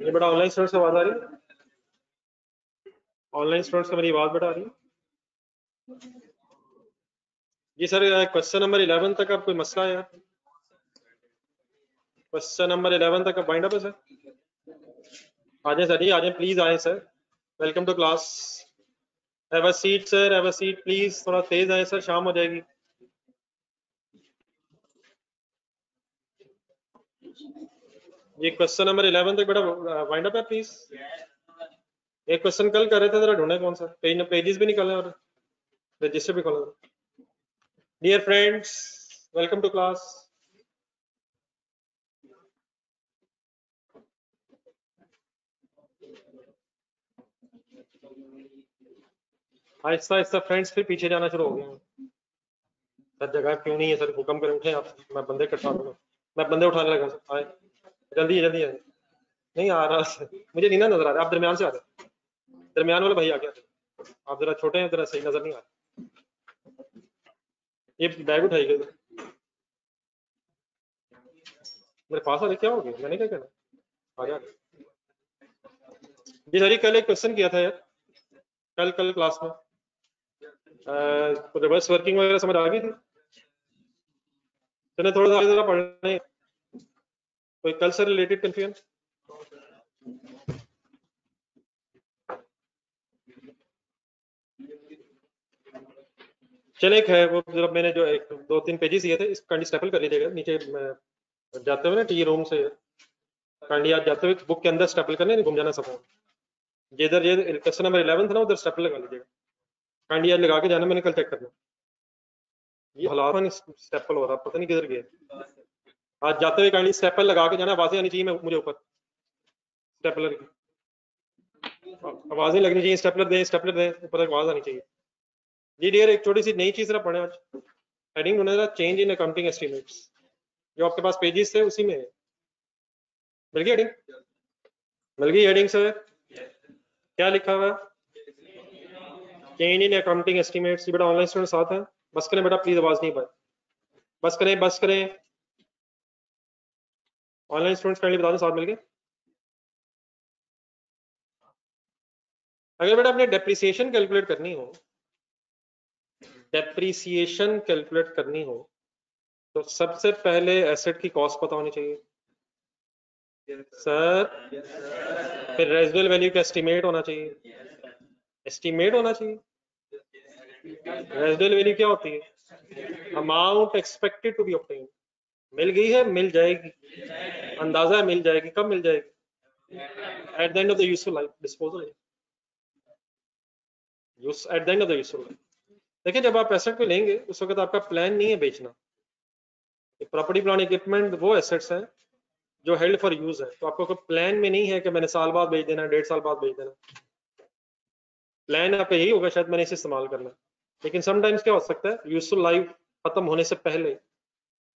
ये बेटा online students से आवाज आ रही है? ऑनलाइन स्टूडेंट्स को मेरी आवाज बेटा आ रही है? जी सर, क्वेश्चन नंबर 11 तक अब कोई मसला है? क्वेश्चन नंबर 11 तक अब वाइंड अप है सर? आ जाए सर, जी आ जाए, प्लीज आए sir. Welcome to class. Have a seat sir, have a seat please. थोड़ा तेज आए सर, शाम हो जाएगी। ये क्वेश्चन नंबर 11 तक बेटा वाइंड अप है प्लीज। एक क्वेश्चन कल कर रहे थे, जरा ढूंढे कौन सा पेजेस भी निकले और रजिस्टर भी खोला। Dear friends, welcome to class. आहिस्ता आहिस्ता फ्रेंड्स फिर पीछे जाना शुरू हो गए हैं। सर जगह क्यों नहीं है सर? हुक्म करें, उठे आप, मैं बंदे कटवा दूंगा। मैं बंदे उठाने लगा सर, आए जल्दी जल्दी आए। नहीं आ रहा सर, मुझे नहीं ना नजर आ रहा। आप दरमियान से आ रहे, दरमियान वाले भाई आ गया। आप जरा छोटे हैं, जरा सही नजर नहीं आ रहा। ये बैग उठाइए मेरे पास। आ क्या हो गया? मैंने क्या कहना, आ गया जी सर। कल एक क्वेश्चन किया था यार, कल क्लास में रिवर्स वर्किंग वगैरह समझ आ गई थी? चलिए थोड़ा सा जरा पढ़ने, कोई कल से रिलेटेड कंफ्यूजन? चले एक है वो, जरा मैंने जो एक 2-3 पेजेस दिए थे, इस काइंडली स्टेपल कर लीजिएगा नीचे जाते हुए ना, टी रूम से काइंडली आप जाते हुए बुक के अंदर स्टेपल करने, घूम जाना सब। जिधर ये क्वेश्चन नंबर 11 था ना, उधर स्टेपल लगा लीजिएगा काइंडली। आज लगा के जाना, मैंने कल चेक करना। ये हालात स्टेपल हो रहा, पता नहीं किधर गया। आज जाते हुए काइंडली स्टेपल लगा के जाना, आवाजें आनी चाहिए मुझे ऊपर स्टेपलर की, आवाजें लगनी चाहिए। स्टेपलर दें ऊपर आवाज आनी चाहिए। जी डियर, एक छोटी सी नई चीज जरा पढ़े आज। हेडिंग ढूंढना था, चेंज इन अकाउंटिंग एस्टिमेट्स। जो आपके पास पेजेस थे उसी में है। मिल गई हेडिंग? मिल गई हेडिंग सर? क्या लिखा हुआ? Change in accounting estimates. बेटा ऑनलाइन स्टूडेंट साथ हैं? बस करें बेटा प्लीज, आवाज नहीं पाए। बस करें बस करें। ऑनलाइन स्टूडेंट्स काइंडली बता दें, साथ मिल गए। अगर बेटा आपने डेप्रिसिएशन कैलकुलेट करनी हो, डेप्रिसिएशन कैलकुलेट करनी हो तो सबसे पहले एसेट की कॉस्ट पता होनी चाहिए सर। फिर रेजिडुअल वैल्यू का एस्टीमेट होना चाहिए, एस्टीमेट होना चाहिए। रेजिडुअल वैल्यू क्या होती है? Amount expected to be obtain. मिल गई है, मिल जाएगी, अंदाजा है मिल जाएगी। कब मिल जाएगी? At the end of the useful life, disposal. At the end of the useful life. देखिए जब आप एसेट को लेंगे उस वक्त आपका प्लान नहीं है बेचना। प्रॉपर्टी प्लांट इक्विपमेंट वो एसेट्स हैं जो हेल्ड फॉर यूज है, तो आपको कोई प्लान में नहीं है कि मैंने साल बाद बेच देना, 1.5 साल बाद बेच देना। प्लान आपका यही होगा शायद मैंने इसे इस्तेमाल करना। लेकिन समटाइम्स क्या हो सकता है, यूजफुल लाइफ खत्म होने से पहले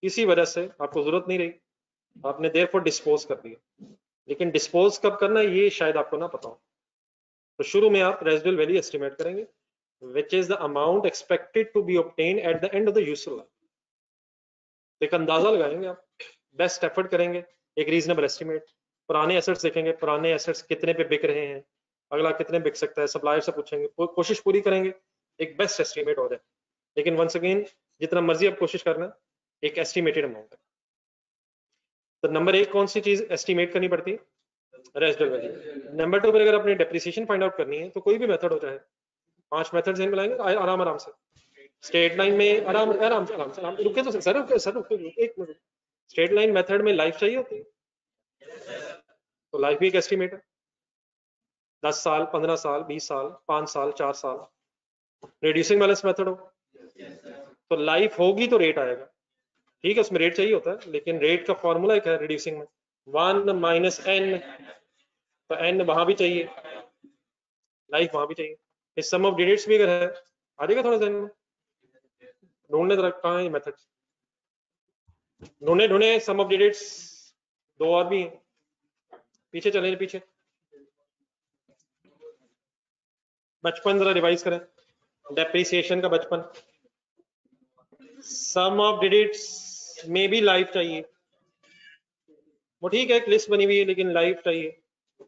किसी वजह से आपको जरूरत नहीं रही, आपने देयरफॉर डिस्पोज कर दिया। लेकिन डिस्पोज कब करना है ये शायद आपको ना पता हो। तो शुरू में आप रेजिडुअल वैल्यू एस्टिमेट करेंगे, which is the amount expected to be obtained at the end of the useful life। तो एक अंदाजा लगाएंगे आप, बेस्ट एफर्ट करेंगे, एक रीजनेबल एस्टिमेट। पुराने एसेट्स देखेंगे, पुराने एसेट्स कितने पे बिक रहे हैं, अगला कितने बिक सकता है, सप्लायर से पूछेंगे, कोशिश पूरी करेंगे एक बेस्ट एस्टिमेट हो जाए। लेकिन वंस अगेन जितना मर्जी आप कोशिश करना, एक एस्टिमेटेड अमाउंट है। तो नंबर एक कौन सी चीज एस्टिमेट करनी पड़ती है? Residual value. नंबर टू पर अगर अपनी डेप्रिसिएशन फाइंड आउट करनी है तो कोई भी मेथड हो जाए, 5 मेथड इन मिलाएंगे आराम आराम से। स्ट्रेट लाइन में आराम आराम से आराम से रुके तो सर, रुके एक मिनट। स्ट्रेट लाइन मेथड में लाइफ चाहिए होती है, तो लाइफ भी एक एस्टिमेट है। 10 साल, 15 साल, 20 साल, 5 साल, 4 साल। रिड्यूसिंग बैलेंस मेथड हो तो लाइफ होगी तो रेट आएगा, ठीक है, उसमें रेट चाहिए होता है, लेकिन रेट का फॉर्मूला क्या है रिड्यूसिंग में, 1 माइनस एन, तो एन वहां भी चाहिए, लाइफ वहां भी चाहिए। सम ऑफ डिजिट्स भी अगर है, आ जाएगा थोड़ा सा में ढूंढने तरह, कहाँ है मेथड, ढूंढे ढूंढे सम ऑफ डिजिट्स, दो और भी हैं, पीछे चले पीछे, बचपन जरा रिवाइज करें, डेप्रिसिएशन का बचपन, सम ऑफ डिजिट्स में भी लाइफ चाहिए, वो ठीक है एक लिस्ट बनी हुई है लेकिन लाइफ चाहिए,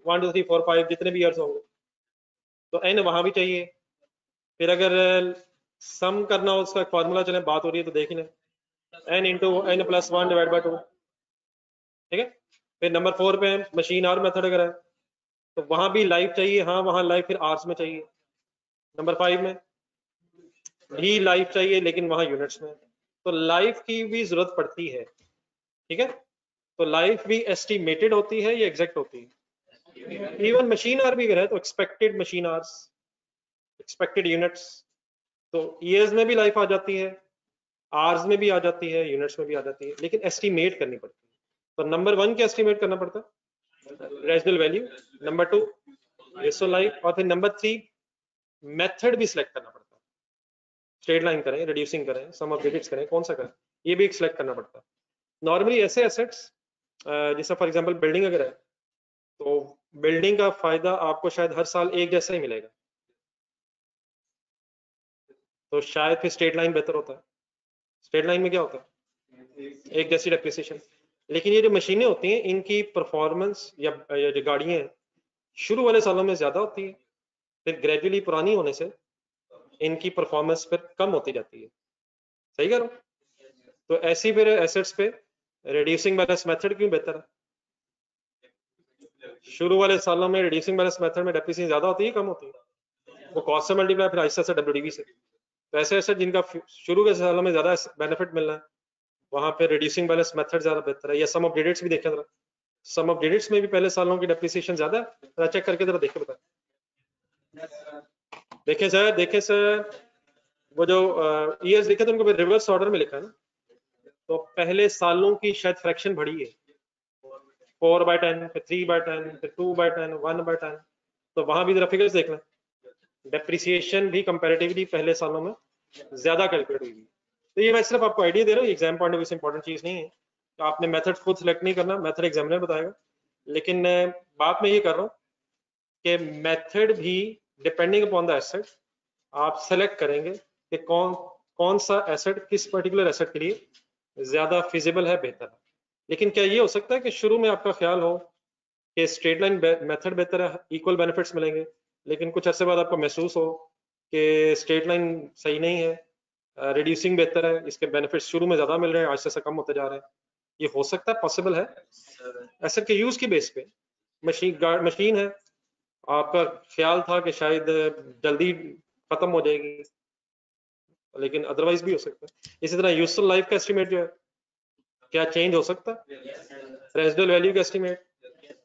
1 2 3 4 5 जितने भी ईयर्स होंगे, तो एन वहां भी चाहिए। फिर अगर सम करना हो उसका फॉर्मूला चले बात हो रही है तो देख लें, n into n plus 1 divide by 2, ठीक है। फिर नंबर 4 पे मशीन आर मेथड अगर है तो वहां भी लाइफ चाहिए, हाँ वहां लाइफ फिर आर्स में चाहिए। नंबर 5 में भी लाइफ चाहिए लेकिन वहां यूनिट्स में, तो लाइफ की भी जरूरत पड़ती है, ठीक है। तो लाइफ भी एस्टिमेटेड होती है या एग्जैक्ट होती है, इवन मशीन आर भी अगर है तो expected machine hours, expected units, तो ईयर्स में भी लाइफ आ जाती है, आवर्स में भी आ जाती है, यूनिट्स में भी आ जाती है, लेकिन एस्टिमेट करनी पड़ती है। तो नंबर 1 क्या एस्टिमेट करना पड़ता है, rational value, number 2 ratio life, और फिर नंबर 3 मेथड भी सिलेक्ट करना पड़ता है, स्ट्रेट लाइन करें, रिड्यूसिंग करें, सम ऑफ डिजिट्स करें, कौन सा करें, ये भी सिलेक्ट करना पड़ता है। नॉर्मली ऐसे एसेट्स जैसे फॉर एग्जांपल बिल्डिंग अगर है तो बिल्डिंग का फायदा आपको शायद हर साल एक जैसा ही मिलेगा, तो शायद फिर स्ट्रेट लाइन बेहतर होता है। स्ट्रेट लाइन में क्या होता है, एक जैसी डेप्रिसिएशन। लेकिन ये जो मशीनें होती हैं इनकी परफॉर्मेंस या जो गाड़ियां हैं शुरू वाले सालों में ज्यादा होती है, फिर ग्रेजुअली पुरानी होने से इनकी परफॉर्मेंस फिर कम होती जाती है, सही कह रहा हूँ। तो ऐसी फिर एसेट्स पे रिड्यूसिंग बैलेंस मेथड क्यों बेहतर है, शुरू वाले सालों में रिड्यूसिंग बैलेंस मेथड में डेप्रिसिएशन ज्यादा होती है कम होती है, वो कॉस्ट से मल्टीप्लाई फिर आहिस्ता से डब्ल्यूडीवी से। तो ऐसे ऐसे जिनका शुरू के सालों में ज्यादा बेनिफिट मिल रहा है वहां पे रिड्यूसिंग बैलेंस मेथड ज्यादा बेहतर है। या सम ऑफ डिजिट्स भी देखें जरा, सम ऑफ डिजिट्स में भी पहले सालों की डेप्रिसिएशन ज्यादा है, चेक करके जरा देखे बताएं, देखें सर वो जो ईयर्स लिखे थे उनको रिवर्स ऑर्डर में लिखा है ना, तो पहले सालों की शायद फ्रैक्शन बढ़ी है, 4/10, फिर 3/10, फिर 2/10, 1/10, तो वहां भी जरा फिगर्स देख लें, डेप्रिसिएशन भी कंपैरेटिवली पहले सालों में ज्यादा कैलकुलेट हुई। तो ये मैं सिर्फ आपको आइडिया दे रहा हूँ, एग्जाम पॉइंट ऑफ व्यू से इंपॉर्टेंट चीज नहीं है, तो आपने मेथड खुद सिलेक्ट नहीं करना, मेथड एग्जामिनर बताएगा। लेकिन बात मैं ये कर रहा हूँ कि मेथड भी डिपेंडिंग अपॉन द एसेट आप सेलेक्ट करेंगे कि कौन सा एसेट किस पर्टिकुलर एसेट के लिए ज्यादा फिजिबल है, बेहतर है। लेकिन क्या ये हो सकता है कि शुरू में आपका ख्याल हो कि स्ट्रेट लाइन मेथड बेहतर है, इक्वल बेनिफिट्स मिलेंगे, लेकिन कुछ अर्से बाद आपको महसूस हो कि स्ट्रेट लाइन सही नहीं है, रिड्यूसिंग बेहतर है, इसके बेनिफिट्स शुरू में ज्यादा मिल रहे हैं, आहिस्ता से कम होते जा रहे हैं, ये हो सकता है, पॉसिबल है। एसेट के यूज की बेस पे मशीन है, आपका ख्याल था कि शायद जल्दी खत्म हो जाएगी, लेकिन अदरवाइज भी हो सकता है। इसी तरह यूजफुल लाइफ का एस्टिमेट जो है क्या चेंज हो सकता है, रेजिडुअल वैल्यू का एस्टिमेट।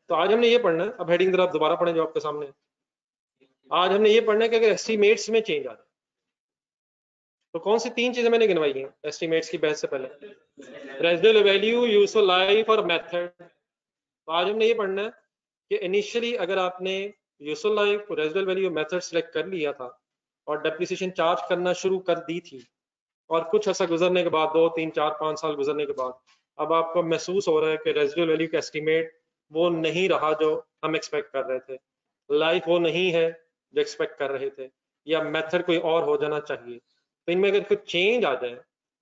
तो आज हमने ये पढ़ना है, अब हेडिंग जरा दोबारा पढ़ें जो आपके सामने। आज हमने ये पढ़ना है कि अगर एस्टिमेट्स में चेंज आ जाए तो कौन सी 3 चीजें मैंने गिनवाई हैं एस्टिमेट्स की बहस से पहले, रेजिडुअल वैल्यू, यूजफुल लाइफ और मेथड। तो आज हमने ये पढ़ना है कि इनिशियली अगर आपने useful life, residual value, method select कर लिया था और डेप्रिसिएशन चार्ज करना शुरू कर दी थी, और कुछ अर्सा गुजरने के बाद 2 3 4 5 साल गुजरने के बाद अब आपको महसूस हो रहा है कि रेजिडुअल वैल्यू का एस्टिमेट वो नहीं रहा जो हम एक्सपेक्ट कर रहे थे, लाइफ वो नहीं है जो एक्सपेक्ट कर रहे थे, या मेथड कोई और हो जाना चाहिए, तो इनमें अगर कुछ चेंज आ जाए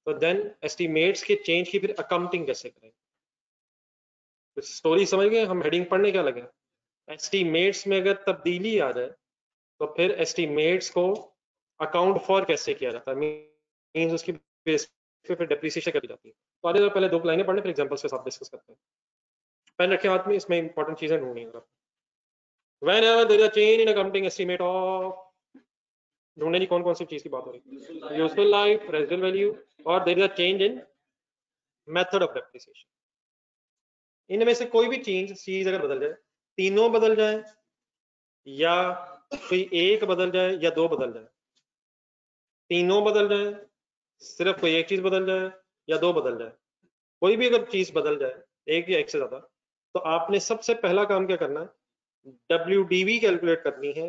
तो देन एस्टिमेट्स के चेंज की फिर अकाउंटिंग कैसे करें। तो स्टोरी समझ गए, हम हेडिंग पढ़ने क्या लगे, एस्टिमेट्स में अगर तब्दीली आ जाए तो फिर एस्टिमेट्स को अकाउंट फॉर कैसे किया जाता है, मींस उसकी बेस पे फिर डेप्रिसिएशन करी जाती है। तो आगे पहले 2 लाइनें पढ़ने फिर एग्जांपल्स के साथ डिस्कस करते हैं। पेन रखे हाथ में, इसमें इंपॉर्टेंट चीजें ढूंढनी है। Whenever there is a change in accounting estimate of, ढूंढने की कौन सी चीज की बात हो रही है, यूजफुल लाइफ, रेजिडुअल वैल्यू, और there is a change in method of depreciation, इनमें से कोई भी चीज अगर बदल जाए, तीनों बदल जाए या कोई एक बदल जाए या 2 बदल जाए, तीनों बदल जाए, सिर्फ कोई एक चीज बदल जाए या 2 बदल जाए, कोई भी अगर चीज बदल जाए, एक या एक से ज्यादा, तो आपने सबसे पहला काम क्या करना है, WDV कैलकुलेट करनी है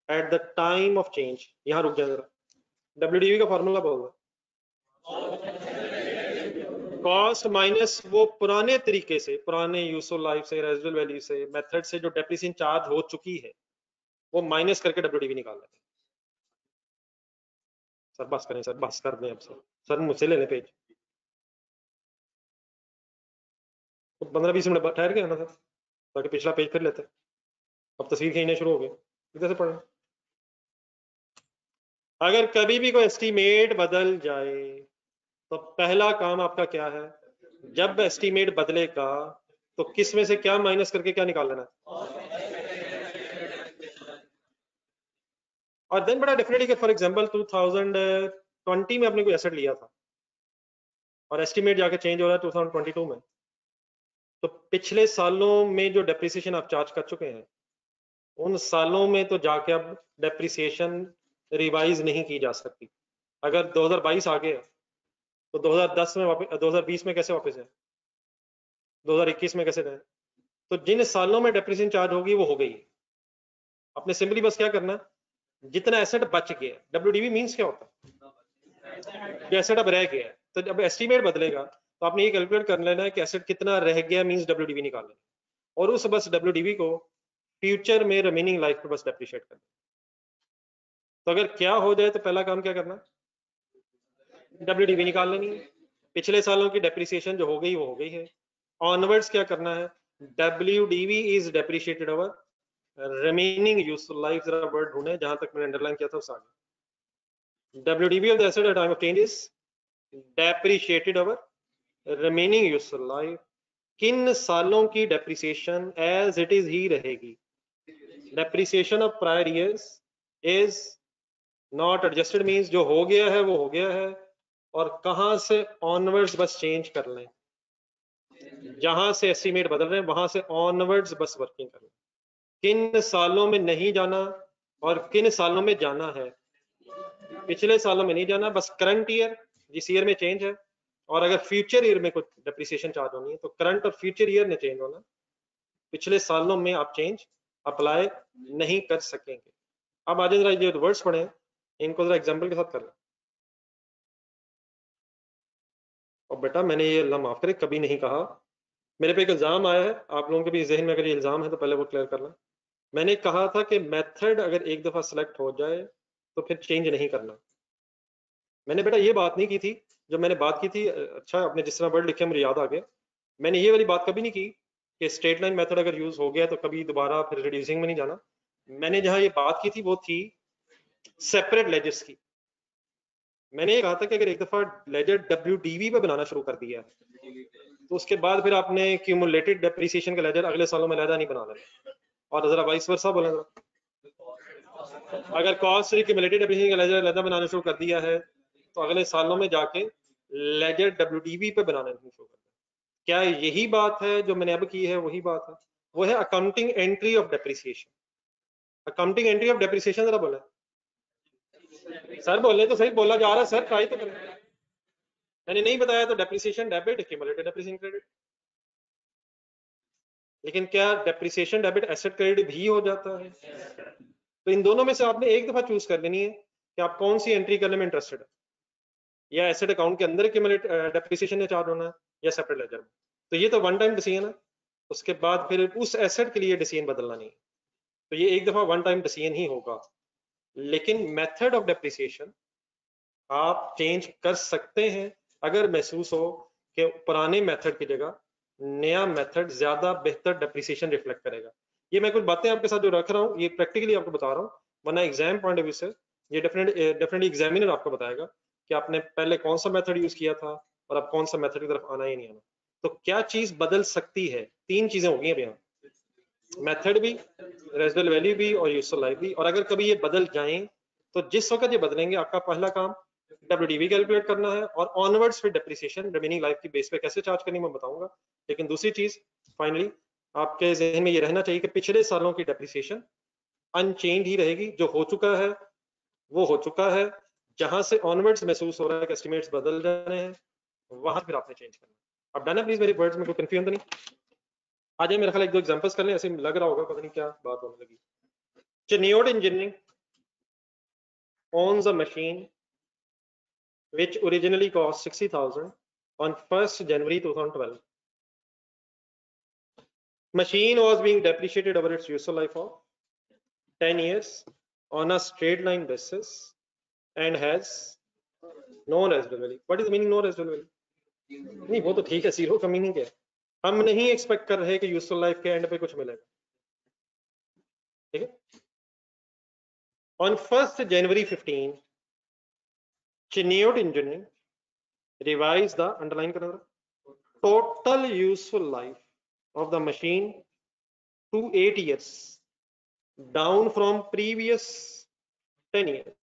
at the time of change. यहां रुक जाए जरा, WDV का फॉर्मूला बोल दो, कॉस्ट माइनस वो पुराने तरीके से, पुराने यूजफुल लाइफ से, रेजिडुअल वैल्यू से, मेथड से जो डेप्रिसिएशन चार्ज हो चुकी है, वो माइनस करके WDV निकाल लेते हैं। सर बस करें, सर बस कर दें अब सर मुझसे ले लें पेज, तो 15-20 मिनट ठहर गए ना सर, ताकि पिछला पेज फिर लेते हैं। अब तस्वीर खींचने शुरू हो गए, इधर से पढ़ें। अगर कभी भी कोई एस्टीमेट बदल जाए तो पहला काम आपका क्या है, जब एस्टीमेट बदलेगा तो किस में से क्या माइनस करके क्या निकाल लेना है। और देन बड़ा डेफिनेटली, फॉर एग्जांपल 2020 में आपने कोई एसेट लिया था और एस्टीमेट जाके चेंज हो रहा है 2022 में, तो पिछले सालों में जो डेप्रिसिएशन आप चार्ज कर चुके हैं, उन सालों में तो जाके अब डेप्रिसिएशन रिवाइज नहीं की जा सकती। अगर 2022 आ गया तो 2010 में वापस, 2020 में कैसे वापस है, 2021 में कैसे गए। तो जिन सालों में डेप्रिसिएशन चार्ज होगी वो हो गई। आपने सिंपली बस क्या करना, जितना एसेट बच गया, WDV मींस क्या होता है, जो एसेट अब रह गया, तो जब एस्टीमेट बदलेगा तो आपने ये कैलकुलेट कर लेना है कि एसेट कितना रह गया, मींस WDV निकाल लेना, और उस बस WDV को फ्यूचर में रिमेनिंग लाइफ पे बस डेप्रिशिएट करना। तो अगर क्या हो जाए तो पहला काम क्या करना, WDV निकाल लेनी है। पिछले सालों की डेप्रिसिएशन जो हो गई वो हो गई है। ऑनवर्ड्स क्या करना है, WDV is depreciated over remaining useful life. जरा वर्ड ढूंढे जहां तक मैंने अंडरलाइन किया था उस आगे। WDV of the asset at time of change is depreciated over remaining useful life। किन सालों की डेप्रिसिएशन एज इट इज ही रहेगी, depreciation of prior years is not adjusted, means जो हो गया है वो हो गया है, और कहां से ऑनवर्ड्स बस चेंज कर लें, जहां से एस्टीमेट बदल रहे हैं वहां से ऑनवर्ड्स बस वर्किंग कर लें। किन सालों में नहीं जाना और किन सालों में जाना है, पिछले सालों में नहीं जाना, बस करंट ईयर जिस ईयर में चेंज है, और अगर फ्यूचर ईयर में कुछ डेप्रिसिएशन चार्ज होनी है तो करंट और फ्यूचर ईयर में चेंज होना, पिछले सालों में आप चेंज अप्लाई नहीं कर सकेंगे। अब आज जरा ये वर्ड्स पढ़े, इनको जरा एग्जांपल के साथ कर लें। और बेटा मैंने ये अल्लाह माफ करे कभी नहीं कहा, मेरे पे एक इल्जाम आया है, आप लोगों के भी जहन में अगर ये इल्जाम है तो पहले वो क्लियर कर लें। मैंने कहा था कि मेथड अगर एक दफा सेलेक्ट हो जाए तो फिर चेंज नहीं करना। मैंने बेटा ये बात नहीं की थी, जो मैंने बात की थी, अच्छा आपने जिस तरह वर्ड लिखे मुझे याद आ गया, मैंने ये वाली बात कभी नहीं की कि स्ट्रेट लाइन मेथड अगर यूज हो गया तो कभी दोबारा फिर रिड्यूसिंग में नहीं जाना। मैंने जहां ये बात की थी वो थी सेपरेट लेजर्स की। मैंने ये कहा था कि अगर एक दफा लेजर WDV पे बनाना शुरू कर दिया तो उसके बाद फिर आपने क्यूमुलेटेड डेप्रिसिएशन का लेजर अगले सालों में लेजर नहीं बना लेना। और जरा वाइस वर्सा बोले जरा, अगर कॉस्ट क्यूमुलेटेड डेप्रिसिएशन का लेजर बनाना शुरू कर दिया है तो अगले सालों में जाके लेजर WDV पे बनाना शुरू कर दिया। क्या यही बात है जो मैंने अब की है, वही बात है, वो है accounting entry of depreciation. Accounting entry of depreciation जरा बोले सर, बोले तो सही, बोला जा रहा है सर, ट्राई तो करें। मैंने नहीं बताया तो depreciation debit, cumulated depreciation credit. लेकिन क्या डेप्रिसिएशन डेबिट एसेट क्रेडिट भी हो जाता है? तो इन दोनों में से आपने एक दफा चूज कर लेनी है कि आप कौन सी एंट्री करने में इंटरेस्टेड है, या एसेट अकाउंट के अंदर डेप्रिसिएशन में चार्ज होना है या सेपरेट लेजर में। तो ये तो वन टाइम डिसीजन है, उसके बाद फिर उस एसेट के लिए डिसीजन बदलना नहीं है। तो ये एक दफा वन टाइम डिसीजन ही होगा। लेकिन मेथड ऑफ डेप्रिसिएशन आप चेंज कर सकते हैं अगर महसूस हो कि पुराने मेथड की जगह नया मेथड ज्यादा बेहतर डेप्रिसिएशन रिफ्लेक्ट करेगा। ये मैं कुछ बातें आपके साथ जो रख रहा हूँ ये प्रैक्टिकली आपको बता रहा हूँ, वरना एग्जाम पॉइंट ऑफ व्यू से ये डेफिनेटली एग्जामिनर आपको बताएगा कि आपने पहले कौन सा मेथड यूज किया था और अब कौन सा मेथड की तरफ आना ही नहीं आना। तो क्या चीज बदल सकती है, तीन चीजें होगी अब यहाँ, मेथड भी, रेजिडुअल वैल्यू भी और यूजफुल लाइफ भी। और अगर कभी ये बदल जाएं तो जिस वक्त ये बदलेंगे आपका पहला काम WDV कैलकुलेट करना है, और ऑनवर्ड्स फिर डेप्रिसिएशन रिमेनिंग लाइफ की बेस पे कैसे चार्ज करनी मैं बताऊंगा। लेकिन दूसरी चीज फाइनली आपके जहन में ये रहना चाहिए कि पिछले सालों की डेप्रिसिएशन अनचेंज ही रहेगी, जो हो चुका है वो हो चुका है, जहां से ऑनवर्ड्स महसूस हो रहा है कि एस्टिमेट्स बदल जा रहे हैं वहां फिर आपने चेंज करना। अब डन है प्लीज, मेरे वर्ड्स में कोई कंफ्यूजन तो नहीं? आ जाए, मेरे ख्याल एक दो एग्जांपल्स कर लें, ऐसे लग रहा होगा पता नहीं क्या बात होने लगी। Cheniot Engineering owns a machine which originally cost 60,000 on 1st January 2012. Machine was being depreciated over its useful life of 10 years on a straight line basis and has no residual value. What is the meaning no residual value? नहीं वो तो ठीक है, zero का meaning है हम नहीं expect कर रहे कि यूजफुल लाइफ के एंड पे कुछ मिलेगा, ठीक है। On 1st January 15, Cheniot Engineering revised the underline total useful life of the machine to 8 years, down from previous 10 years.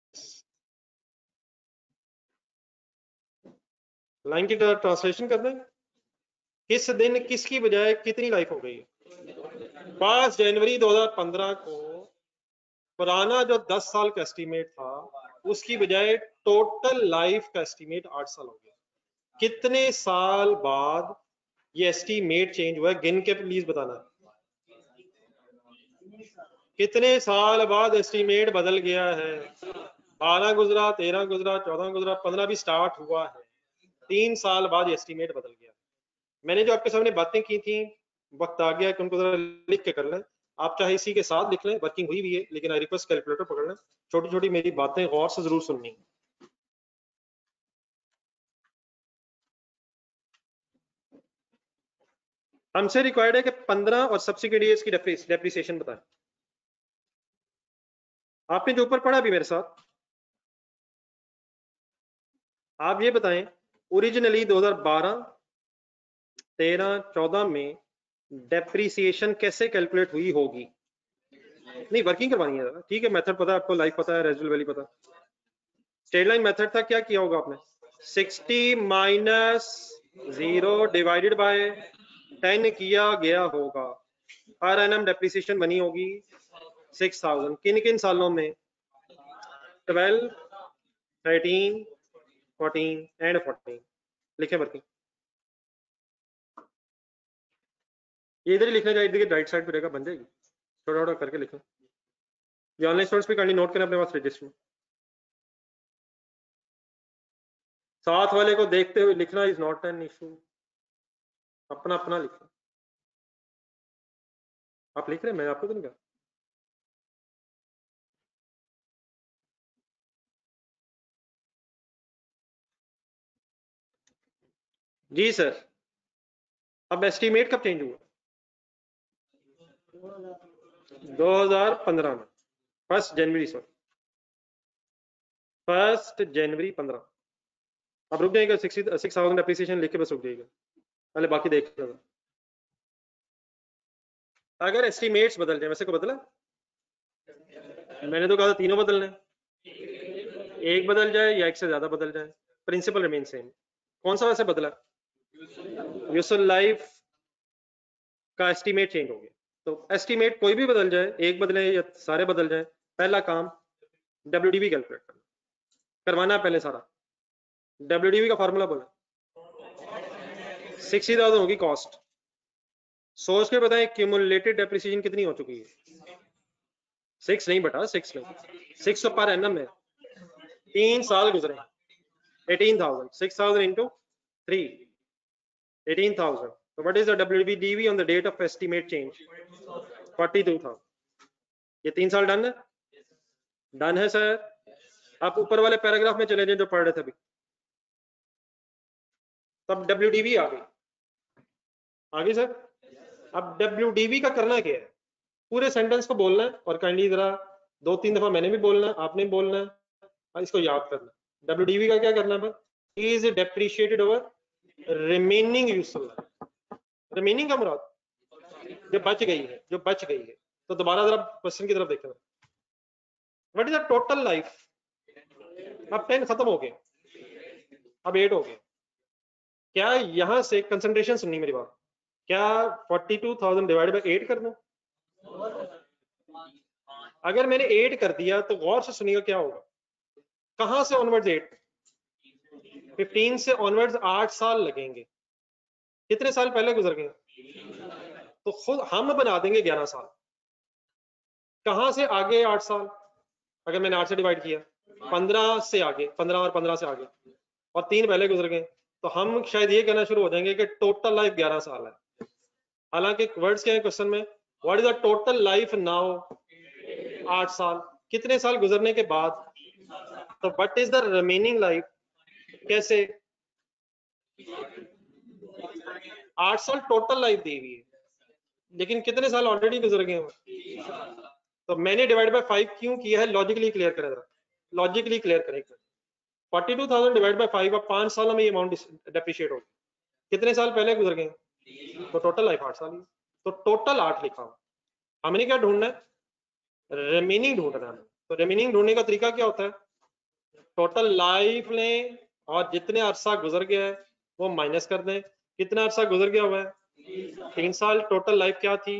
Line की ट्रांसलेशन कर दें, किस दिन किसकी बजाय कितनी लाइफ हो गई है। 5 जनवरी 2015 को पुराना जो 10 साल का एस्टीमेट था उसकी बजाय टोटल लाइफ का एस्टीमेट 8 साल हो गया। कितने साल बाद ये एस्टीमेट चेंज हुआ है, गिन के प्लीज बताना। कितने साल बाद एस्टीमेट बदल गया है? 12 गुजरा, 13 गुजरा, 14 गुजरा, 15 भी स्टार्ट हुआ है, 3 साल बाद एस्टीमेट बदल गया। मैंने जो आपके सामने बातें की थी, वक्त आ गया कि उनको जरा लिख के कर लें। आप चाहे इसी के साथ लिख लें, वर्किंग हुई भी है, लेकिन आई रिक्वेस्ट कैलकुलेटर पकड़ लें। छोटी छोटी मेरी बातें गौर से जरूर सुननी। हमसे रिक्वायर्ड है कि 15 और सब्सिक्वेंट ईयर्स की डेप्रिसिएशन बताएं। आपने जो ऊपर पढ़ा भी मेरे साथ, आप ये बताएं ओरिजिनली 2012, 13, 14 में डेप्रिसिएशन कैसे कैलकुलेट हुई होगी। नहीं वर्किंग करवानी है, ठीक है। मेथड पता है आपको, लाइफ पता है, रेजिडुअल वैल्यू पता। स्ट्रेट लाइन मेथड था, क्या किया होगा आपने? 60 माइनस 0 डिवाइडेड बाय 10 किया गया होगा। पर एनम डेप्रिसिएशन बनी होगी 6000। किन किन सालों में? 12, 13, 14 एंड 14। लिखे वर्किंग, ये इधर ही लिखना चाहिए, इधर राइट साइड पे रहेगा, बन जाएगी। थोड़ा थोड़ा करके लिखना। ये ऑनलाइन स्टूडेंट्स भी काइंडली नोट करें अपने पास रजिस्टर में। साथ वाले को देखते हुए लिखना इज नॉट एन इशू, अपना अपना लिखना। आप लिख रहे हैं, मैं आपको तो नहीं कहा। जी सर, अब एस्टीमेट कब चेंज हुआ? 2015 में, 1 जनवरी, सॉरी 1 जनवरी 15। अब रुक जाएगा, 6,000 एप्रिसिएशन लिख के बस रुक जाएगा, पहले बाकी देख लेगा। अगर एस्टीमेट्स बदल जाए, वैसे को बदला? मैंने तो कहा था तीनों बदलने, एक बदल जाए या एक से ज्यादा बदल जाए, प्रिंसिपल रिमेन सेम। कौन सा वैसे बदला? यूजुअल लाइफ का एस्टीमेट चेंज हो गया। तो एस्टीमेट कोई भी बदल जाए, एक बदले या सारे बदल जाए, पहला काम WDV कैलकुलेट करना, करवाना पहले सारा। WDV का फॉर्मूला बोला, 60,000 होगी कॉस्ट। सोच के बताएं क्यूमुलेटेड डेप्रिसिएशन कितनी हो चुकी है? 6 नहीं बेटा, 6 नहीं, 6 तो पर एनम है, 3 साल गुजरे। 18,000, 6,000 into 3, 18,000. So what is the WDV on the date of estimate change? 42,000. ये 3 साल डन है? डन है सर। आप ऊपर वाले पैराग्राफ में चले जाए जो पढ़ रहे थे अभी, तब WDV आ गई। आगे सर, अब WDV का करना क्या है? पूरे सेंटेंस को बोलना है और काइंडली जरा 2-3 दफा मैंने भी बोलना है, आपने भी बोलना है, और इसको याद करना। WDV का क्या करना है? Is depreciated over remaining useful life. Remaining का मुराद जो बच गई है, जो बच गई है। तो दोबारा जरा क्वेश्चन की तरफ देखना, what is the total life? अब 10 खत्म हो गए, अब 8 हो गए। क्या यहां से कंसंट्रेशन सुननी मेरी बात, क्या 42,000 डिवाइड बाय 8 कर दूं? अगर मैंने 8 कर दिया तो गौर से सुनिएगा क्या होगा। कहां से ऑनवर्ड्स 8? 15 से ऑनवर्ड्स 8 साल लगेंगे। कितने साल पहले गुजर गए? तो खुद हम बना देंगे 11 साल। कहां से आगे 8 साल? अगर मैंने 8 से डिवाइड किया, 15 से आगे, 15 और 15 से आगे, और 3 पहले गुजर गए, तो हम शायद ये कहना शुरू हो जाएंगे कि टोटल लाइफ 11 साल है। हालांकि वर्ड्स क्या है क्वेश्चन में, what is the total life now? 8 साल। कितने साल गुजरने के बाद? तो what is the remaining life? कैसे? 8 साल टोटल लाइफ दी हुई है, लेकिन कितने साल ऑलरेडी गुजर गए हैं? तो मैंने डिवाइड बाय 5 क्यों किया है? लॉजिकली क्लियर करें जरा, लॉजिकली क्लियर करें। 42,000 डिवाइड बाय 5, अब 5 सालों में ये अमाउंट डेप्रिशिएट होगी। कितने साल पहले गुजर गए? तो टोटल लाइफ 8 साल ही। तो टोटल 8 लिखा हुआ। हमने क्या ढूंढना है? रिमेनिंग ढूंढना है। तो रिमेनिंग ढूंढने का तरीका क्या होता है? टोटल लाइफ लें और जितने अरसा गुजर गया है वो माइनस कर दें। कितना अरसा गुजर गया हुआ है? 3 साल। टोटल लाइफ क्या थी?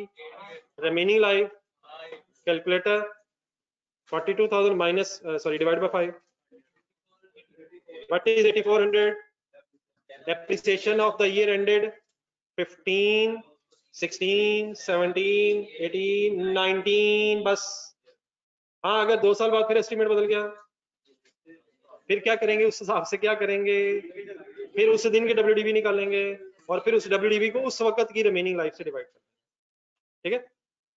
Remaining life. Calculator, 42,000 minus divide by 5, what is 8400? Depreciation of the year ended 15, 16, 17, 18, 19, बस। हाँ, अगर 2 साल बाद फिर एस्टिमेट बदल गया, फिर क्या करेंगे? उस हिसाब से क्या करेंगे? फिर उस दिन के WDV निकालेंगे और फिर उस WDV को उस वक्त की रिमेनिंग लाइफ से डिवाइड करेंगे। ठीक है?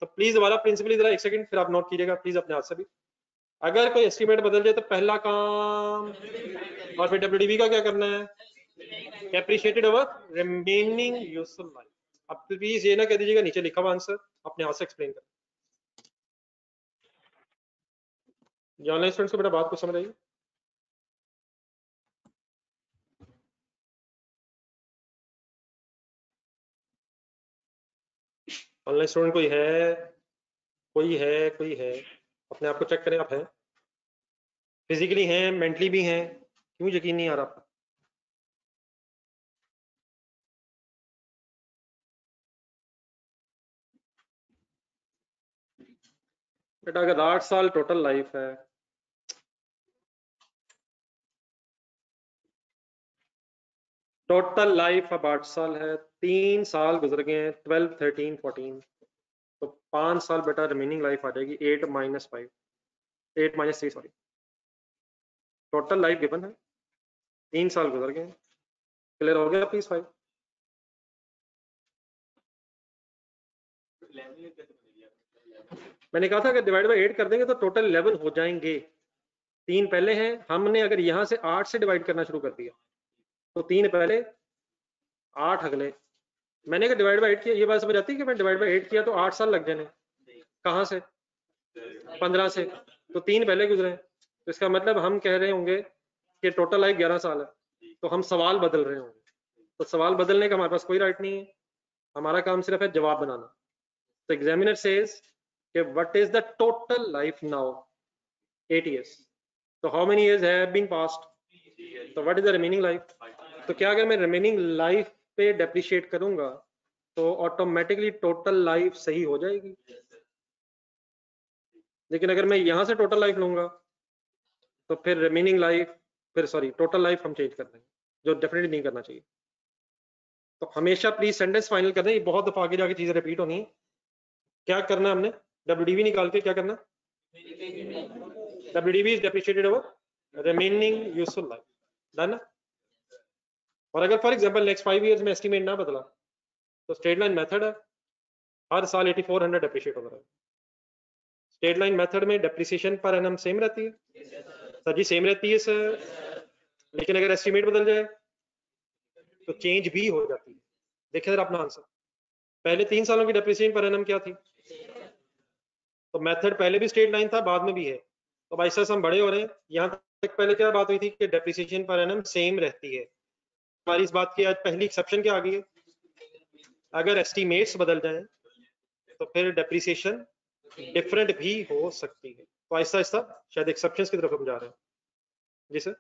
तो प्लीज दोबारा प्रिंसिपली जरा 1 सेकंड फिर आप नोट कीजिएगा प्लीज अपने हाथ से भी। अगर कोई एस्टिमेट बदल जाए तो पहला काम, और फिर WDV का क्या करना है? Depreciated over remaining useful life। अब प्लीज ये ना कह दीजिएगा नीचे लिखा हुआ आंसर, अपने हाथ से एक्सप्लेन कर। ऑनलाइन स्टूडेंट्स को बेटा बात को समझ आई? ऑनलाइन स्टूडेंट कोई है? कोई है? कोई है? अपने आप को चेक करें, आप हैं, फिजिकली हैं, मेंटली भी हैं, क्यों यकीन नहीं आ रहा? बेटा अगर 8 साल टोटल लाइफ है, टोटल लाइफ अब 8 साल है, 3 साल गुजर गए हैं, 12, 13, 14, तो 5 साल बेटा रिमेनिंग लाइफ आ जाएगी 8 minus 5, 8 minus 3, sorry. Total life given है, 3 साल गुजर गए। क्लियर हो गया प्लीज? 5 मैंने कहा था अगर डिवाइड बाय 8 कर देंगे तो टोटल 11 हो जाएंगे। 3 पहले हैं, हमने अगर यहां से 8 से डिवाइड करना शुरू कर दिया तो 3 पहले, 8 अगले। मैंने अगर डिवाइड बाय 8 किया, ये बात समझ आती है कि मैं डिवाइड बाय 8 किया तो 8 साल लग जाने। कहां से? 15 से। तो 3 पहले गुजरे, तो इसका मतलब हम कह रहे होंगे कि टोटल लाइफ 11 साल है, तो हम सवाल बदल रहे होंगे। तो सवाल बदलने का हमारे पास कोई राइट नहीं है, हमारा काम सिर्फ है जवाब बनाना। तो एग्जामिनर सेज कि what is the total life now? 8 years। तो how many years have been passed? तो what is the remaining life? तो क्या अगर मैं रिमेनिंग लाइफ पे डेप्रिशिएट करूंगा तो ऑटोमेटिकली टोटल लाइफ सही हो जाएगी? लेकिन अगर मैं यहां से टोटल लाइफ लूंगा तो फिर रिमेनिंग लाइफ, फिर सॉरी टोटल लाइफ हम चेंज कर देंगे, जो डेफिनेटली नहीं करना चाहिए। तो हमेशा प्लीज सेंटेंस फाइनल कर दें, ये बहुत दफा आगे जाके चीजें रिपीट होनी है। क्या करना है हमने? WDV निकाल के क्या करना? WDV is depreciated over remaining useful life. Done है? और अगर फॉर एग्जांपल नेक्स्ट 5 years में एस्टीमेट ना बदला तो स्ट्रेट लाइन मेथड है, हर साल 8400 डेप्रिशिएट हो रहा है। स्ट्रेट लाइन मेथड में डेप्रिसिएशन पर एनम सेम रहती है? सर जी सेम रहती है सर, लेकिन अगर एस्टीमेट बदल जाए तो चेंज भी हो जाती है। देखिए सर अपना आंसर, पहले 3 सालों की डेप्रिसिएशन पर एनम क्या थी? तो मेथड पहले भी स्ट्रेट लाइन था, बाद में भी है। तो भाई साहब हम बड़े हो रहे हैं, यहाँ तक पहले क्या बात हुई थी कि डेप्रिसिएशन पर एनम सेम रहती है। हमारी इस बात की आज पहली एक्सेप्शन क्या आ गई है? अगर एस्टीमेट्स बदल जाएं तो फिर डेप्रिसिएशन डिफरेंट भी हो सकती है। तो आहिस्ता आहिस्ता शायद एक्सेप्शंस की तरफ हम जा रहे हैं। जी सर।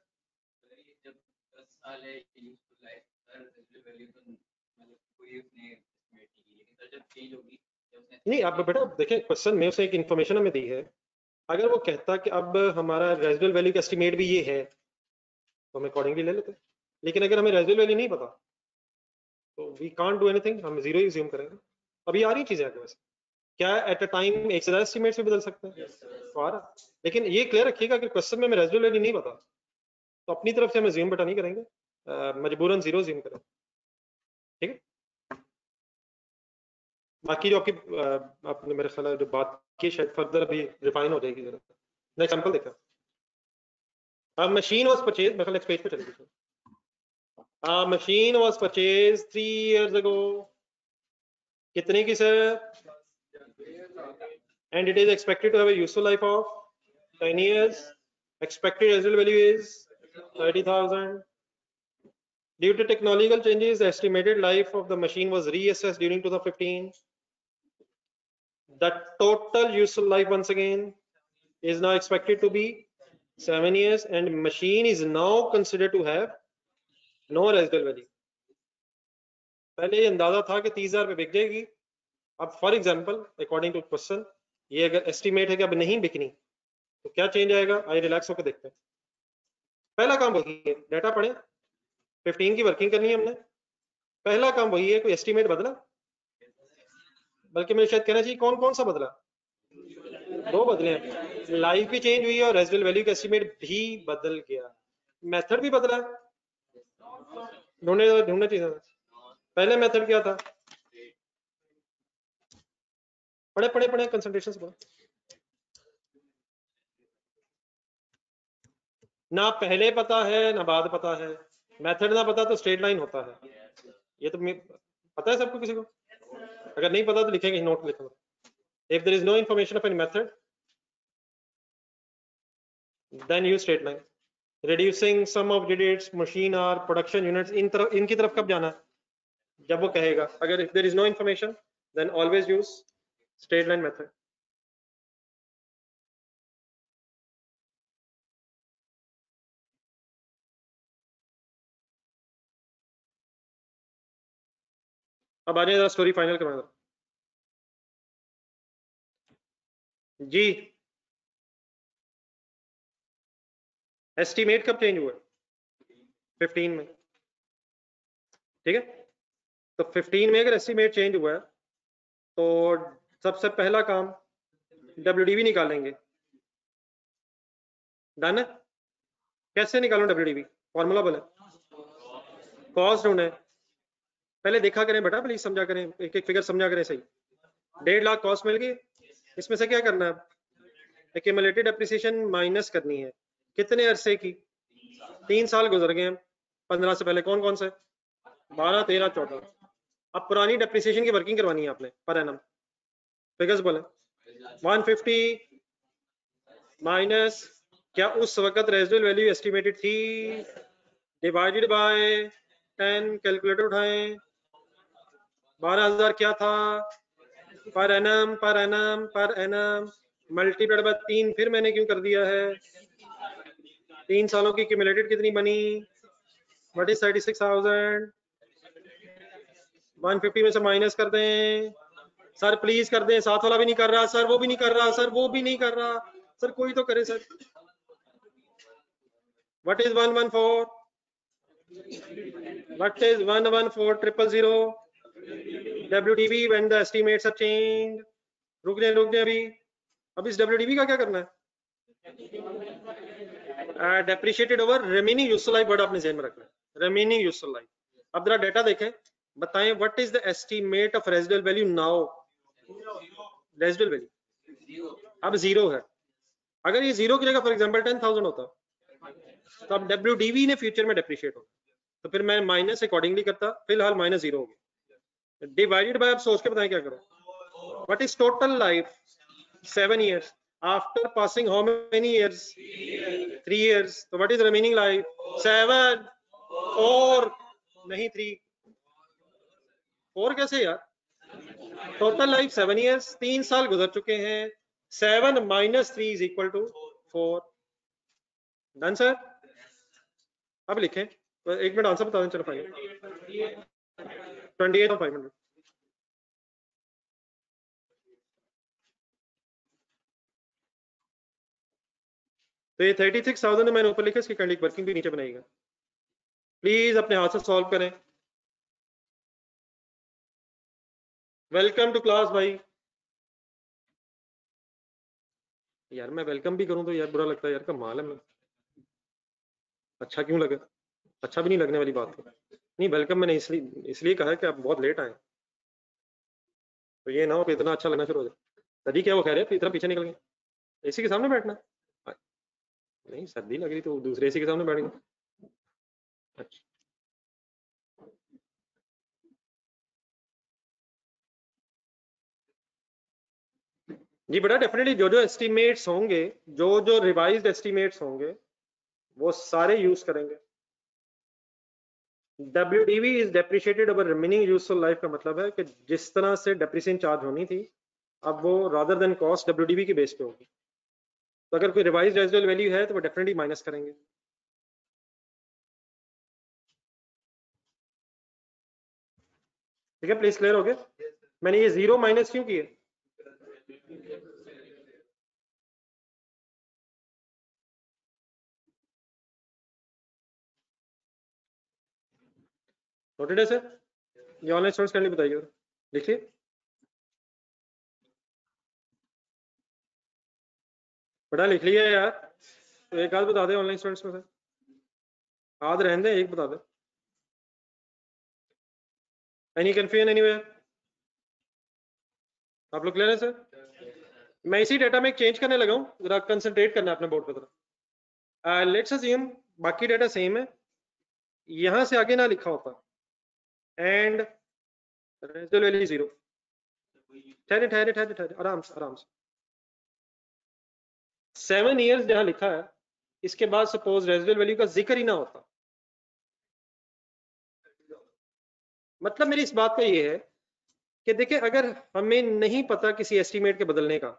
नहीं आप बेटा देखें, क्वेश्चन में उसे एक इन्फॉर्मेशन हमें दी है, अगर वो कहता कि अब हमारा रेजिडुअल वैल्यू का एस्टीमेट भी ये है तो हम अकॉर्डिंगली ले लेते, लेकिन अगर हमें रेजिडुअल वैल्यू नहीं पता तो वी कांट डू एनीथिंग, हम जीरो ही assume करेंगे। अभी आ रही चीजें आगे वैसे, क्या एट अ टाइम एक से ज्यादा एस्टिमेट्स भी बदल सकते हैं? तो आ रहा, लेकिन ये क्लियर रखिएगा कि क्वेश्चन में रेजिडुअल वैल्यू नहीं पता तो अपनी तरफ से हम assume बेटा नहीं करेंगे, मजबूरन जीरो assume करें, ठीक है। बाकी जो आपकी आपने मेरे ख्याल है जो बात की शायद फर्दर अभी रिफाइन हो जाएगी जरा। नेक्स्ट एग्जांपल देखा, a machine was purchased, मेरे ख्याल नेक्स्ट पेज पे चलेगी। A machine was purchased 3 years ago, कितने की sir? And it is expected to have a useful life of 10 years. Expected residual value is 30,000. Due to technological changes, the estimated life of the machine was reassessed during 2015. The total useful life once again is now expected to be 7 years, and machine is now considered to have no residual value. पहले ये अंदाजा था कि 30,000 पे बिक जाएगी। अब for example according to question ये अगर एस्टिमेट है कि अब नहीं बिकनी तो क्या चेंज आएगा? आइए रिलैक्स होकर देखते हैं। पहला काम वही है, डाटा पढ़े, 15 की वर्किंग करनी है हमने। पहला काम वही है, कोई एस्टिमेट बदला? बल्कि मैं शायद कहना चाहिए कौन कौन सा बदला? दो बदले हैं, लाइफ भी चेंज हुई है और रेजिडुअल वैल्यू का एस्टिमेट भी बदल गया, मेथड भी बदला। ढूंढना चाहिए। पहले मेथड क्या था? पढ़े पढ़े पढ़े कंसंट्रेशन से पढ़ो। ना पहले पता है ना बाद पता है, मेथड ना पता तो स्ट्रेट लाइन होता है। ये तो पता है सबको, किसी को? अगर नहीं पता तो लिखेंगे, नोट लिखो। If there is no information of any method then use straight line. Reducing sum of digits, machine hour, production units, इनकी तरफ कब जाना? जब वो कहेगा। अगर if there is no information then always use straight line method. अब आ जाए जरा स्टोरी फाइनल करवाना जी। एस्टिमेट कब चेंज हुआ? 15 में, ठीक है। तो 15 में अगर एस्टिमेट चेंज हुआ है तो सबसे पहला काम WDV निकालेंगे। डन है? कैसे निकालूं WDV? फॉर्मूला बोले, कॉस्ट ढूंढे। पहले देखा करें बेटा, प्लीज समझा करें, एक एक फिगर समझा करें सही। 1.5 लाख कॉस्ट मिल गई, इसमें से क्या करना है? एक्यूमुलेटेड डेप्रिसिएशन माइनस करनी है। कितने अरसे की? 3 साल गुजर गए हैं। 15 से पहले कौन कौन से? 12, 13, 14। अब पुरानी डेप्रिसिएशन की वर्किंग करवानी है आपने पर एनम। फिगर्स बोले। 150 माइनस, क्या उस वक्त रेजिडुअल वैल्यू एस्टिमेटेड थी, डिवाइडेड बाय 10, कैलकुलेटर उठाएं। 12,000 क्या था? Per annum per annum per annum multiplied by 3, फिर मैंने क्यों कर दिया है? 3 सालों की क्यूमुलेटेड कितनी बनी? What is 36,000? 150 में से माइनस कर दें। सर प्लीज कर दें, साथ वाला भी नहीं कर रहा सर, वो भी नहीं कर रहा सर, वो भी नहीं कर रहा सर, कोई तो करे sir. What is 114? What is 114,000? WDV when the estimates are changed। रुक जाए अभी। अब इस WDV का क्या करना है? Depreciated over remaining useful life, word आपने ध्यान में रखना है, रिमेनिंग यूजफुल लाइफ। अब जरा डेटा देखें, बताएं what is the estimate of residual value now? Residual value अब जीरो है। अगर ये जीरो की जगह फॉर एग्जांपल 10,000 होता तो अब WDV ने फ्यूचर में डेप्रिशिएट होगा, तो फिर मैं माइनस अकॉर्डिंगली करता। फिलहाल माइनस जीरो हो गया, डिवाइडेड बाय, अब सोच के बताएं क्या करो। What is total life? 7 years। After passing how many years? 3 years। तो व्हाट इज रिमेनिंग लाइफ? 7, 4 नहीं 3, 4 कैसे यार? टोटल लाइफ 7 years, 3 साल गुजर चुके हैं। 7 minus 3 is equal to 4। Done sir? अब लिखें, तो 1 मिनट आंसर बता दें। चलो फाइनल 28,500। तो ये 36,000 मैंने ऊपर लिखा, इसकी कैंडिक वर्किंग भी नीचे बनाएगा। प्लीज अपने हाथ से सॉल्व करें। वेलकम टू क्लास भाई। यार मैं वेलकम भी करूं तो यार बुरा लगता है यार, कमाल है। मैं अच्छा क्यों लगे? अच्छा भी नहीं लगने वाली बात है। नहीं, वेलकम मैंने इसलिए इसलिए कहा है कि आप बहुत लेट आए, तो ये ना हो कि इतना अच्छा लगना शुरू हो जाए। तभी क्या वो कह रहे हैं इतना पीछे निकल गए? एसी के सामने बैठना? नहीं, सर्दी लग रही तो दूसरे एसी के सामने बैठ गए। अच्छा, जी बेटा डेफिनेटली जो जो एस्टिमेट्स होंगे, जो जो रिवाइज्ड एस्टिमेट्स होंगे वो सारे यूज करेंगे। WDV is depreciated over remaining useful life का मतलब है कि जिस तरह से डेप्रिसिएशन चार्ज होनी थी, अब वो रादर देन कॉस्ट WDV की बेस पे होगी। तो अगर कोई रिवाइज्ड रेजिडुअल वैल्यू है तो वो डेफिनेटली माइनस करेंगे। ठीक है, प्लीज क्लियर हो गया? मैंने ये जीरो माइनस क्यों किए? नोटेड है सर? ये ऑनलाइन स्टूडेंट्स करने बताइए, लिखिए। बड़ा लिख लिया यार, तो एक आध बता दे ऑनलाइन स्टूडेंट्स में से। आध रहने दे, एक बता दे। Any confusion anywhere? आप लोग क्लियर है सर? मैं इसी डेटा में एक चेंज करने लगा हूँ, जरा कंसंट्रेट करना है अपने बोर्ड पे जरा। लेट्स अज्यूम बाकी डेटा सेम है, यहां से आगे ना लिखा होता एंड रेजिडुअल वैल्यू जीरो। ठहरे ठहरे ठहरे ठहरे, आराम से आराम से। 7 इयर्स जहां लिखा है, इसके बाद सपोज रेजिडुअल वैल्यू का जिक्र ही ना होता। मतलब मेरी इस बात का ये है कि देखिए, अगर हमें नहीं पता किसी एस्टीमेट के बदलने का,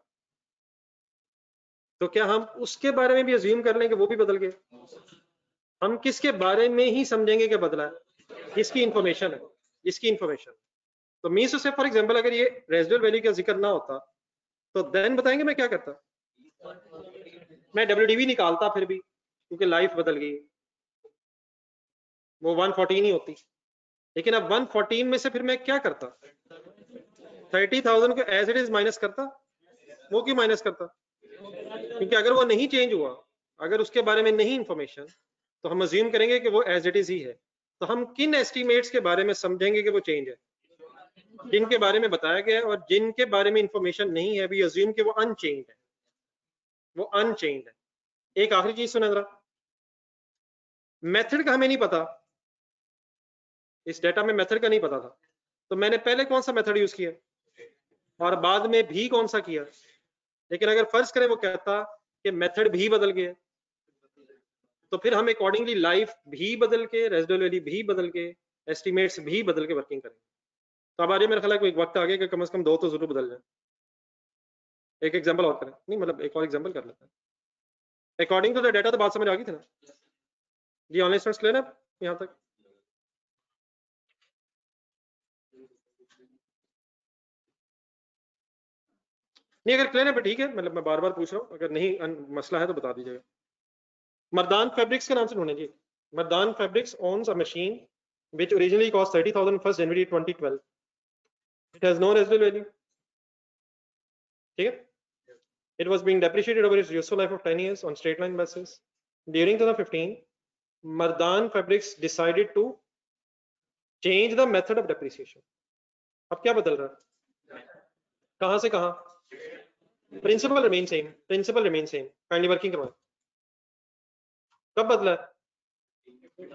तो क्या हम उसके बारे में भी अज्यूम कर लें कि वो भी बदल गए? हम किसके बारे में ही समझेंगे कि बदला है? किसकी इंफॉर्मेशन है? इसकी इंफॉर्मेशन। तो मीन्स से फॉर एग्जांपल अगर ये रेजिडुअल वैल्यू का जिक्र ना होता, तो देन बताएंगे मैं क्या करता? मैं WDV निकालता फिर भी, क्योंकि लाइफ बदल गई, वो 114 ही होती। लेकिन अब 114 में से फिर मैं क्या करता? 30,000 को एज इट इज माइनस करता। वो क्यों माइनस करता? क्योंकि अगर वो नहीं चेंज हुआ, अगर उसके बारे में नहीं इंफॉर्मेशन, तो हम अज्यूम करेंगे कि वो एज इट इज ही है। तो हम किन एस्टिमेट्स के बारे में समझेंगे कि वो चेंज है? जिनके बारे में बताया गया है, और जिनके बारे में इंफॉर्मेशन नहीं है, वी अज्यूम कि वो अनचेंज है। वो अनचेंज है। एक आखिरी चीज सुना जरा, मेथड का हमें नहीं पता, इस डेटा में मेथड का नहीं पता था, तो मैंने पहले कौन सा मेथड यूज किया और बाद में भी कौन सा किया। लेकिन अगर फर्ज करें वो कहता कि मेथड भी बदल गया, तो फिर हम अकॉर्डिंगली लाइफ भी बदल के, रेजिडुअल वैल्यू भी बदल के, एस्टिमेट्स भी बदल के वर्किंग करेंगे। तो अब आ रही मेरा ख्याल है कोई वक्त आ गया कि कम से कम दो तो जरूर बदल जाए। एक एग्जांपल और करें, नहीं मतलब एक और एग्जांपल कर लेते हैं। अकॉर्डिंग टू द डेटा तो बात समझ आ गई थी ना जी? ऑनलाइन स्टूडेंट्स क्लियर है यहाँ तक? नहीं, अगर क्लियर है ठीक है, मतलब मैं बार बार पूछ रहा हूँ, अगर नहीं मसला है तो बता दीजिएगा। मरदान फैब्रिक्स का नाम से ढूंढे जी। Mardan fabrics owns a machine which originally cost 30,000 1st January 2012. It has no residual value. ठीक है? It was being depreciated over its useful life of 10 years on straight line basis. During 2015, Mardan Fabrics decided to change the method of depreciation. अब क्या बदल रहा है? कहां से कहां? Principal remain same, principal remain same. Kindly working करवाएं। कब बदला है?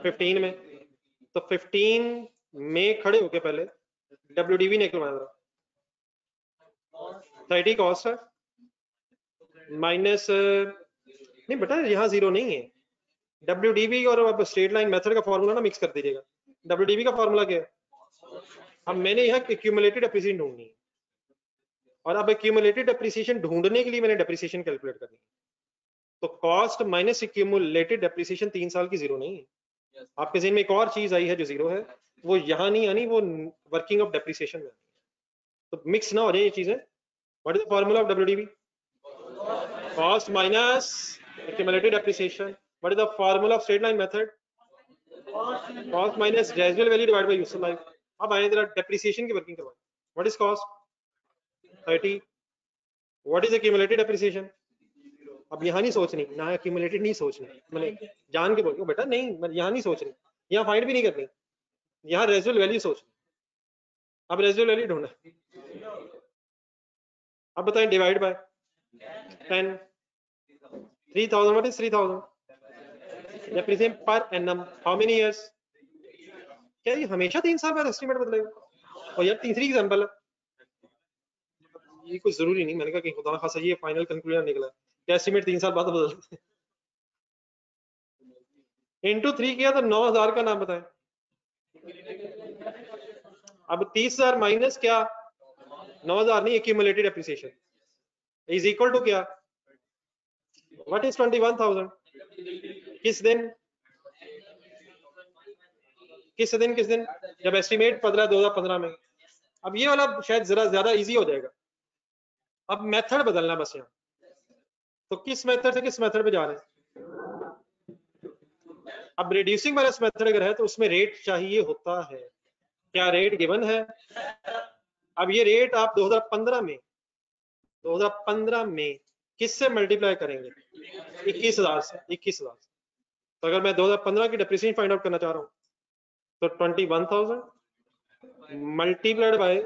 15 में। तो 15 में खड़े होके पहले WDV निकलवाया जरा। 30 कॉस्ट है माइनस, नहीं बेटा यहाँ जीरो नहीं है। WDV और अब स्ट्रेट लाइन मेथड का फॉर्मूला ना मिक्स कर दीजिएगा। WDV का फॉर्मूला क्या है? अब मैंने यहाँ एक्यूमुलेटेड डेप्रिसिएशन ढूंढनी है, और अब एक्यूमुलेटेड डेप्रिसिएशन ढूंढने के लिए मैंने डेप्रिसिएशन कैलकुलेट करनी है। तो कॉस्ट माइनस एक्यूमुलेटेड डेप्रिसिएशन 3 साल की जीरो नहीं है। आपके ज़हन में एक और चीज आई है जो जीरो है, वो यहाँ नहीं आनी, वो वर्किंग ऑफ डेप्रिसिएशन में। तो मिक्स ना हो जाए ये चीजें। What is the formula of WDV? Cost minus accumulated depreciation. What is the formula of straight line method? Cost minus residual value divided by useful life. अब आए जरा डेप्रिसिएशन की वर्किंग करवाएं। What is cost 30, what is accumulated depreciation. अब यहाँ नहीं सोचनी ना, एक्यूमुलेटेड नहीं सोचनी, मैंने जान के बोल बेटा नहीं, मैं यहाँ नहीं सोचनी, यहाँ फाइंड भी नहीं करनी, यहाँ रेजिडुअल वैल्यू सोचनी। अब रेजिडुअल वैल्यू ढूंढना, अब बताएं divide by 10, 3000, what is 3000 depreciation per annum, how many years. क्या ये हमेशा 3 साल बाद एस्टिमेट बदलेगा? और यार तीसरी एग्जांपल है, ये कुछ जरूरी नहीं, मैंने कहा कि खुदा खासा ये फाइनल कंक्लूजन निकला कि एस्टिमेट 3 साल बाद बदलते हैं। इनटू 3 किया तो 9000 का नाम बताएं। अब 30,000 माइनस क्या 9000 नहीं, accumulated appreciation is equal to क्या, व्हाट इज 21,000। किस दिन जब एस्टिमेट बदला 2015 में। अब ये वाला शायद जरा ज्यादा इजी हो जाएगा। अब मेथड बदलना बस यहाँ, तो किस मेथड से किस मेथड पे जा रहे हैं। अब रिड्यूसिंग बैलेंस मेथड अगर है तो उसमें रेट चाहिए होता है, क्या रेट गिवन है। अब ये रेट आप 2015 में किससे मल्टीप्लाई करेंगे, 21,000 से। 21,000 तो अगर मैं 2015 की डेप्रिसिएशन फाइंड आउट करना चाह रहा हूँ तो 21,000 मल्टीप्लाइड बाय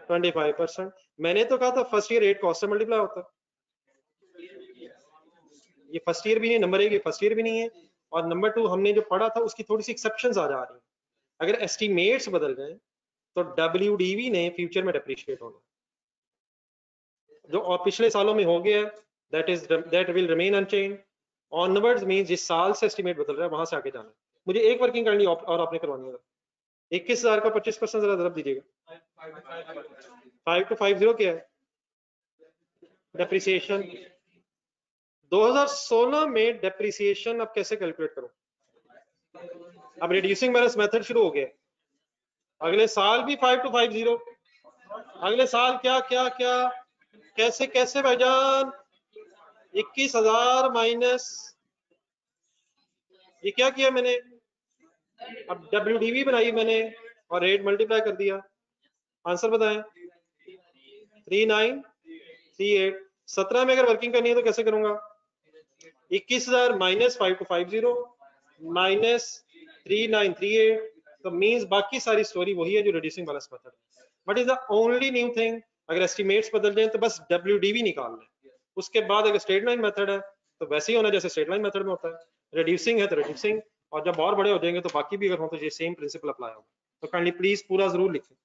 25%। मैंने तो कहा था फर्स्ट ईयर रेट कॉस्ट से मल्टीप्लाई होता है, ये फर्स्ट ईयर भी नहीं, नंबर 1 ये फर्स्ट ईयर भी नहीं है, और नंबर 2 हमने जो पढ़ा था उसकी थोड़ी सी एक्सेप्शंस आ जा रही हैं। अगर एस्टिमेट्स बदल गए तो WDV ने फ्यूचर में डेप्रिशिएट होना, जो पिछले सालों में हो गया that will remain unchanged. Onwards means जिस साल से एस्टिमेट बदल रहा है वहां से आगे जाना है। मुझे एक वर्किंग करनी और आपने करवानी है। 21,000 का 25% जरा जरा दीजिएगा। 5250 क्या है डेप्रिसिएशन। 2016 में डेप्रिसिएशन अब कैसे कैलकुलेट करूं। अब रिड्यूसिंग बैलेंस मेथड शुरू हो गया, अगले साल भी 5250, अगले साल क्या क्या क्या कैसे कैसे भाईजान 21,000 माइनस ये क्या किया मैंने, अब WDV बनाई मैंने और रेट मल्टीप्लाई कर दिया। आंसर बताएं 3938। 17 में अगर वर्किंग करनी है तो कैसे करूंगा, 21,000 माइनस 5250 माइनस 3938, तो मींस बाकी सारी स्टोरी वही है जो reducing balance method. What is the only new thing, अगर एस्टिमेट्स बदल जाए तो बस WDV निकाल लें, उसके बाद अगर स्ट्रेट लाइन मेथड है तो वैसे ही होना जैसे स्ट्रेट लाइन मेथड में होता है, रिड्यूसिंग है तो रिड्यूसिंग, और जब और बड़े हो जाएंगे तो बाकी भी अगर हो तो ये सेम प्रिंसिपल अप्लाई होगा। तो काइंडली प्लीज पूरा जरूर लिखें।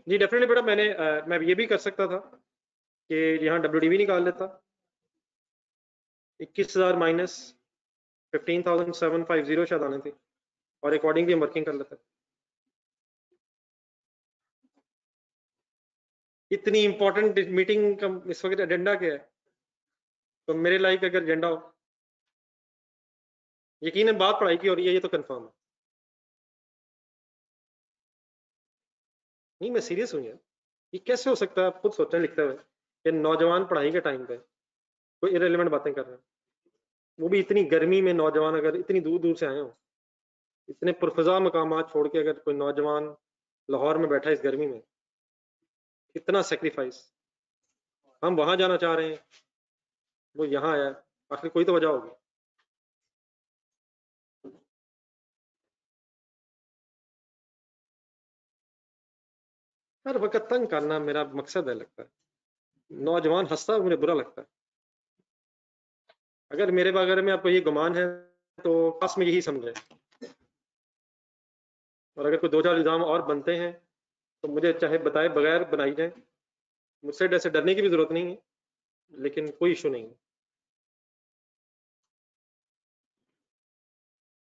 जी डेफिनेटली बेटा, मैं ये भी कर सकता था कि यहाँ WDV निकाल लेता, 21,000 माइनस 15,750 शायद आने थे, और अकॉर्डिंगली हम वर्किंग कर लेते। इतनी इंपॉर्टेंट मीटिंग का इस वक्त एजेंडा क्या है, तो मेरे लाइक अगर एजेंडा हो, यकीनन बात पढ़ाई की हो रही है, ये तो कंफर्म है। नहीं मैं सीरियस हूँ यार, ये कैसे हो सकता है, आप खुद सोचें लिखते हुए कि नौजवान पढ़ाई के टाइम पे कोई इरेलेवेंट बातें कर रहे हैं, वो भी इतनी गर्मी में। नौजवान अगर इतनी दूर दूर से आए हो, इतने पुरफजा मकाम छोड़ के, अगर कोई नौजवान लाहौर में बैठा है इस गर्मी में, इतना सेक्रीफाइस, हम वहां जाना चाह रहे हैं, वो यहाँ आया, आखिर कोई तो वजह होगी। हर वक्त तंग करना मेरा मकसद है, लगता है नौजवान हंसता है मुझे बुरा लगता है। अगर मेरे बारे में आपको ये गुमान है तो पास में यही समझे, और अगर कोई 2-4 इल्जाम और बनते हैं तो मुझे चाहे बताए बगैर बनाई जाए, मुझसे ऐसे डरने की भी जरूरत नहीं है, लेकिन कोई इशू नहीं है।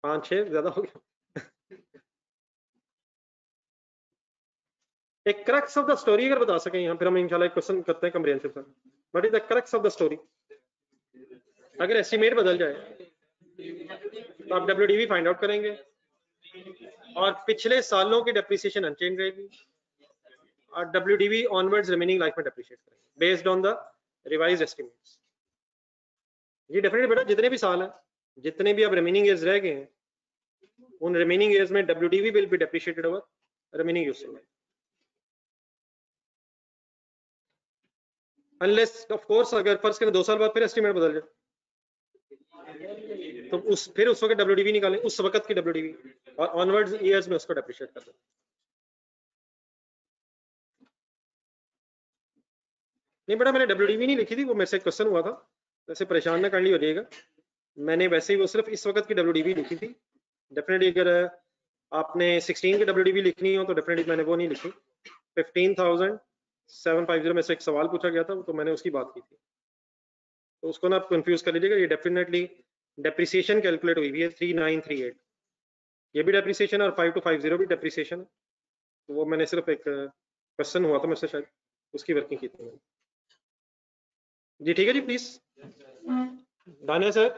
5-6 ज्यादा हो गया। एक क्रक्स ऑफ द स्टोरी अगर बता सकें यहाँ, फिर हम इंशाल्लाह एक क्वेश्चन करते हैं comprehensive sir. What is the crux of the story. अगर एस्टिमेट बदल जाए तो आप WDV फाइंड आउट करेंगे और पिछले सालों की डेप्रिसिएशन अनचेंज रहेगी, और WDV ऑनवर्ड्स रिमेनिंग लाइफ में डेप्रिशिएट करेंगे based on the revised estimates. ये डेफिनेटली बेटा जितने भी साल हैं जितने भी अब रिमेनिंग ईयर्स रह गए हैं उन रिमेनिंग ईयर्स में WDV will be depreciated over remaining useful life, unless of course अगर फर्स्ट करें 2 साल बाद फिर एस्टिमेट बदल जाए तो फिर उस वक्त WDV निकालें, उस वक्त की WDV, और ऑनवर्ड्स ईयर्स में उसको डेप्रिशिएट कर दें। नहीं बेटा, मैंने WDV नहीं लिखी थी, वो मेरे से क्वेश्चन हुआ था, वैसे परेशान ना काइंडली हो जाइएगा, मैंने वैसे ही वो सिर्फ इस वक्त की WDV लिखी थी। डेफिनेटली अगर आपने 16 की WDV लिखनी हो तो डेफिनेटली मैंने वो नहीं लिखी। 15,750 में से एक सवाल पूछा गया था तो मैंने उसकी बात की थी, तो उसको ना आप कंफ्यूज कर लीजिएगा। ये डेफिनेटली डेप्रिसिएशन कैलकुलेट हुई है 3938, ये भी डेप्रिसिएशन और 5250 भी डेप्रिसिएशन, तो वो मैंने सिर्फ एक क्वेश्चन हुआ था मेरे से शायद, उसकी वर्किंग की थी जी। ठीक है जी, प्लीज दानिया सर,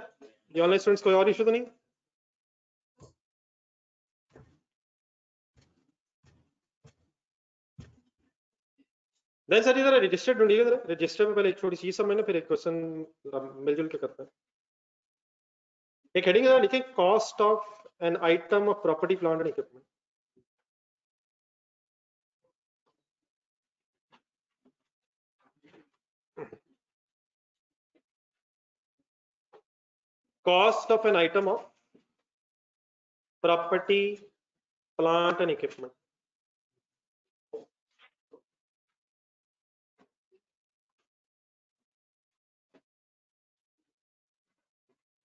ये ऑनलाइन स्टूडेंट्स कोई और इशू तो नहीं? देन सर इधर रजिस्टर ढूंढिएगा, जरा रजिस्टर में पहले एक छोटी चीज समझना, फिर एक क्वेश्चन मिलजुल के करते हैं। एक हेडिंग जरा लिखें, cost of an item of property plant and equipment. Cost of an item of property plant and equipment.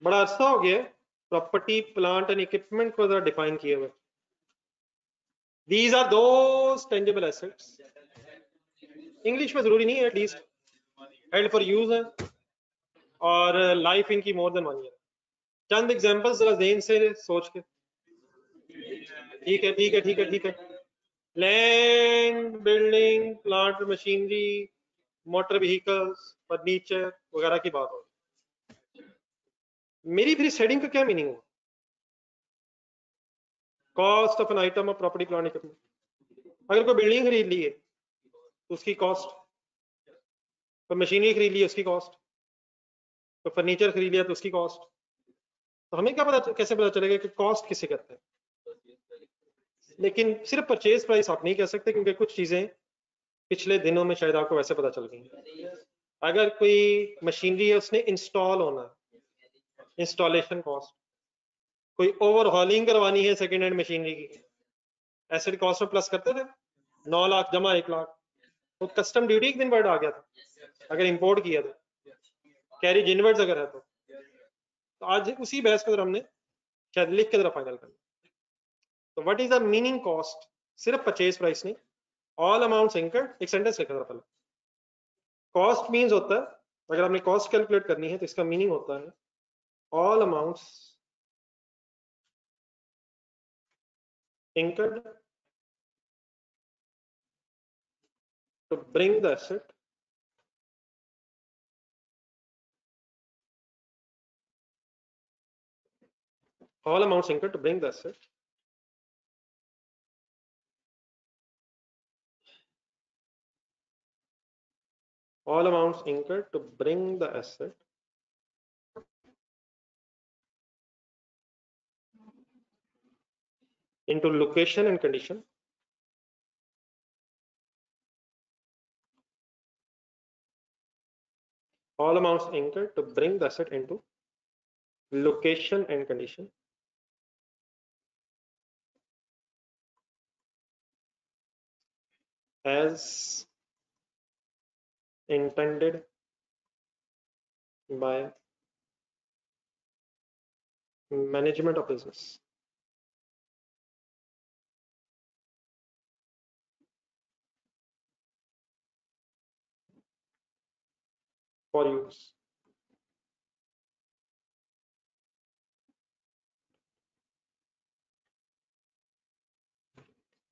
बड़ा अरसा हो गया प्रॉपर्टी प्लांट एंड इक्विपमेंट को जरा डिफाइन किए हुए। These are those tangible assets, English में जरूरी नहीं है, एटलीस्ट हेल्ड फॉर यूज है और लाइफ इनकी मोर देन 1 ईयर। चंद एग्जांपल्स जरा ज़हन से सोच के। ठीक है ठीक है ठीक है ठीक है, land, building, plant machinery, motor vehicles, furniture वगैरह की बात हो। मेरी फिर इस हेडिंग का क्या मीनिंग हुआ? Cost of an item of property plant equipment. अगर कोई बिल्डिंग खरीद ली है तो उसकी कॉस्ट, तो मशीनरी खरीद ली है उसकी कॉस्ट, तो फर्नीचर खरीद लिया तो उसकी कॉस्ट, तो हमें क्या पता, कैसे पता चलेगा कि कॉस्ट किसे करते हैं? लेकिन सिर्फ परचेज प्राइस आप नहीं कह सकते, क्योंकि कुछ चीजें पिछले दिनों में शायद आपको वैसे पता चल गई। अगर कोई मशीनरी है उसने इंस्टॉल होना है, इंस्टॉलेशन कॉस्ट, कोई ओवरहॉलिंग करवानी है सेकेंड हैंड मशीनरी की, एसेट कॉस्ट में प्लस करते थे 9 लाख जमा 1 लाख, तो कस्टम ड्यूटी एक दिन वर्ड आ गया था अगर इंपोर्ट किया तो, कैरिज इनवर्ड्स अगर है तो आज उसी बहस पर हमने शायद लिख के जरा फाइनल करना। तो what is the meaning cost, सिर्फ परचेज प्राइस नहीं, ऑल अमाउंट्स इनकर्ड। एक सेंटेंस लिखा था पहले, कॉस्ट मींस होता है, अगर आपने कॉस्ट कैलकुलेट करनी है तो इसका मीनिंग होता है all amounts incurred to bring the asset all amounts incurred to bring the asset all amounts incurred to bring the asset into location and condition all amounts incurred to bring the asset into location and condition as intended by management of business for use।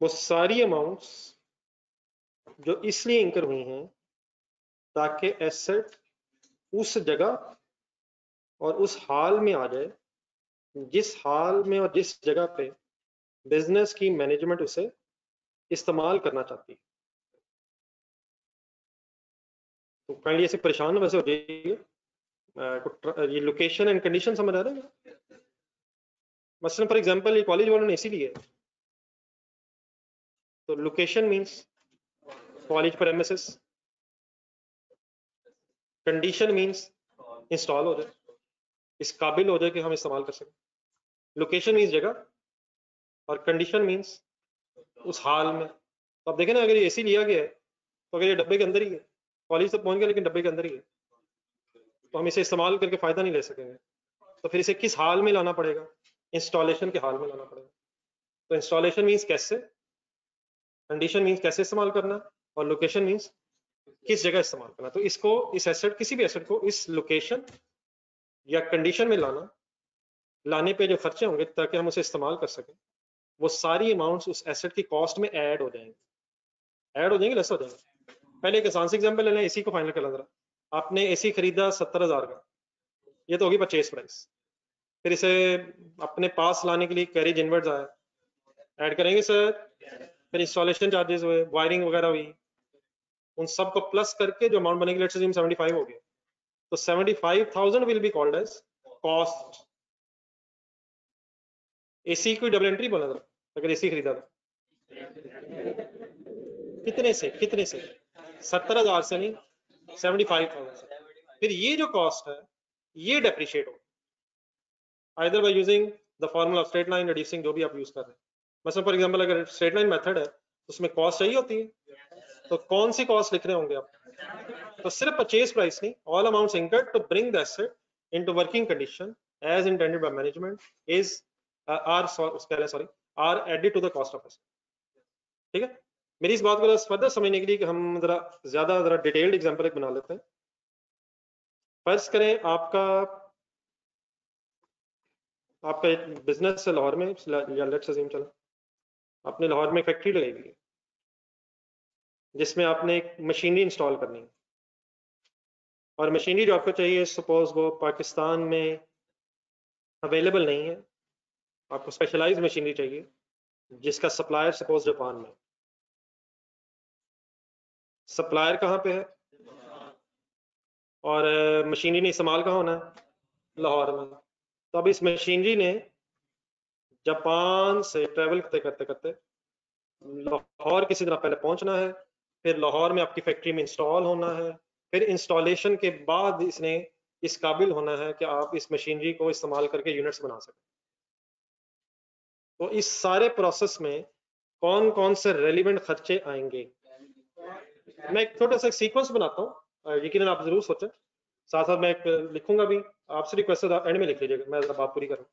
वो सारी amounts जो इसलिए इंकर हुई हैं ताकि asset उस जगह और उस हाल में आ जाए जिस हाल में और जिस जगह पे बिजनेस की मैनेजमेंट उसे इस्तेमाल करना चाहती है। तो काइंडली ऐसे परेशान वैसे हो जाइए, ये लोकेशन एंड कंडीशन समझ आ रहा है? मसलन फॉर एग्जांपल ये कॉलेज वालों ने एसी लिया है, तो location means college premises, condition means install हो जाए, इस काबिल हो जाए कि हम इस्तेमाल कर सकें। लोकेशन मींस जगह और कंडीशन मींस उस हाल में। तो आप देखें ना, अगर ये एसी लिया गया है तो अगर ये डब्बे के अंदर ही है, कॉलेज तक पहुंच गया लेकिन डब्बे के अंदर ही है, तो हम इसे इस्तेमाल करके फायदा नहीं ले सकेंगे। तो फिर इसे किस हाल में लाना पड़ेगा? इंस्टॉलेशन के हाल में लाना पड़ेगा। तो इंस्टॉलेशन मींस कैसे, कंडीशन मींस कैसे इस्तेमाल करना, और लोकेशन मींस किस जगह इस्तेमाल करना। तो इसको, इस एसेट, किसी भी एसेट को इस लोकेशन या कंडीशन में लाने पे जो खर्चे होंगे ताकि हम उसे इस्तेमाल कर सकें, वो सारी अमाउंट्स उस एसेट की कॉस्ट में ऐड हो जाएंगे, लेस हो जाएंगे। पहले एक आसान सी एग्जांपल ले लें, एसी को फाइनल कर लें जरा। आपने एसी खरीदा 70,000 का, ये तो होगी परचेज प्राइस। फिर इसे अपने पास लाने के लिए कैरेज इनवर्ट्स आया, ऐड करेंगे सर, फिर इंस्टॉलेशन चार्जेस हुए, वायरिंग वगैरह हुई, उन सब को प्लस करके जो अमाउंट बनेगी, लेट्स अज्यूम 75 हो गया, तो 75,000 will be called as cost. AC की डबल एंट्री बोला था अगर एसी खरीदा था, कितने से 70,000 से नहीं, 75,000 से। फिर ये जो कॉस्ट है ये डेप्रिशिएट हो either by using the formula of straight line reducing, जो भी आप यूज कर रहे हैं। मतलब फॉर एग्जांपल अगर स्ट्रेट लाइन मेथड है तो उसमें कॉस्ट चाहिए होती है, तो कौन सी कॉस्ट लिख रहे होंगे आप? तो सिर्फ परचेज प्राइस नहीं, all amounts incurred to bring the asset into working condition as intended by management is are added to the cost of asset. ठीक है, मेरी इस बात को फर्दर समझने के लिए कि हम जरा डिटेल्ड एग्जांपल एक बना लेते हैं। फर्ज करें आपका एक बिजनेस है लाहौर में, या लेट्स अज्यूम चलो आपने लाहौर में फैक्ट्री लगाई हुई है जिसमें आपने एक मशीनरी इंस्टॉल करनी है, और मशीनरी जो आपको चाहिए सपोज वो पाकिस्तान में अवेलेबल नहीं है, आपको स्पेशलाइज्ड मशीनरी चाहिए जिसका सप्लायर सपोज जापान में। सप्लायर कहाँ पे है और मशीनरी ने इस्तेमाल कहाँ होना है? लाहौर में। तो अब इस मशीनरी ने जापान से ट्रेवल करते करते लाहौर किसी तरह पहले पहुंचना है, फिर लाहौर में आपकी फैक्ट्री में इंस्टॉल होना है, फिर इंस्टॉलेशन के बाद इसने इस काबिल होना है कि आप इस मशीनरी को इस्तेमाल करके यूनिट्स बना सकें। तो इस सारे प्रोसेस में कौन कौन से रेलिवेंट खर्चे आएंगे? मैं एक छोटा सा सीक्वेंस बनाता हूँ, यकीनन आप जरूर सोचें, साथ साथ मैं एक लिखूंगा भी, आपसे रिक्वेस्ट है एंड में लिख लीजिएगा, मैं जरा बात पूरी करूँ।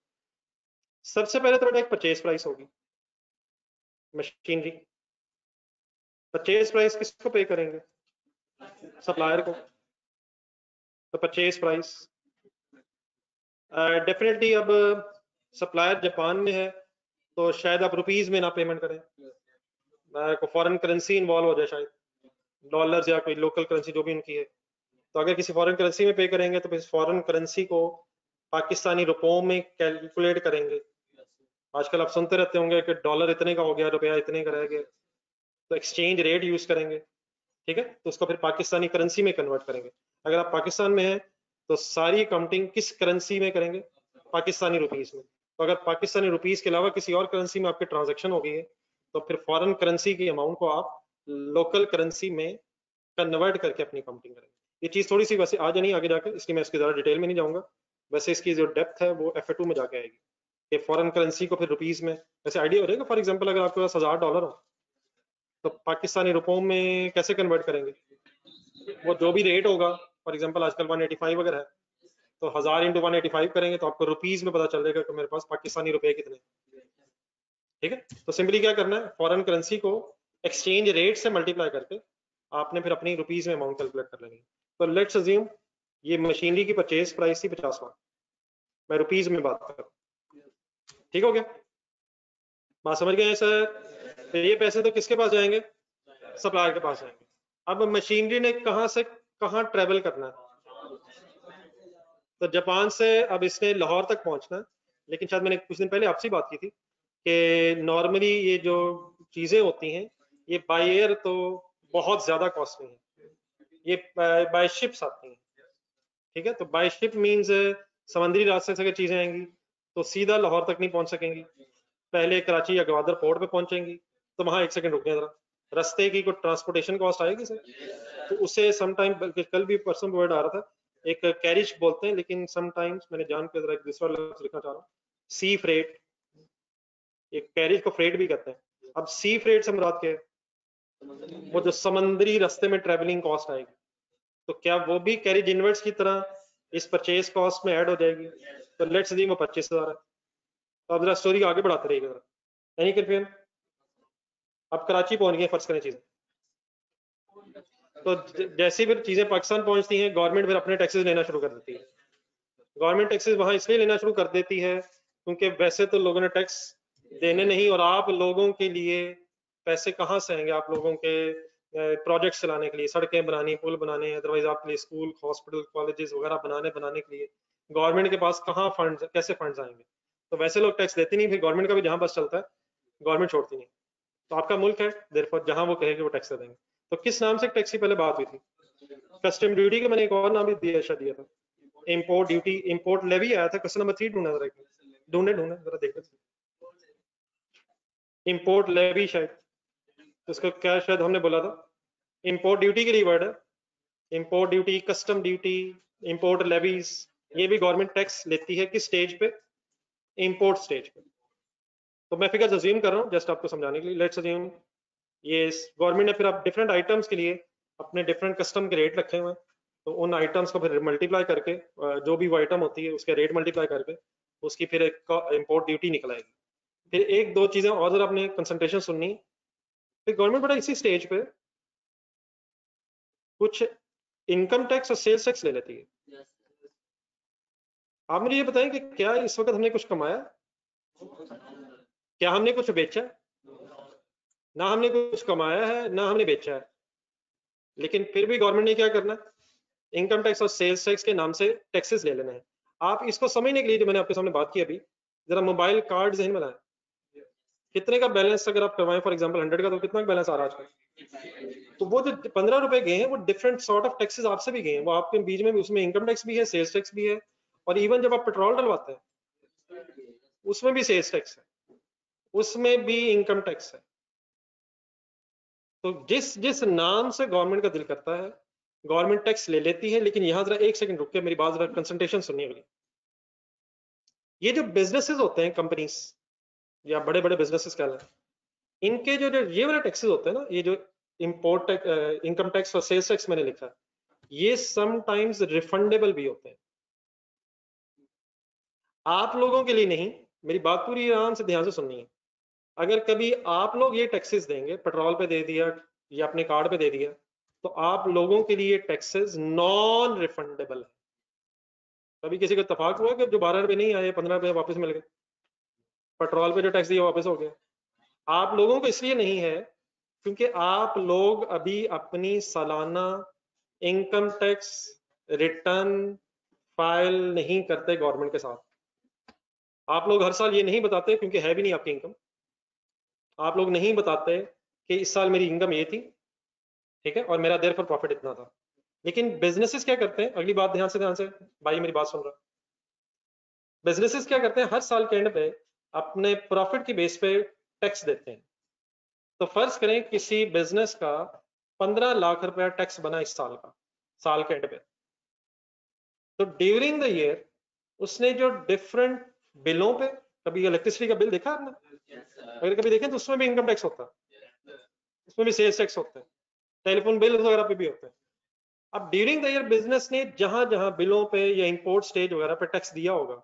सबसे पहले तो एक परचेज प्राइस होगी मशीनरी। परचेज प्राइस किसको पे करेंगे? सप्लायर को। तो परचेज प्राइस डेफिनेटली, अब सप्लायर जापान में है तो शायद आप रुपीज में ना पेमेंट करें, को फॉरेन करेंसी इन्वॉल्व हो जाए, शायद डॉलर्स या कोई लोकल करेंसी जो भी उनकी है। तो अगर किसी फॉरेन करेंसी में पे करेंगे तो फिर फॉरेन करेंसी को पाकिस्तानी रुपयों में कैलकुलेट करेंगे। आजकल आप सुनते रहते होंगे कि डॉलर इतने का हो गया, रुपया इतने का रह गया, तो एक्सचेंज रेट यूज करेंगे। ठीक है, तो उसको फिर पाकिस्तानी करेंसी में कन्वर्ट करेंगे। अगर आप पाकिस्तान में हैं तो सारी अकाउंटिंग किस करेंसी में करेंगे? पाकिस्तानी रुपीस में। तो अगर पाकिस्तानी रुपीस के अलावा किसी और करेंसी में आपकी ट्रांजैक्शन हो गई है तो फिर फॉरेन करेंसी की अमाउंट को आप लोकल करेंसी में कन्वर्ट करके अपनी अकाउंटिंग करेंगे। ये चीज थोड़ी सी वैसे आ जानी आगे जाकर, इसकी मैं इसकी ज्यादा डिटेल में नहीं जाऊंगा। वैसे इसकी जो डेप्थ है वो FA2 में जाके आएगी कि फॉरेन करेंसी को फिर रुपीस में वैसे आइडिया हो जाएगा। फॉर एग्जांपल अगर आपके पास $1000 हो तो पाकिस्तानी रुपयों में कैसे कन्वर्ट करेंगे? वो जो भी रेट होगा, फॉर एग्जांपल आजकल 185 अगर है तो 1000 इंटू 185 करेंगे तो आपको रुपीस में पता चल जाएगा कि मेरे पास पाकिस्तानी रुपए कितने। ठीक है, तो सिंपली क्या करना है, फॉरेन करेंसी को एक्सचेंज रेट से मल्टीप्लाई करके आपने फिर अपनी रुपीस में अमाउंट कैलकुलेट कर लेनी। तो लेट्स अज्यूम ये मशीनरी की परचेज प्राइस थी 50 लाख, मैं रुपीस में बात कर रहा हूँ। ठीक हो गया, बात समझ गए सर? तो ये पैसे तो किसके पास जाएंगे? सप्लायर के पास जाएंगे। अब मशीनरी ने कहां से कहां ट्रेवल करना है? तो जापान से अब इसने लाहौर तक पहुंचना है, लेकिन शायद मैंने कुछ दिन पहले आपसे बात की थी कि नॉर्मली ये जो चीजें होती हैं ये बाय एयर तो बहुत ज्यादा कॉस्टली है, ये बाय शिप्स आती हैं। ठीक है, तो बाय शिप मींस समुद्री रास्ते से अगर चीजें आएंगी तो सीधा लाहौर तक नहीं पहुंच सकेंगी, पहले कराची या गवादर पोर्ट पे पहुंचेंगी, तो वहां 1 सेकंड रुकें जरा, रास्ते की कोई ट्रांसपोर्टेशन कॉस्ट आएगी सर, तो उससे समटाइम, बल्कि कल भी परसों वर्ड आ रहा था, एक कैरिज बोलते हैं, लेकिन समटाइम्स मैंने जान के जरा दूसरा लफ्ज लिखना चाह रहा हूँ, सी फ्रेट, एक कैरिज को फ्रेट भी कहते हैं। अब सी फ्रेट से मुराद क्या है? वो जो समंदरी रास्ते में ट्रेवलिंग कॉस्ट आएगी, तो क्या वो भी कैरिज इनवर्ट्स की तरह इस परचेज कॉस्ट में ऐड हो जाएगी? तो लेट्स दी वो 25,000 है, तो अब जरा स्टोरी आगे बढ़ाते रहिएगा जरा, यानी कि अब कराची पहुंच गए फर्ज करें चीजें, तो जैसे फिर चीजें पाकिस्तान पहुंचती हैं, गवर्नमेंट फिर अपने टैक्सेस लेना शुरू कर देती है। गवर्नमेंट टैक्सेस वहां इसलिए लेना शुरू कर देती है क्योंकि वैसे तो लोगों ने टैक्स देने नहीं, और आप लोगों के लिए पैसे कहाँ से आएंगे? आप लोगों के प्रोजेक्ट्स चलाने के लिए, सड़कें बनानी, पुल बनाने, अदरवाइज आपके लिए स्कूल, हॉस्पिटल, कॉलेजेस वगैरह बनाने के लिए गवर्नमेंट के पास कहाँ फंड्स, कैसे फंड्स आएंगे? तो वैसे लोग टैक्स देते नहीं, फिर गवर्नमेंट का भी जहां बस चलता है गवर्नमेंट छोड़ती नहीं। तो आपका मुल्क है, देयरफॉर जहां वो कहेगी वो टैक्स दे देंगे। तो किस नाम से टैक्स की पहले बात हुई थी? कस्टम ड्यूटी का मैंने एक और नाम भी दिया था, इम्पोर्ट ड्यूटी, इम्पोर्ट लेवी आया था, क्वेश्चन नंबर 3 ढूंढना जरा, ढूंढे जरा देखो, इम्पोर्ट लेवी शायद, तो उसका क्या शायद हमने बोला था, इम्पोर्ट ड्यूटी के लिए वर्ड है, import duty, custom duty, import levies, ये भी गवर्नमेंट टैक्स लेती है किस स्टेज पे? इम्पोर्ट स्टेज पे। तो मैं फिगर अज्यूम कर रहा हूँ जस्ट आपको समझाने के लिए, लेट्स अज्यूम ये गवर्नमेंट ने फिर आप डिफरेंट आइटम्स के लिए अपने डिफरेंट कस्टम के रेट रखे हुए हैं, तो उन आइटम्स को फिर मल्टीप्लाई करके जो भी वो आइटम होती है उसके रेट मल्टीप्लाई करके उसकी फिर एक इम्पोर्ट ड्यूटी निकल आएगी। फिर एक दो चीजें और जरा आपने कंसंट्रेशन सुननी, फिर गवर्नमेंट बड़ा इसी स्टेज पे कुछ इनकम टैक्स और सेल्स टैक्स ले लेती है। आप मुझे ये बताएं कि क्या इस वक्त हमने कुछ कमाया? क्या हमने कुछ बेचा? ना हमने कुछ कमाया है ना हमने बेचा है, लेकिन फिर भी गवर्नमेंट ने क्या करना है? इनकम टैक्स और सेल्स टैक्स के नाम से टैक्सेस ले लेने हैं। आप इसको समझने के लिए जो मैंने आपके सामने बात की अभी, जरा मोबाइल कार्ड ज़हन में लाएं, कितने का बैलेंस अगर आप करवाएं फॉर एग्जांपल 100 का, तो कितना बैलेंस आ रहा है आजकल? तो वो जो 15 रुपए गए हैं वो डिफरेंट सॉर्ट ऑफ टैक्सेस आपसे भी गए हैं, वो आपके बीच में भी, उसमें इनकम टैक्स भी है, सेल्स टैक्स भी है, और इवन जब आप पेट्रोल डलवाते हैं उसमें भी सेल्स टैक्स है, उसमें भी इनकम टैक्स है। तो जिस जिस नाम से गवर्नमेंट का दिल करता है गवर्नमेंट टैक्स ले लेती है। लेकिन यहां जरा 1 सेकंड रुक के मेरी बात जरा कंसंट्रेशन सुनिए अगली। ये जो बिजनेसेस होते हैं, कंपनीज या बड़े बड़े बिजनेसेस कह लें, इनके जो जो ये वाले टैक्सेस होते हैं ना, ये जो इम्पोर्ट इनकम टैक्स और सेल्स टैक्स मैंने लिखा है, ये समटाइम्स रिफंडेबल भी होते हैं। आप लोगों के लिए नहीं, मेरी बात पूरी आराम से ध्यान से सुननी है। अगर कभी आप लोग ये टैक्सेस देंगे, पेट्रोल पे दे दिया या अपने कार्ड पे दे दिया, तो आप लोगों के लिए टैक्सेस नॉन रिफंडेबल है। कभी किसी को इत्तेफाक हुआ कि जो 12 रुपए नहीं आए 15 रुपए वापस मिल गए? पेट्रोल पे जो टैक्स दिया वापस हो गया? आप लोगों को इसलिए नहीं है क्योंकि आप लोग अभी अपनी सालाना इनकम टैक्स रिटर्न फाइल नहीं करते गवर्नमेंट के साथ। आप लोग हर साल ये नहीं बताते क्योंकि है भी नहीं आपकी इनकम। आप लोग नहीं बताते कि इस साल मेरी इनकम ये थी, ठीक है, और मेरा देयर फॉर प्रॉफिट इतना था। लेकिन बिजनेसेस क्या करते हैं, अगली बात ध्यान से भाई मेरी बात सुन रहा है, बिजनेसेस क्या करते हैं, हर साल के एंड पे अपने प्रॉफिट की बेस पे टैक्स देते हैं। तो फर्ज करें किसी बिजनेस का 15 लाख रुपया टैक्स बना इस साल का, साल के एंड पे, तो ड्यूरिंग द ईयर उसने जो डिफरेंट बिलों पे, कभी इलेक्ट्रिसिटी का बिल देखा आपने? अगर कभी देखें तो उसमें भी इनकम टैक्स होता है, उसमें भी सेल्स टैक्स होते हैं, टेलीफोन बिल वगैरह पे भी होते हैं। अब ड्यूरिंग द ईयर बिजनेस ने जहां जहां बिलों पे या इंपोर्ट स्टेज वगैरह पे टैक्स दिया होगा,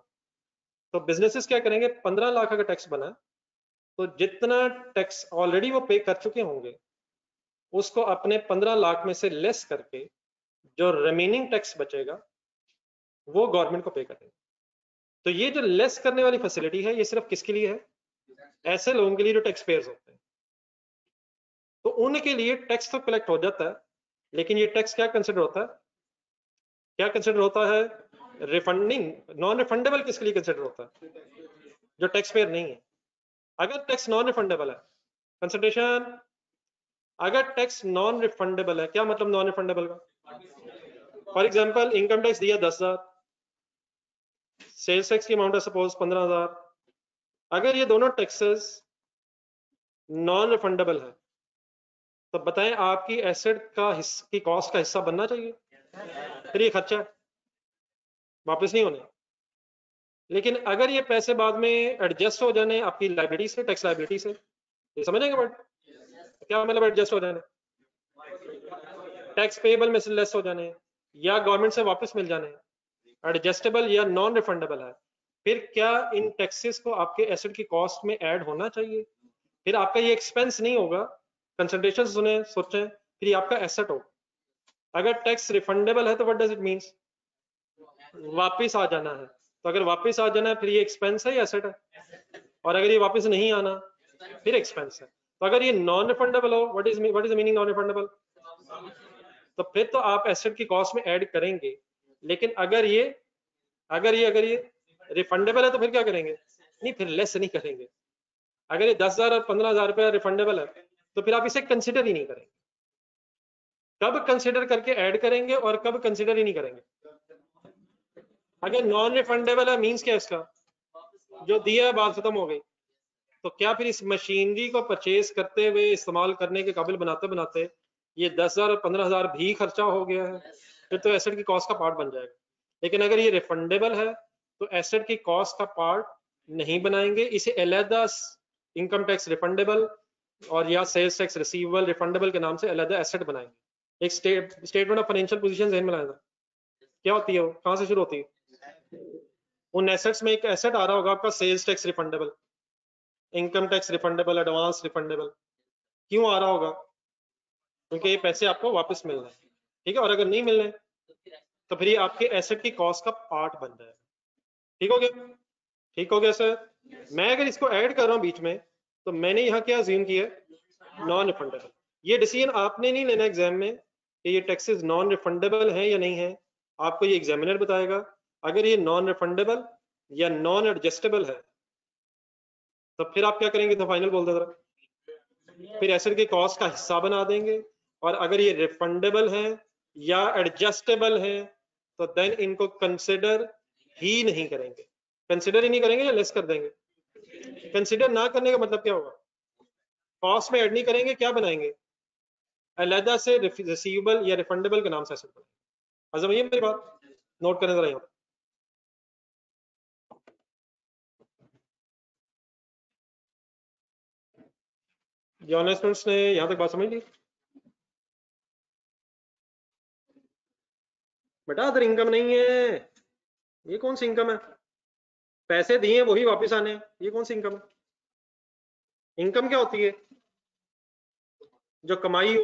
तो बिजनेसेस क्या करेंगे, 15 लाख का टैक्स बना तो जितना टैक्स ऑलरेडी वो पे कर चुके होंगे उसको अपने 15 लाख में से लेस करके जो रिमेनिंग टैक्स बचेगा वो गवर्नमेंट को पे करेंगे। तो ये जो लेस करने वाली फैसिलिटी है ये सिर्फ किसके लिए है? ऐसे लोगों के लिए जो टैक्स पेयर्स होते हैं। तो उनके लिए टैक्स तो कलेक्ट हो जाता है, लेकिन ये टैक्स क्या कंसिडर होता है, क्या कंसिडर होता है? रिफंडिंग। नॉन रिफंडेबल किसके लिए कंसिडर होता है? जो टैक्स पेयर नहीं है। अगर टैक्स नॉन रिफंडेबल है, कंसिडरेशन, अगर टैक्स नॉन रिफंडेबल है, क्या मतलब नॉन रिफंडेबल का? फॉर एग्जांपल इनकम टैक्स दिया 10,000, सेल्स टैक्स की अमाउंट है सपोज 15,000। अगर ये दोनों टैक्सेस नॉन रिफंडेबल है तो बताएं आपकी एसेट का की कॉस्ट का हिस्सा बनना चाहिए, फिर ये खर्चा है, वापस नहीं होने। लेकिन अगर ये पैसे बाद में एडजस्ट हो जाने आपकी लाइबिलिटी से, टैक्स लाइबिलिटी से, ये समझेंगे बट क्या मतलब एडजस्ट हो जाने, टैक्स पेएबल में से लेस हो जाने या गवर्नमेंट से वापस मिल जाने, एडजस्टेबल या नॉन रिफंडेबल है, फिर क्या इन टैक्सेस को आपके एसेट की कॉस्ट में ऐड होना चाहिए? फिर आपका ये एक्सपेंस नहीं होगा, कंसंट्रेशन सुने सोचें, फिर ये आपका एसेट होगा। अगर टैक्स रिफंडेबल है तो व्हाट डज इट मींस? वापस आ जाना है। तो अगर वापस आ जाना है फिर ये एक्सपेंस है या एसेट है? और अगर ये वापस नहीं आना फिर एक्सपेंस है। तो अगर ये नॉन रिफंडेबल हो, what is the meaning non refundable? तो फिर तो आप एसेट की कॉस्ट में ऐड करेंगे। लेकिन अगर ये रिफंडेबल है तो फिर क्या करेंगे? नहीं, फिर लेस नहीं करेंगे। अगर ये 10,000 और 15,000 रुपया रिफंडेबल है तो फिर आप इसे कंसिडर ही नहीं करेंगे। कब कंसिडर करके ऐड करेंगे और कब कंसिडर ही नहीं करेंगे? अगर नॉन रिफंडेबल है मींस क्या इसका? जो दिया है बात खत्म हो गई। तो क्या फिर इस मशीनरी को परचेज करते हुए इस्तेमाल करने के काबिल बनाते बनाते ये 10,000 और 15,000 भी खर्चा हो गया है, फिर तो एसेट की कॉस्ट का पार्ट बन जाएगा। लेकिन अगर ये रिफंडेबल है तो एसेट की कॉस्ट का पार्ट नहीं बनाएंगे, इसे अलहदा इनकम टैक्स रिफंडेबल और या सेल्स टैक्स रिसीवेबल रिफंडेबल के नाम से अलहदा एसेट बनाएंगे। एक स्टेटमेंट ऑफ फाइनेंशियल पोजीशन ज़हन में लाना, क्या होती है वो, कहाँ से शुरू होती है? उन एसेट्स में एक एसेट आ रहा होगा आपका sales tax refundable, income tax refundable, advance refundable. क्यों आ रहा होगा? क्योंकि ये पैसे आपको वापस मिलना है, ठीक है। और अगर नहीं मिलने तो फिर ये आपके एसेट की कॉस्ट का पार्ट बन जाएगा। ठीक हो गया? ठीक हो गया सर। मैं अगर इसको ऐड कर रहा हूँ बीच में तो मैंने यहाँ क्या अज्यूम किया? Non refundable. ये डिसीजन आपने नहीं लेना एग्जाम में कि ये टैक्सेस नॉन रिफंडेबल है या नहीं है, आपको ये एग्जामिनर बताएगा। अगर ये नॉन रिफंडेबल या नॉन एडजस्टेबल है तो फिर आप क्या करेंगे? तो फाइनल बोल दो जरा। फिर एसेट की कॉस्ट का हिस्सा बना देंगे। और अगर ये रिफंडेबल है या एडजस्टेबल है तो देन इनको कंसिडर ही नहीं करेंगे। कंसिडर ही नहीं करेंगे या लेस कर देंगे? कंसिडर ना करने का मतलब क्या होगा? कॉस्ट में ऐड नहीं करेंगे, क्या बनाएंगे? अलहदा से रिसीवेबल या रिफंडेबल के नाम से एसेट बनाएंगे। अजम ये मेरी बात नोट करने जरा यहाँ। जॉन स्टूडेंट्स ने यहाँ तक बात समझ ली? बेटा अदर इनकम नहीं है, ये कौन सी इनकम है? पैसे दिए वही वापस आने, ये कौन सी इनकम है? इनकम क्या होती है? जो कमाई हो,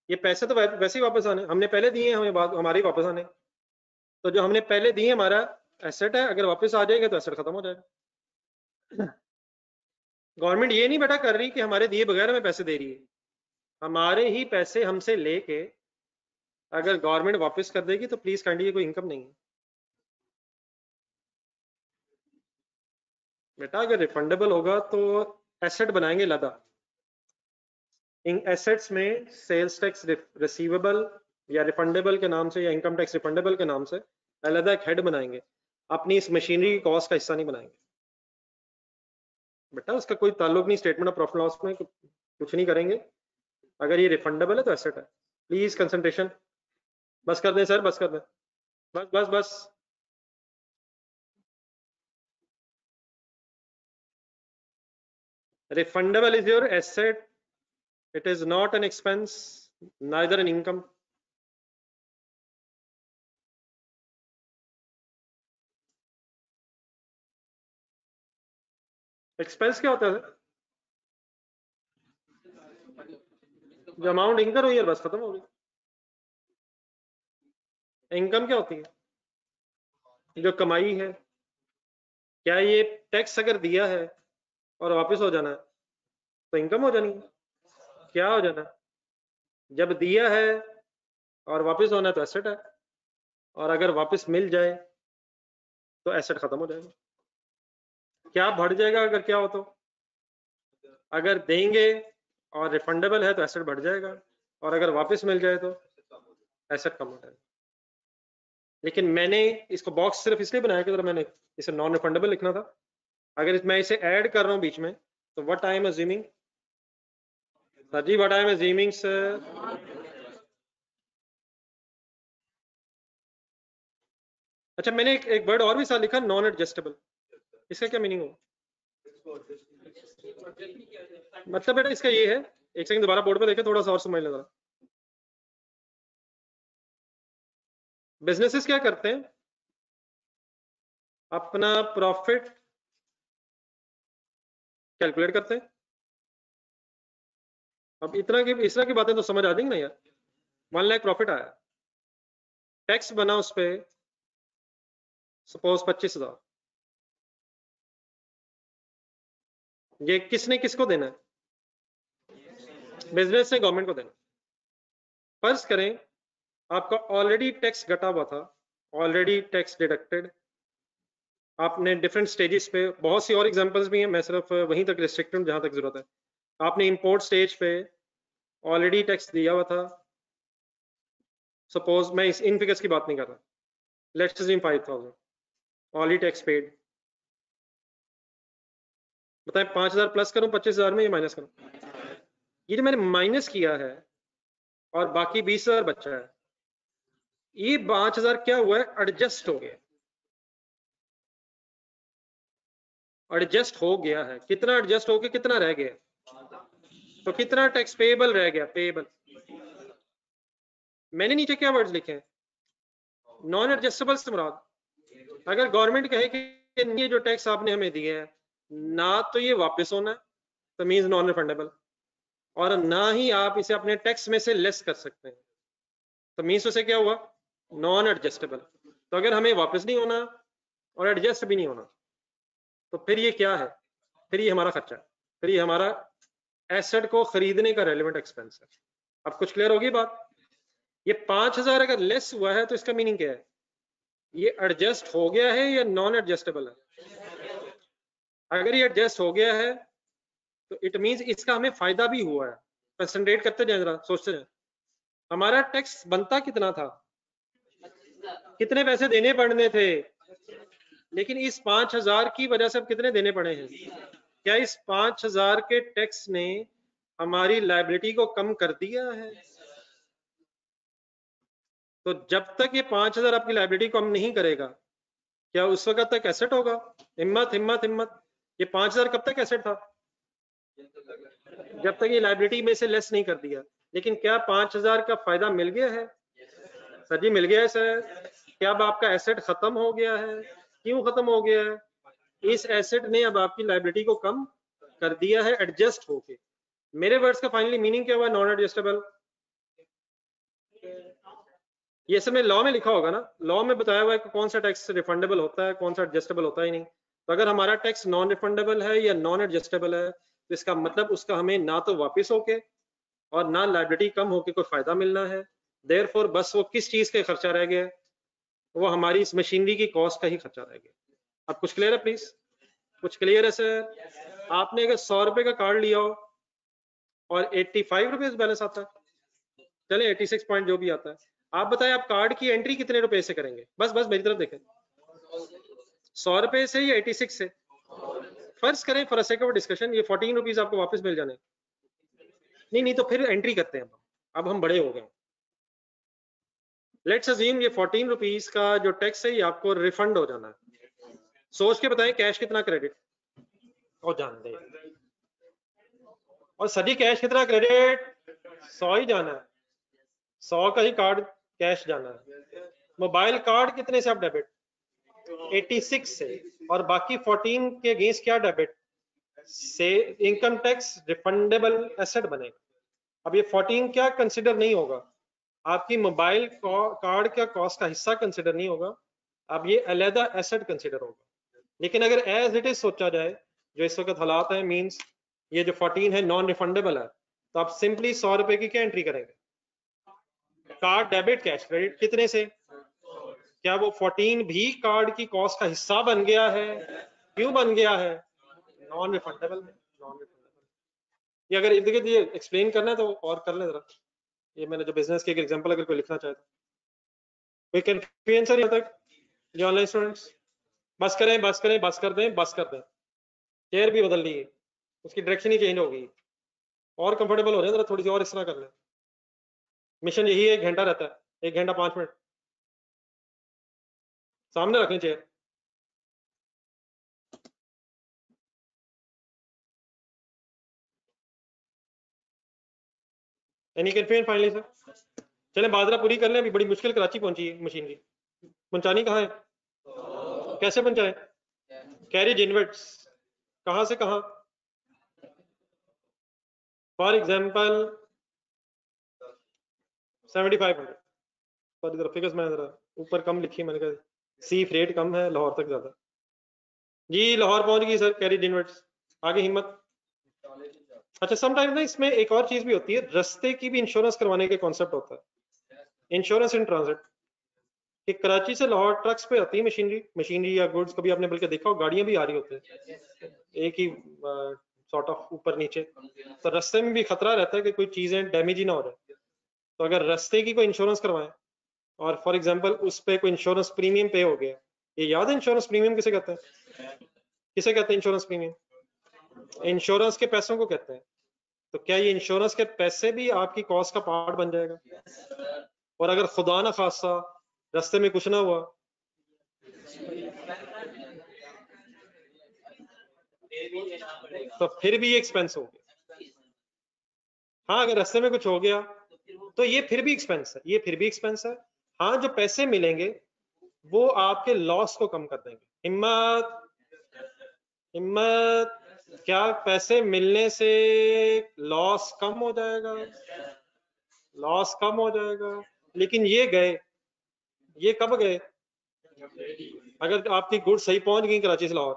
ये पैसे तो वैसे ही वापस आने, हमने पहले दिए हमें हमारे ही वापस आने। तो जो हमने पहले दिए हमारा एसेट है, अगर वापस आ जाएगा तो एसेट खत्म हो जाएगा। गवर्नमेंट ये नहीं बेटा कर रही कि हमारे दिए बगैर हमें पैसे दे रही है, हमारे ही पैसे हमसे लेके अगर गवर्नमेंट वापस कर देगी तो प्लीज काइंडली ये कोई इनकम नहीं है बेटा। अगर रिफंडेबल होगा तो एसेट बनाएंगे लदा। इन एसेट्स में सेल्स टैक्स रिसीवेबल या रिफंडेबल के नाम से या इनकम टैक्स रिफंडेबल के नाम से अलग एक हेड बनाएंगे, अपनी इस मशीनरी की कॉस्ट का हिस्सा नहीं बनाएंगे बेटा। उसका कोई ताल्लुक नहीं स्टेटमेंट ऑफ प्रॉफिट लॉस में, कुछ नहीं करेंगे। अगर ये रिफंडेबल है तो एसेट है। Please concentration. बस कर दें सर, बस कर दें, बस बस बस। Refundable is your asset. It is not an expense, neither an income. Expense क्या होता है? जो अमाउंट इनकम हुई है बस खत्म हो गई। इनकम क्या होती है? जो कमाई है। क्या ये टैक्स अगर दिया है और वापस हो जाना है तो इनकम हो जानी है? क्या हो जाना है? जब दिया है और वापस होना है तो एसेट है, और अगर वापस मिल जाए तो एसेट खत्म हो जाएगा। क्या बढ़ जाएगा अगर क्या हो तो? अगर देंगे और रिफंडेबल है तो एसेट बढ़ जाएगा, और अगर वापस मिल जाए तो एसेट कम हो जाएगा। लेकिन मैंने इसको बॉक्स सिर्फ इसलिए बनाया कि मैंने इसे नॉन रिफंडेबल लिखना था। अगर मैं इसे ऐड कर रहा हूं बीच में, तो what I am assuming sir ji, what I am assuming sir? अच्छा, मैंने एक वर्ड और भी साथ लिखा, नॉन एडजस्टेबल। इसका क्या मीनिंग हो? मतलब बेटा इसका ये है, एक सेकंड दोबारा बोर्ड पे देखे, थोड़ा सा और समझ लेना। बिजनेसेस क्या करते हैं, अपना प्रॉफिट कैलकुलेट करते हैं। अब इस तरह की बातें तो समझ आ जाएंगी ना यार। 1 लाख प्रॉफिट आया, टैक्स बना उस पे सपोज 25,000। ये किसने किसको देना है? बिजनेस ने गवर्नमेंट को देना। फर्ज करें आपका ऑलरेडी टैक्स घटा हुआ था, ऑलरेडी टैक्स डिडक्टेड, आपने डिफरेंट स्टेजेस पे, बहुत सी और एग्जांपल्स भी हैं, मैं सिर्फ वहीं तक रिस्ट्रिक्टेड हूं जहां तक जरूरत है। आपने इंपोर्ट स्टेज पे ऑलरेडी टैक्स दिया हुआ था, सपोज मैं इस इन फिगर्स की बात नहीं कर रहा, let's assume 5,000 already tax paid. बताएं 5,000 प्लस करूं 25,000 में, ये माइनस करूं? ये जो मैंने माइनस किया है और बाकी 20,000 बचा है, ये 5,000 क्या हुआ है, एडजस्ट हो गया। एडजस्ट हो गया है, कितना एडजस्ट हो गया, कितना रह गया? तो कितना टैक्स पेएबल रह गया, पेएबल। मैंने नीचे क्या वर्ड्स लिखे हैं, नॉन एडजस्टेबल से मुराद, अगर गवर्नमेंट कहे कि ये जो टैक्स आपने हमें दिए हैं ना तो ये वापस होना है, तो मींस नॉन रिफंडेबल, और ना ही आप इसे अपने टैक्स में से लेस कर सकते हैं, तो मींस उसे क्या हुआ, नॉन एडजस्टेबल। तो अगर हमें वापस नहीं होना और एडजस्ट भी नहीं होना, तो फिर ये क्या है, फिर ये हमारा खर्चा है, फिर ये हमारा एसेट को खरीदने का रेलेवेंट एक्सपेंस है। अब कुछ क्लियर होगी बात? ये 5,000 अगर लेस हुआ है तो इसका मीनिंग क्या है, ये एडजस्ट हो गया है या नॉन एडजस्टेबल है? अगर ये एडजस्ट हो गया है तो इट मींस इसका हमें फायदा भी हुआ है। कंसंट्रेट करते जाए, जरा सोचते जाए, हमारा टैक्स बनता कितना था, कितने पैसे देने पड़ने थे, लेकिन इस 5,000 की वजह से अब कितने देने पड़े हैं? क्या इस 5,000 के टैक्स ने हमारी लायबिलिटी को कम कर दिया है? तो जब तक ये 5,000 आपकी लायबिलिटी कम नहीं करेगा, क्या उस वक्त तक एसेट होगा? हिम्मत हिम्मत हिम्मत। ये 5,000 कब तक एसेट था? जब तक ये लायबिलिटी में से लेस नहीं कर दिया। लेकिन क्या 5,000 का फायदा मिल गया है? सर जी मिल गया है सर। क्या अब आपका एसेट खत्म हो गया है? क्यों खत्म हो गया है? इस एसेट ने अब आपकी लायबिलिटी को कम कर दिया है, एडजस्ट होके। मेरे वर्ड्स का फाइनली मीनिंग क्या हुआ, नॉन एडजस्टेबल? ये सब में लॉ में लिखा होगा ना, लॉ में बताया हुआ है कि कौन सा टैक्स रिफंडेबल होता है, कौन सा एडजस्टेबल होता ही नहीं। तो अगर हमारा टैक्स नॉन रिफंडेबल है या नॉन एडजस्टेबल है, तो इसका मतलब उसका हमें ना तो वापस होके और ना लायबिलिटी कम होके कोई फायदा मिलना है। देयरफॉर बस वो किस चीज का खर्चा रह गया, वो हमारी इस मशीनरी की कॉस्ट का ही खर्चा रह गया। अब कुछ क्लियर है प्लीज? कुछ क्लियर है सर? आपने अगर 100 रुपए का कार्ड लिया हो और 85 रुपीज बैलेंस आता है, चले 86 पॉइंट जो भी आता है, आप बताएं आप कार्ड की एंट्री कितने रुपए से करेंगे? बस बस मेरी तरफ देखें, 100 रुपए से या 86 से? फर्ज करें फॉर सेक ऑफ डिस्कशन ये 14 रुपीज आपको वापस मिल जाने। नहीं नहीं, तो फिर एंट्री करते हैं, अब हम बड़े हो गए। लेट्स अज्यूम ये 14 रुपीज का जो टैक्स है ये आपको रिफंड हो जाना है। सोच के बताएं कैश कितना क्रेडिट और जान दे, और सभी कैश कितना क्रेडिट? 100 ही जाना है, 100 का ही कार्ड कैश जाना है। मोबाइल कार्ड कितने से आप डेबिट? 86 से, और बाकी 14 के अगेंस्ट क्या डेबिट से? इनकम टैक्स रिफंडेबल एसेट बनेगा। अब ये 14 क्या कंसिडर नहीं होगा, आपकी मोबाइल कार्ड का कॉस्ट का हिस्सा कंसिडर नहीं होगा, अब ये अलहदा एसेट कंसिडर होगा। लेकिन अगर एज इट इज सोचा जाए, जो इस वक्त हालात है, मींस ये जो 14 है नॉन रिफंडेबल है, तो आप सिंपली 100 रुपए की क्या एंट्री करेंगे? कार्ड डेबिट कैश क्रेडिट कितने से? क्या वो 14 भी कार्ड की कॉस्ट का हिस्सा बन गया है? क्यों बन गया है? नॉन रिफंडेबल में, नॉन रिफंडेबल। ये अगर इर्द गिर्द ये एक्सप्लेन करना है तो और कर ले जरा। ये मैंने जो बिजनेस की एक एग्जांपल अगर कोई लिखना चाहे तो कोई कंफ्यूजन सर यहाँ तक जो ऑनलाइन स्टूडेंट्स? बस करें, बस करें, बस कर दें, बस कर दें। चेयर भी बदल ली है, उसकी डायरेक्शन ही चेंज हो गई, और कंफर्टेबल हो रहे हैं, जरा थोड़ी सी और इस तरह कर लें। मिशन यही है, 1 घंटा रहता है, 1 घंटा 5 मिनट। सामने रखें chair. Any confusion finally sir? चलें बादरा पूरी कर लें, अभी बड़ी मुश्किल कराची पहुंची है मशीनरी। पहुंचानी कहाँ है, कैसे पहुंचाए? कैरेज इनवर्ट्स कहाँ से कहाँ? फॉर एग्जांपल 7500, पर इधर फिगर्स में जरा ऊपर कम लिखी, मैंने कहा सी फ्रेट कम है, लाहौर तक ज्यादा। जी लाहौर पहुंच गई सर कैरेज इनवर्ट्स। आगे हिम्मत। अच्छा समटाइम ना इसमें एक और चीज भी होती है, रास्ते की भी इंश्योरेंस करवाने के कॉन्सेप्ट होता है, इंश्योरेंस इन ट्रांजिट। कि कराची से लाहौर ट्रक्स पे आती है मशीनरी या गुड्स, कभी आपने बल्कि देखा हो गाड़ियां भी आ रही होती है एक ही सॉर्ट ऑफ ऊपर नीचे, तो रास्ते में भी खतरा रहता है कि कोई चीजें डैमेज ही ना हो जाए। तो अगर रास्ते की कोई इंश्योरेंस करवाएं और फॉर एग्जांपल उस पे कोई इंश्योरेंस प्रीमियम पे हो गया, ये याद है इंश्योरेंस प्रीमियम किसे कहते हैं? किसे कहते हैं इंश्योरेंस प्रीमियम? इंश्योरेंस के पैसों को कहते हैं। तो क्या ये इंश्योरेंस के पैसे भी आपकी कॉस्ट का पार्ट बन जाएगा? और अगर खुदा ना खासा रास्ते में कुछ ना हुआ, तो फिर भी ये एक्सपेंस हो गया। हाँ अगर रास्ते में कुछ हो गया तो ये फिर भी एक्सपेंस है, ये फिर भी एक्सपेंस है। हाँ जो पैसे मिलेंगे वो आपके लॉस को कम कर देंगे। हिम्मत, हिम्मत। क्या पैसे मिलने से लॉस कम हो जाएगा? लॉस कम हो जाएगा, लेकिन ये गए, ये कब गए? अगर आपकी गुड्स सही पहुंच गई कराची से लाहौर,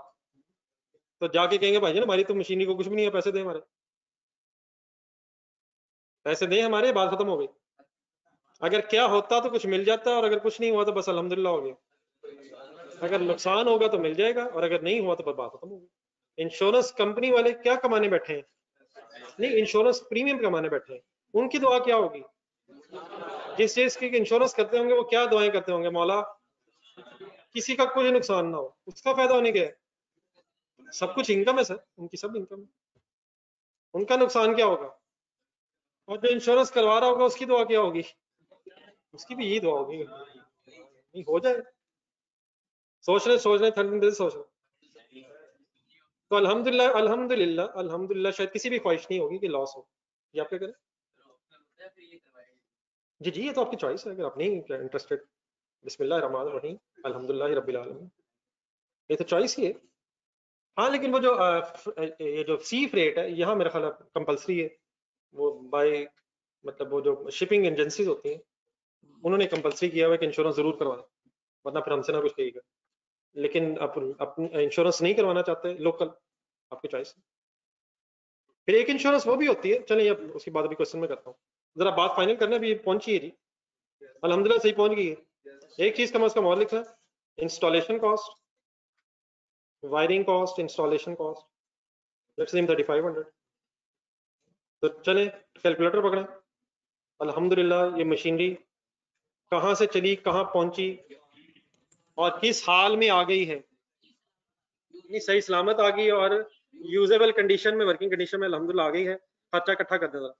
तो जाके कहेंगे भाई हमारी तो मशीनरी को कुछ भी नहीं है, पैसे दे हमारे, पैसे दें हमारे, बात खत्म हो गई। अगर क्या होता तो कुछ मिल जाता, और अगर कुछ नहीं हुआ तो बस अल्हम्दुलिल्लाह हो गया। अगर नुकसान होगा तो मिल जाएगा, और अगर नहीं हुआ तो बस बात खत्म हो गई। इंश्योरेंस कंपनी वाले क्या कमाने बैठे हैं? नहीं, इंश्योरेंस प्रीमियम कमाने बैठे हैं। उनकी दुआ क्या होगी? जिस चीज की इंश्योरेंस करते होंगे वो क्या दुआएं करते होंगे, मौला किसी का कोई नुकसान ना हो, उसका फायदा होने क्या है? सब कुछ इनकम है सर, उनकी सब इनकम है, उनका नुकसान क्या होगा? और जो इंश्योरेंस करवा रहा होगा उसकी दुआ क्या होगी? उसकी भी यही दुआ होगी, नहीं हो जाए। सोच रहे थर्ड दिन सोच रहे। तो अल्हम्दुलिल्लाह अल्हम्दुलिल्लाह अल्हम्दुलिल्लाह शायद किसी भी ख्वाहिश नहीं होगी कि लॉस हो। ये आप क्या करें? जी जी, ये तो आपकी चॉइस है, अगर आप नहीं इंटरेस्टेड। बिस्मिल्लाह रहमान रहीम, अल्हम्दुलिल्लाह रब्बिल आलमीन, ये तो चॉइस ही है। हाँ लेकिन वो जो ये जो सी फ्रेट है यहाँ मेरा ख्याल कंपलसरी है, वो बाय मतलब वो जो शिपिंग एजेंसीज होती हैं उन्होंने कंपलसरी किया हुआ है कि इंश्योरेंस जरूर करवाएं, वरना फिर हमसे ना कुछ कहिएगा। लेकिन आप इंश्योरेंस नहीं करवाना चाहते लोकल, आपकी चॉइस है। फिर एक इंश्योरेंस वो भी होती है, चलिए अब उसके बाद अभी क्वेश्चन में करता हूँ, जरा बात फाइनल करना, अभी पहुंची है जी, अल्हम्दुलिल्लाह सही पहुंच गई है। एक चीज कम से कम और लिखना, installation cost, wiring cost, installation cost, let's name 3500। तो चले कैलकुलेटर पकड़े, अल्हम्दुलिल्लाह ये मशीनरी कहाँ से चली, कहाँ पहुंची और किस हाल में आ गई है, इतनी सही सलामत आ गई और यूजेबल कंडीशन में, वर्किंग कंडीशन में अल्हम्दुलिल्लाह आ गई है। खर्चा इकट्ठा कर देना,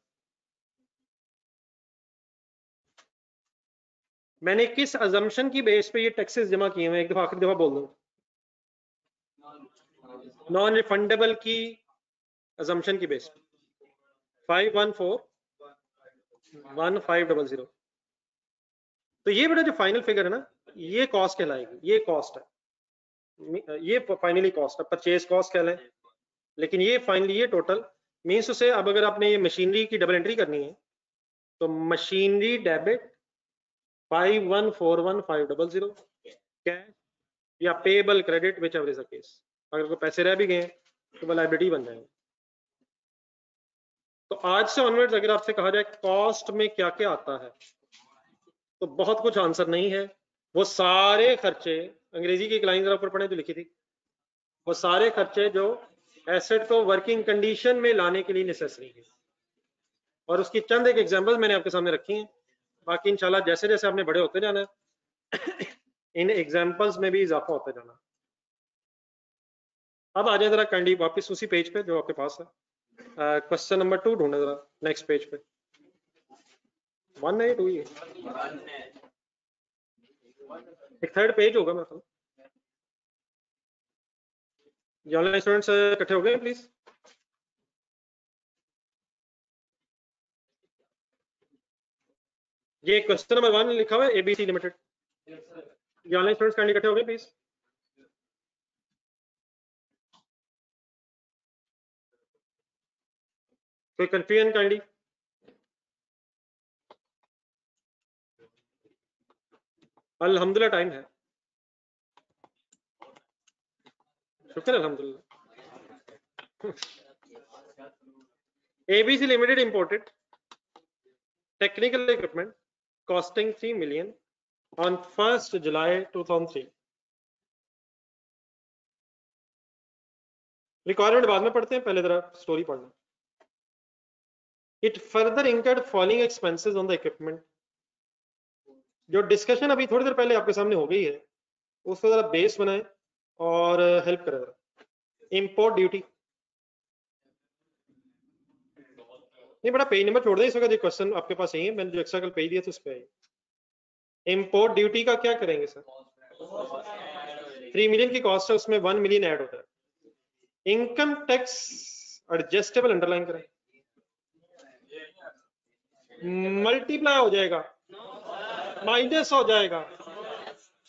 मैंने किस अजम्पशन की बेस पे ये टैक्सेस जमा किए हुए हैं, एक दफा आखिरी दफा बोल दूं, नॉन रिफंडेबल की अजम्पशन की बेस पे 5141,500। तो ये बेटा जो फाइनल फिगर है ना, ये कॉस्ट कहलाएगी, ये कॉस्ट है, ये फाइनली कॉस्ट है, परचेज कॉस्ट कह लें, लेकिन ये फाइनली ये टोटल मीन्स उसे, अब अगर आपने ये मशीनरी की डबल एंट्री करनी है तो मशीनरी डेबिट 5141,500 कैश या payable credit which ever is the case. अगर कोई पैसे रह भी गए तो वो लायबिलिटी बन जाएंगे। तो आज से ऑनवर्ड्स अगर आपसे कहा जाए कॉस्ट में क्या क्या आता है, तो बहुत कुछ आंसर नहीं है। वो सारे खर्चे, अंग्रेजी की एक लाइन जरा ऊपर पढ़े जो लिखी थी, वो सारे खर्चे जो एसेट को वर्किंग कंडीशन में लाने के लिए नेसेसरी है, और उसकी चंद एक एग्जांपल मैंने आपके सामने रखी हैं। बाकी इंशाल्लाह जैसे जैसे आपने बड़े होते जाना है इन एग्जाम्पल्स में भी इजाफा होता जाना। अब आ जाए जरा काइंडली वापस उसी पेज पे जो आपके पास है। क्वेश्चन नंबर 2 ढूंढे जरा नेक्स्ट पेज पे। 1 है 2 ही है? एक थर्ड पेज होगा मेरे ख्याल। ये ऑनलाइन स्टूडेंट्स इकट्ठे हो गए प्लीज। ये क्वेश्चन नंबर 1 लिखा हुआ है एबीसी लिमिटेड। ये ऑनलाइन स्टूडेंट्स काइंडली इकट्ठे हो गए प्लीज। कोई कंफ्यूजन काइंडली? अल्हम्दुलिल्लाह टाइम है, शुक्र अल्हम्दुलिल्लाह। ABC limited imported technical equipment costing 3 million on 1st July 2003। Requirement बाद में पढ़ते हैं, पहले जरा स्टोरी पढ़ना। It further incurred following expenses on the equipment. जो डिस्कशन अभी थोड़ी देर पहले आपके सामने हो गई है उसको जरा बेस बनाए और हेल्प करें जरा। इंपोर्ट ड्यूटी नहीं, बड़ा पेज नंबर छोड़ दें इस वक्त, जो क्वेश्चन आपके पास यही है, मैंने जो एक्स्ट्रा कल पेज दिया था उस पर। इंपोर्ट ड्यूटी का क्या करेंगे सर? 3 मिलियन की कॉस्ट है, उसमें 1 मिलियन ऐड होता है। इनकम टैक्स एडजस्टेबल अंडरलाइन करें, मल्टीप्लाई हो जाएगा, माइनस हो जाएगा,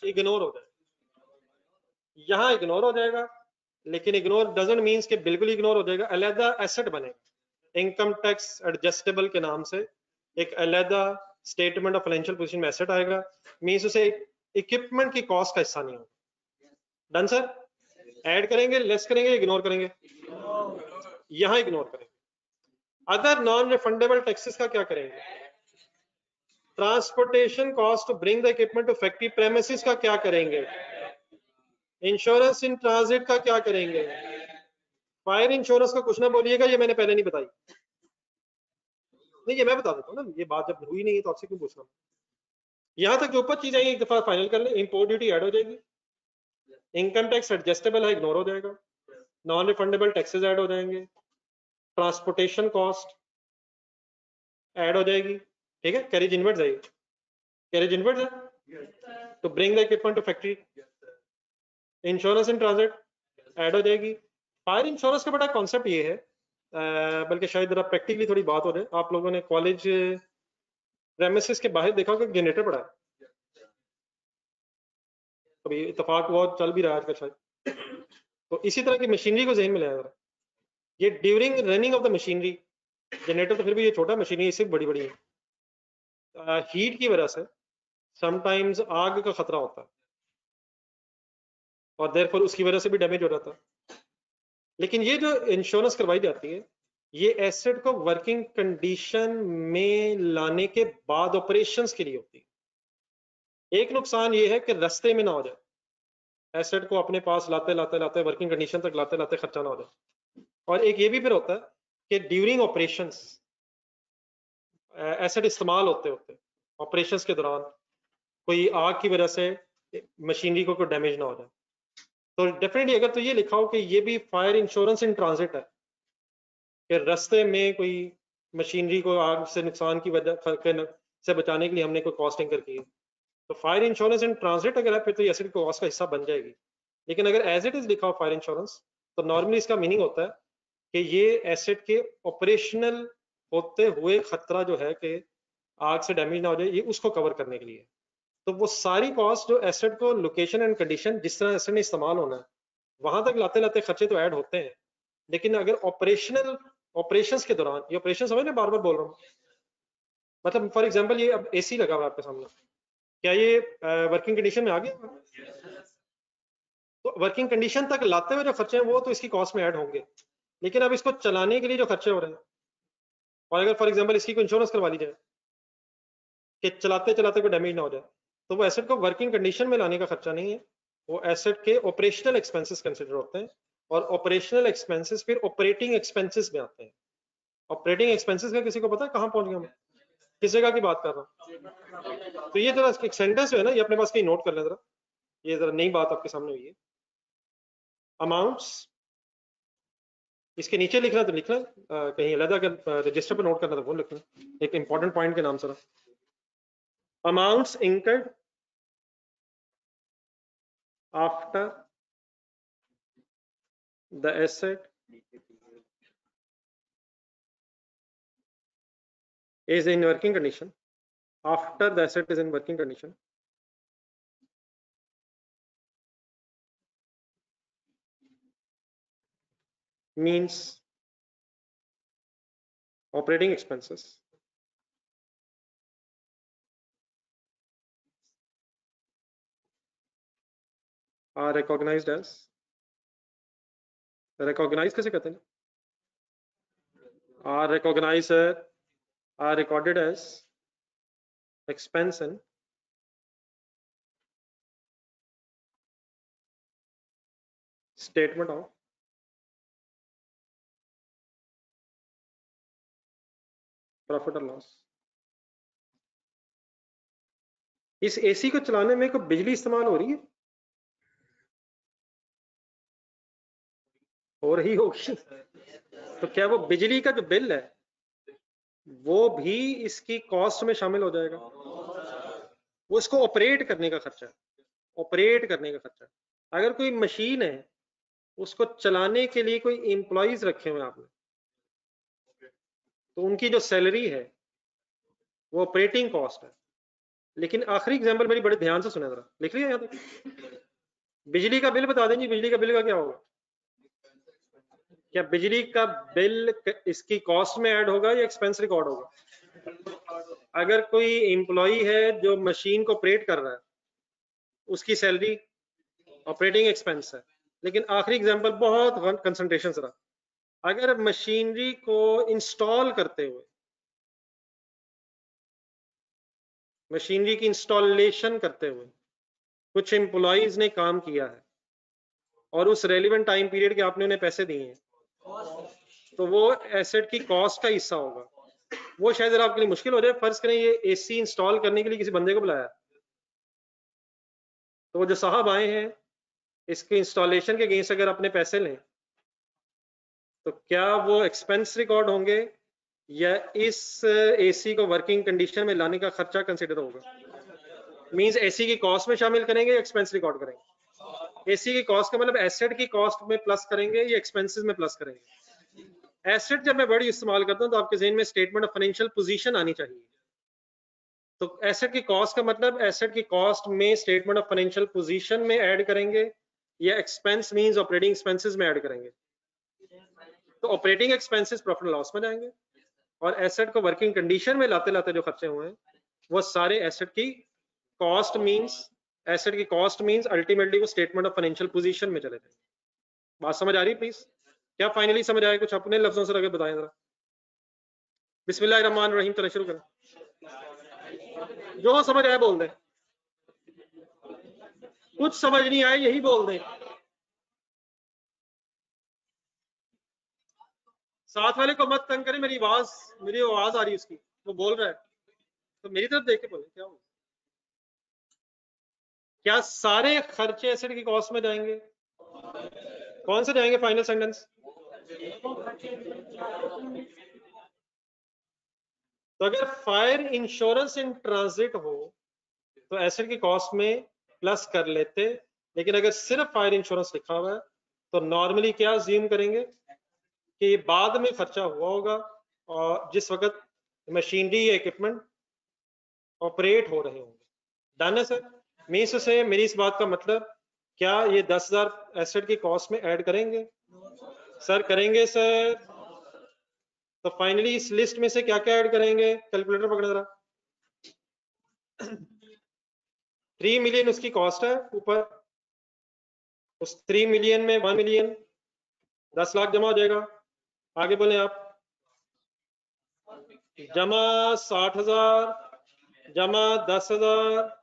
इग्नोर हो जाएगा। यहां इग्नोर हो जाएगा, लेकिन इग्नोर डजंट मीन्स कि बिल्कुल इग्नोर हो जाएगा, अलहदा एसेट बनेगा। इनकम टैक्स एडजस्टेबल के नाम से एक अलहदा स्टेटमेंट ऑफ फाइनेंशियल पोजीशन में एसेट आएगा, मीन्स उसे इक्विपमेंट की कॉस्ट का हिस्सा नहीं होगा। Done sir? ऐड करेंगे, लेस करेंगे, इग्नोर करेंगे? यहां इग्नोर करेंगे। अदर नॉन रिफंडेबल टैक्सेस का क्या करेंगे? Transportation cost to bring the equipment to factory premises का क्या करेंगे? इंश्योरेंस इन ट्रांजिट का क्या करेंगे? फायर इंश्योरेंस का कुछ ना बोलिएगा, ये मैंने पहले नहीं बताई। नहीं, ये मैं बता देता हूँ ना, ये बात जब हुई नहीं है तो आपसे क्यों पूछना। यहां तक जो ऊपर चीज आई एक दफा फाइनल कर ले। इंपोर्ट ड्यूटी ऐड हो जाएगी, इनकम टैक्स एडजस्टेबल है, इग्नोर हो जाएगा, नॉन रिफंडेबल टैक्सेस ऐड हो जाएंगे, ट्रांसपोर्टेशन कॉस्ट ऐड हो जाएगी, ठीक है, कैरेज इनवर्ड्स है, कैरेज इनवर्ड्स है तो bring the equipment to factory. Insurance in transit add हो जाएगी। फायर इंश्योरेंस का बड़ा कॉन्सेप्ट ये है, बल्कि शायद जरा प्रैक्टिकली थोड़ी बात हो जाए। आप लोगों ने कॉलेज प्रेमिसेस के बाहर देखा होगा जनरेटर पड़ा है, अभी इतफाक बहुत चल भी रहा है आजकल शायद। तो इसी तरह की मशीनरी को जहन में ले आया, ये during running of the machinery, generator तो फिर भी ये छोटा मशीनरी, इससे बड़ी बड़ी है, हीट की वजह से समटाइम्स आग का खतरा होता है और देयरफॉर उसकी वजह से भी डैमेज हो जाता है। लेकिन ये जो इंश्योरेंस करवाई जाती है, ये एसेट को वर्किंग कंडीशन में लाने के बाद ऑपरेशंस के लिए होती है। एक नुकसान ये है कि रास्ते में ना हो जाए, एसेट को अपने पास लाते लाते लाते वर्किंग कंडीशन तक लाते लाते खर्चा ना हो जाए। और एक ये भी फिर होता है कि ड्यूरिंग ऑपरेशंस एसेट इस्तेमाल होते होते ऑपरेशंस के दौरान कोई आग की वजह से मशीनरी को कोई डैमेज ना हो जाए। तो डेफिनेटली अगर तो ये लिखा हो कि ये भी फायर इंश्योरेंस इन ट्रांजिट है, कि रास्ते में कोई मशीनरी को आग से नुकसान की वजह से बचाने के लिए हमने कोई कॉस्ट इंकर की है, तो फायर इंश्योरेंस इन ट्रांजिट अगर है फिर तो ये एसेट कॉस्ट का हिस्सा बन जाएगी। लेकिन अगर एज इट इज लिखा हो फायर इंश्योरेंस, तो नॉर्मली इसका मीनिंग होता है कि ये एसेट के ऑपरेशनल होते हुए खतरा जो है कि आग से डैमेज ना हो जाए, ये उसको कवर करने के लिए। तो वो सारी कॉस्ट जो एसेट को लोकेशन एंड कंडीशन जिस तरह एसेट ने इस्तेमाल होना है वहां तक लाते लाते खर्चे तो ऐड होते हैं, लेकिन अगर ऑपरेशंस के दौरान, ये ऑपरेशन समझ में बार बार बोल रहा हूँ, मतलब फॉर एग्जांपल ये अब एसी लगा हुआ है आपके सामने, क्या ये वर्किंग कंडीशन में आ गया? तो वर्किंग कंडीशन तक लाते हुए जो खर्चे हैं वो तो इसकी कॉस्ट में ऐड होंगे, लेकिन अब इसको चलाने के लिए जो खर्चे हो रहे हैं, और अगर फॉर एग्जांपल इसकी कोई इंश्योरेंस करवा ली जाए कि चलाते चलाते कोई डैमेज ना हो जाए, तो वो एसेट को वर्किंग कंडीशन में लाने का खर्चा नहीं है, वो एसेट के ऑपरेशनल एक्सपेंसेस कंसिडर होते हैं। और ऑपरेशनल एक्सपेंसेस फिर ऑपरेटिंग एक्सपेंसेस में आते हैं। ऑपरेटिंग एक्सपेंसेस का किसी को पता है कहां पहुंच गया मैं? किस जगह की बात कर रहा हूँ? तो ये जरा एक सेंटेंस है ना, ये अपने पास कहीं नोट कर लें जरा, ये जरा नई बात आपके सामने हुई है। अमाउंट्स, इसके नीचे लिखना तो लिखना, कहीं अलग अगर रजिस्टर पर नोट करना तो वो लिखना, एक इंपॉर्टेंट पॉइंट के नाम से। Amounts incurred after the asset is in working condition, after the asset is in working condition, means operating expenses are recognized as, recognize कैसे कहते हैं, are recognized, are recorded as expense in statement of profit और loss. इस AC को चलाने में कोई बिजली इस्तेमाल हो रही है? हो रही होगी। तो क्या वो बिजली का जो बिल है वो भी इसकी कॉस्ट में शामिल हो जाएगा? वो इसको ऑपरेट करने का खर्चा है, ऑपरेट करने का खर्चा। अगर कोई मशीन है उसको चलाने के लिए कोई एम्प्लॉइज रखे हुए आपने, तो उनकी जो सैलरी है वो ऑपरेटिंग कॉस्ट है। लेकिन आखिरी एग्जांपल मेरी बड़े ध्यान से सुने जरा, लिख लिया यहाँ तक? बिजली का बिल बता देंगे, बिजली का बिल का क्या होगा? क्या बिजली का बिल इसकी कॉस्ट में ऐड होगा या एक्सपेंस रिकॉर्ड होगा? अगर कोई एम्प्लॉय है जो मशीन को ऑपरेट कर रहा है, उसकी सैलरी ऑपरेटिंग एक्सपेंस है। लेकिन आखिरी एग्जांपल बहुत कंसंट्रेशन से रहा, अगर मशीनरी को इंस्टॉल करते हुए, मशीनरी की इंस्टॉलेशन करते हुए कुछ एम्प्लॉइज ने काम किया है और उस रेलिवेंट टाइम पीरियड के आपने उन्हें पैसे दिए हैं, तो वो एसेट की कॉस्ट का हिस्सा होगा। वो शायद जरा आपके लिए मुश्किल हो जाए। फर्ज करें ये एसी इंस्टॉल करने के लिए किसी बंदे को बुलाया, तो वो जो साहब आए हैं इसके इंस्टॉलेशन के अगेंस्ट अगर अपने पैसे लें, तो क्या वो एक्सपेंस रिकॉर्ड होंगे या इस एसी को वर्किंग कंडीशन में लाने का खर्चा कंसिडर होगा? मींस एसी की कॉस्ट में शामिल करेंगे या एक्सपेंस रिकॉर्ड करेंगे? एसी की कॉस्ट का मतलब एसेट की कॉस्ट में प्लस करेंगे या एक्सपेंसेस में प्लस करेंगे? एसेट जब मैं वर्ड इस्तेमाल करता हूं तो आपके ज़हन में स्टेटमेंट ऑफ फाइनेंशियल पोजीशन आनी चाहिए। तो एसेट की कॉस्ट का मतलब एसेट की कॉस्ट में स्टेटमेंट ऑफ फाइनेंशियल पोजीशन में ऐड करेंगे या एक्सपेंस मींस ऑपरेटिंग एक्सपेंसेस में ऐड करेंगे? तो ऑपरेटिंग एक्सपेंसेस प्रॉफिट लॉस में जाएंगे और एसेट को वर्किंग कंडीशन में लाते लाते जो खर्चे हुए हैं वो सारे एसेट की कॉस्ट मींस, एसेट की कॉस्ट मींस अल्टीमेटली वो स्टेटमेंट ऑफ फाइनेंशियल पोजीशन में चले जाएंगे। बात समझ आ रही है प्लीज? क्या फाइनली समझ आया? कुछ अपने लफ्जों से आगे बताएं जरा। बिस्मिल्लाहिर्रहमानिर्रहीम, चलो शुरू करें। जो समझ आए बोल दें, कुछ समझ नहीं आए यही बोल दें। साथ वाले को मत तंग करें, मेरी आवाज आ रही है उसकी, वो बोल रहा है तो मेरी तरफ देख के बोले। क्या हो, क्या सारे खर्चे एसेट की कॉस्ट में जाएंगे? कौन से जाएंगे? Final sentence. तो अगर फायर इंश्योरेंस इन ट्रांजिट हो तो एसेट की कॉस्ट में प्लस कर लेते, लेकिन अगर सिर्फ फायर इंश्योरेंस लिखा हुआ है तो नॉर्मली क्या अज्यूम करेंगे कि ये बाद में खर्चा हुआ होगा और जिस वक्त मशीनरी या इक्विपमेंट ऑपरेट हो रहे होंगे। डन है सर? मीन्स से मेरी इस बात का मतलब, क्या ये 10,000 एसेट की कॉस्ट में ऐड करेंगे? सर करेंगे सर। तो फाइनली इस लिस्ट में से क्या क्या ऐड करेंगे? कैलकुलेटर पकड़ जरा। 3 मिलियन उसकी कॉस्ट है ऊपर, उस 3 मिलियन में 1 मिलियन 10 लाख जमा हो जाएगा। आगे बोले आप। जमा 60,000 जमा 10,000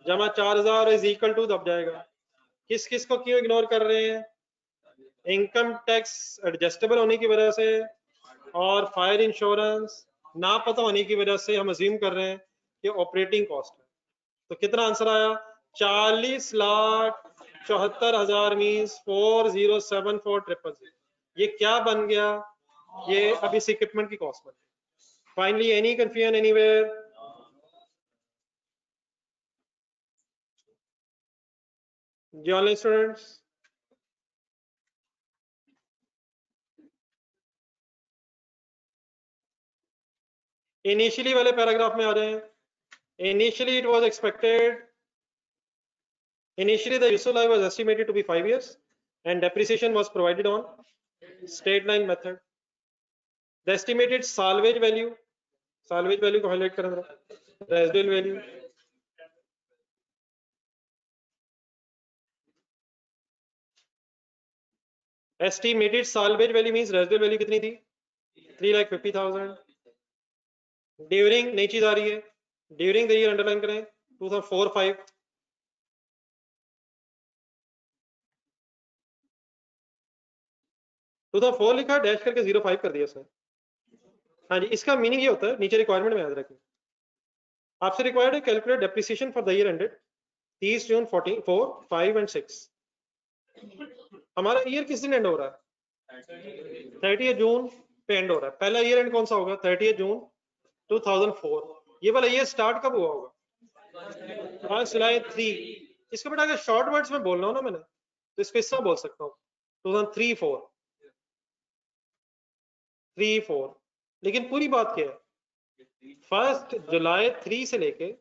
जमा 4,000 इज इक्वल टू दब जाएगा। किस किस को क्यों इग्नोर कर रहे हैं? इनकम टैक्स एडजस्टेबल होने की वजह से और फायर इंश्योरेंस ना पता होने की वजह से हम अज्यूम कर रहे हैं कि ऑपरेटिंग कॉस्ट है। तो कितना आंसर आया? 40,74,000 मीन्स 4074,000। ये क्या बन गया? ये अब इस इक्विपमेंट की कॉस्ट बन गई। Finally any confusion anywhere? जी ऑनलाइन स्टूडेंट्स, इनिशियली वाले पैराग्राफ में आ रहे हैं। Initially it was expected, initially the useful life was estimated to be 5 years and depreciation was provided on straight line method. The estimated salvage value को highlight करें जरा, residual value, estimated salvage value means residual value कितनी थी? 3,50,000. During नई चीज आ रही है, during the year underline करें 2004-5. तो 4 लिखा, डैश करके 05 कर दिया सर। हाँ जी, इसका मीनिंग ये होता है, नीचे रिक्वायरमेंट में याद रखें, आपसे रिक्वायर्ड है calculate depreciation for the year ended 30 June 4, 5 and 6। हमारा ईयर किस दिन एंड हो रहा है? 30 जून पे एंड हो रहा है। पहला ईयर एंड कौन सा होगा? 30 जून 2004। ये वाला ईयर स्टार्ट कब हुआ होगा? 5 जुलाई 3। इसको बेटा अगर शॉर्ट वर्ड्स में बोलना हो ना मैंने, तो इसको इस तरह बोल सकता हूँ 2003-4। लेकिन पूरी बात क्या है? 1 जुलाई 3 से लेके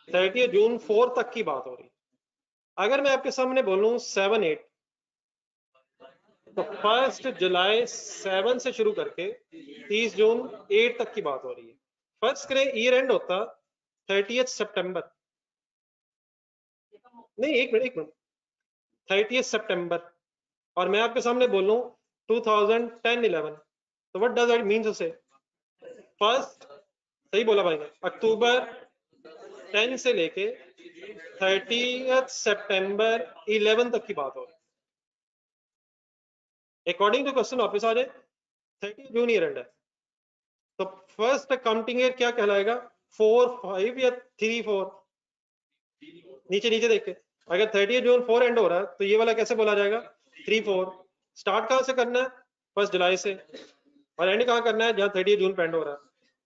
30 जून 4 तक की बात हो रही है। अगर मैं आपके सामने बोलूं 7-8, तो 1 जुलाई 7 से शुरू करके 30 जून 8 तक की बात हो रही है। फर्स्ट करें ईयर एंड होता 30 सितंबर, नहीं एक मिनट 30 सितंबर, और मैं आपके सामने बोलूं 2010-11, तो what does it mean to say? First, सही बोला भाई ने, अक्टूबर 10 से लेके 30 सितंबर 11 तक की बात हो रही है। अकॉर्डिंग टू क्वेश्चन वापस आ जाए, 30 जून ईयर एंड है, तो फर्स्ट अकाउंटिंग ईयर क्या कहलाएगा? 4-5 या 3-4? नीचे नीचे देख के, अगर 30 जून 4 एंड हो रहा है तो ये वाला कैसे बोला जाएगा? 3-4। स्टार्ट कहां से करना है? 1 जुलाई से, और एंड कहां करना है? जहां 30 जून पे एंड हो रहा है।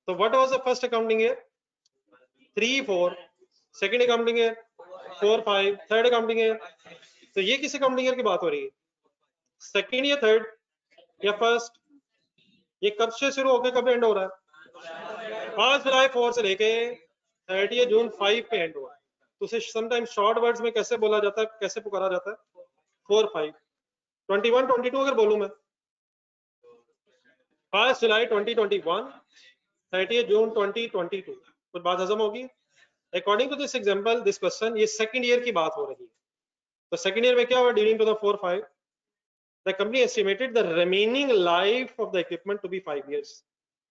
तो what was the first accounting year? 3-4। Second accounting year 4-5। Third accounting year, तो ये किस अकाउंटिंग ईयर की बात हो रही है? सेकंड या थर्ड या फर्स्ट? ये कब से शुरू होकर कब एंड हो रहा है? 5 जुलाई 4 से लेके 30 जून 5 पे एंड हुआ है। तो उसे समटाइम शॉर्ट वर्ड्स में कैसे बोला जाता है, कैसे पुकारा जाता है? 4-5। 21-22 अगर बोलूं मैं, 5 जुलाई 2021, 30 जून 2022, कुछ बात हजम होगी? According to this example, this question, ये सेकंड ईयर की बात हो रही है। तो सेकंड ईयर में क्या हुआ? During to the 4-5 the company estimated the remaining life of the equipment to be 5 years.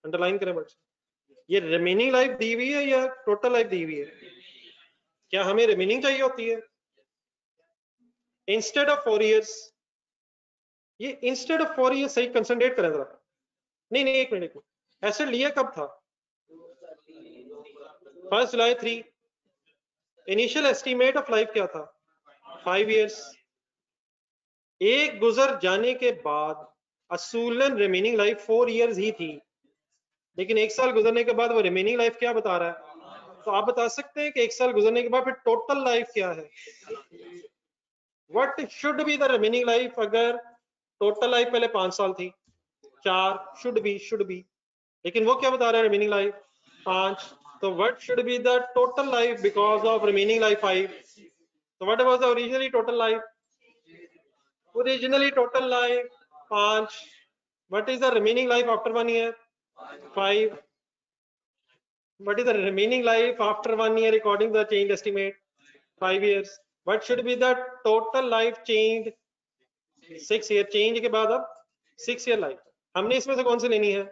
Underline करें बच्चे, ये रिमेनिंग लाइफ दी हुई है या टोटल लाइफ दी हुई है? क्या हमें रिमेनिंग चाहिए होती है? इंस्टेड ऑफ 4 इयर्स, ये इंस्टेड ऑफ 4 इयर्स सही कंसंट्रेट करें जरा। नहीं एक मिनट, एसेट लिया कब था? 1 जुलाई 3। इनिशियल एस्टिमेट ऑफ लाइफ क्या था? 5 इयर्स। एक गुजर जाने के बाद असूलन रिमेनिंग लाइफ 4 इयर्स ही थी, लेकिन 1 साल गुजरने के बाद वो रिमेनिंग लाइफ क्या बता रहा है? तो आप बता सकते हैं कि 1 साल गुजरने के बाद फिर टोटल लाइफ क्या है? What should be the remaining life? अगर टोटल लाइफ पहले 5 साल थी, 4 शुड बी, लेकिन वो क्या बता रहा है? Remaining life 5। तो what should be the total life because of remaining life 5? तो what was the originally total life? Originally total life 5। What is the remaining life after 1 year? 5. What is the remaining life after 1 year according to the change estimate? 5 years. What should be the total life changed? 6 year change के बाद अब 6 year life। हमने इसमें से कौन सी लेनी है?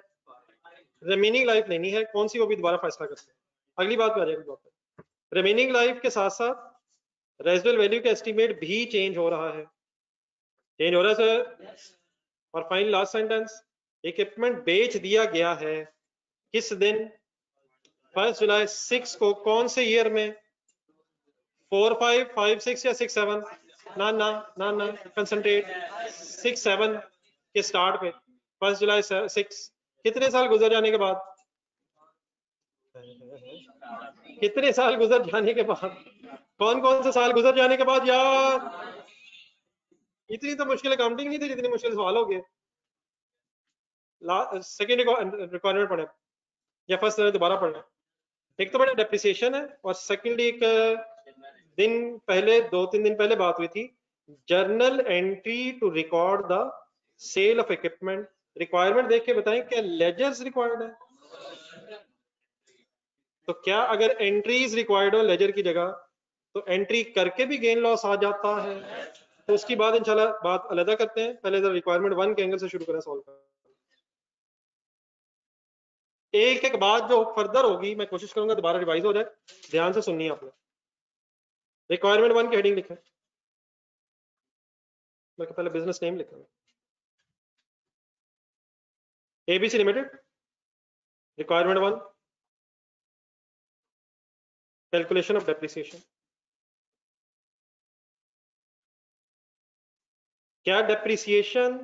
Remaining life लेनी है। कौन सी, वो भी दोबारा फैसला करते हैं, अगली बात पे आ जाएगी डॉक्टर। रिमेनिंग लाइफ के साथ साथ रेजिडुअल वैल्यू का एस्टिमेट भी चेंज हो रहा है। चेंज हो रहा है सर। और फाइनल लास्ट सेंटेंस, इक्विपमेंट बेच दिया गया है किस दिन 1 जुलाई 6 को कौन से ईयर में 4, 5, 5, 6 या 6, 7? ना ना ना ना, कंसंट्रेट। 6, 7 के स्टार्ट पे 1 जुलाई 6 कितने साल गुजर जाने के बाद? कितने साल गुजर जाने के बाद? कौन कौन से साल गुजर जाने के बाद यार? इतनी तो मुश्किल काउंटिंग नहीं थी जितनी मुश्किल सवाल हो गए। सेकेंड रिक्वायरमेंट पढ़े या फर्स्ट दोबारा पढ़ना। एक तो बड़ा डेप्रिसिएशन है और सेकेंडली एक दिन पहले 2-3 दिन पहले बात हुई थी, journal entry to record the sale of equipment. Requirement देख के बताएं क्या लेजर्स रिक्वायर्ड है? तो क्या अगर एंट्रीज रिक्वायर्ड हो लेजर की जगह तो एंट्री करके भी गेन लॉस आ जाता है? तो उसकी बात इंशाल्लाह बात अलग करते हैं, पहले जरा रिक्वायरमेंट 1 के एंगल से शुरू करें सॉल्व करना। एक एक बात जो फर्दर होगी मैं कोशिश करूंगा दोबारा रिवाइज हो जाए, ध्यान से सुननी है आपने। रिक्वायरमेंट 1 की हेडिंग लिखें, मैं पहले बिजनेस नेम लिखूंगा, ABC limited. Requirement 1, calculation of depreciation. क्या डेप्रिसिएशन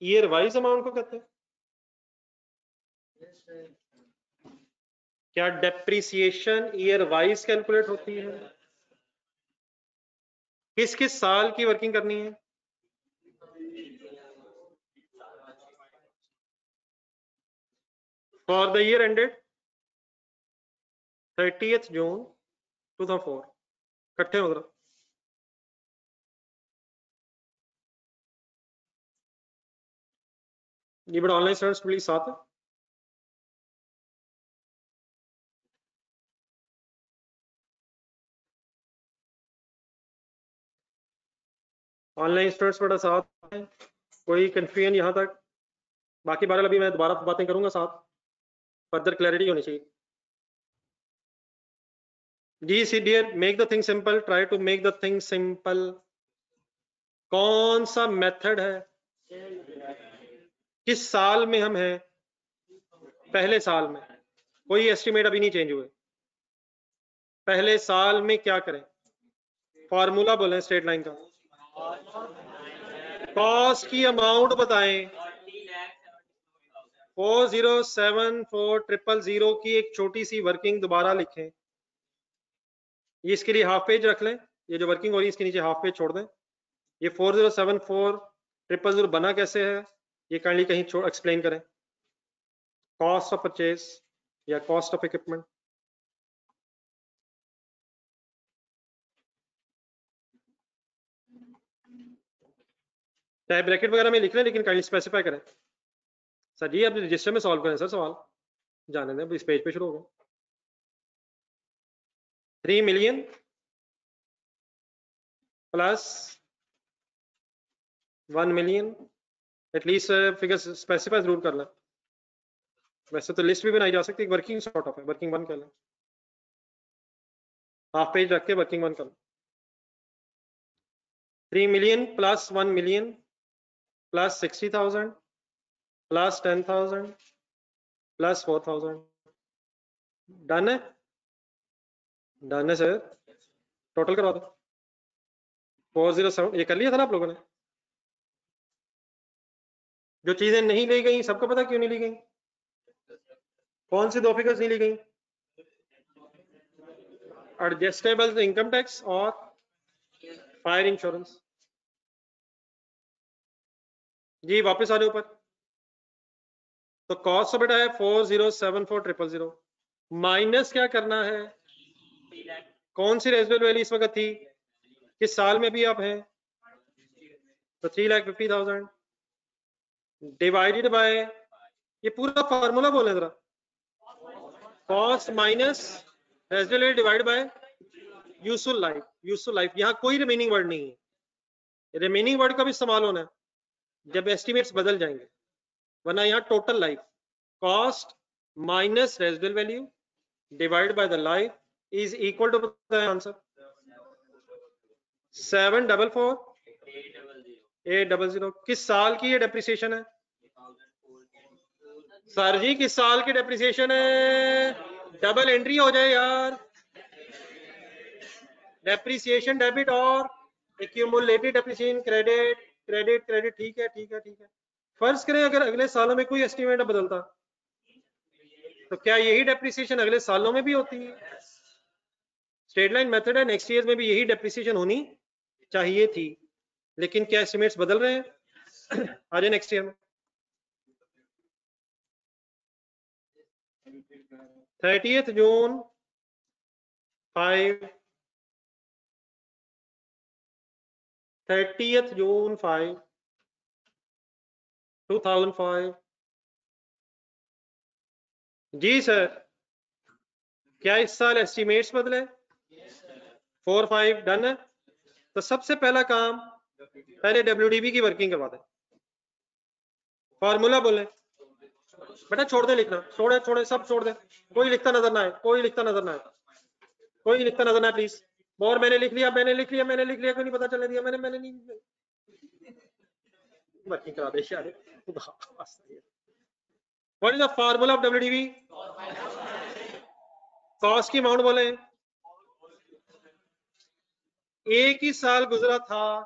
ईयर वाइज अमाउंट को कहते हैं? क्या डेप्रिसिएशन ईयर वाइज कैलकुलेट होती है? किस किस साल की वर्किंग करनी है? For the year ended 30th जून 2004। इकट्ठे हो जरा। ये बड़ा ऑनलाइन स्टूडेंट्स प्लीज साथ है। ऑनलाइन स्टूडेंट्स बड़ा साथ है, कोई कंफ्यूजन यहाँ तक? बाकी बारे अभी मैं दोबारा बातें करूंगा साथ, फर्दर क्लैरिटी होनी चाहिए। जी see dear, make the thing simple, try to make the thing simple. कौन सा मेथड है? किस साल में हम हैं? पहले साल में। कोई एस्टिमेट अभी नहीं चेंज हुए। पहले साल में क्या करें? फॉर्मूला बोलें स्ट्रेट लाइन का। कॉस्ट की अमाउंट बताएं। 4074000 की एक छोटी सी वर्किंग दोबारा लिखें। ये इसके लिए हाफ पेज रख लें, ये जो वर्किंग हो रही है इसके नीचे हाफ पेज छोड़ दें। ये 4074000 बना कैसे है ये काइंडली कहीं एक्सप्लेन करें। कॉस्ट ऑफ परचेज या कॉस्ट ऑफ इक्विपमेंट। चाहे ब्रैकेट वगैरह में लिख लें लेकिन काइंडली स्पेसिफाई करें। सर जी आप रजिस्टर में सॉल्व करें सर, सवाल जाने दें, इस पेज पे शुरू हो गए। 3 million plus 1 million, at least figure specify जरूर कर लें। वैसे तो लिस्ट भी बनाई जा सकती है, वर्किंग सॉर्ट ऑफ है, वर्किंग 1 कर लें, हाफ पेज रख के वर्किंग 1 कर लें। 3 million plus 1 million plus 60,000 plus 10,000 plus 4,000। Done है? डन है सर, टोटल करवा दो। 407 ये कर लिया था आप लोगों ने? जो चीजें नहीं ली गई सबको पता क्यों नहीं ली गई? कौन सी 2 फिगर्स नहीं ली गई? एडजस्टेबल इनकम टैक्स और फायर इंश्योरेंस। जी वापस आ जाओ ऊपर। तो कॉस्ट बेटा है 4074000 माइनस क्या करना है? कौन सी रेजिडुअल वैल्यू इस वक्त थी? किस साल में भी आप हैं? तो 3,50,000 डिवाइडेड बाय, ये पूरा फार्मूला बोले जरा। Cost minus residual divide by useful life. Useful life, यहाँ कोई रिमेनिंग वर्ड नहीं है। रिमेनिंग वर्ड का भी इस्तेमाल होना है जब एस्टिमेट्स बदल जाएंगे, वरना यहाँ total life. Cost minus residual value divide by the life is equal to answer 744,800। किस साल की ये डेप्रिसिएशन है? सर जी किस साल की डेप्रिसिएशन है? डबल एंट्री हो जाए यार। डेप्रिसिएशन डेबिट और accumulated depreciation credit credit credit. ठीक है ठीक है ठीक है। फर्ज करें अगर अगले सालों में कोई एस्टिमेट बदलता तो क्या यही डेप्रिसिएशन अगले सालों में भी होती है? स्ट्रेट लाइन मेथड है, नेक्स्ट ईयर में भी यही डेप्रिसिएशन होनी चाहिए थी, लेकिन क्या एस्टिमेट्स बदल रहे हैं? आ जाए नेक्स्ट ईयर में 30th जून 5 30th जून 5 2005। जी सर, क्या इस साल एस्टिमेट्स बदले? 4-5 डन है। तो सबसे पहला काम, पहले WDB की वर्किंग करवा दें। फॉर्मूला बोले बेटा, छोड़ दे लिखना, छोड़े छोड़े सब छोड़ दे, कोई लिखता नजर ना आए, कोई लिखता नजर ना आए, कोई लिखता नजर ना आए प्लीज। और मैंने लिख लिया, मैंने लिख लिया, मैंने लिख लिया, कोई नहीं पता चलने दिया, मैंने नहीं वर्किंग करा दे यार। What is the formula of WDB? Cost की अमाउंट बोले, एक ही साल गुजरा था,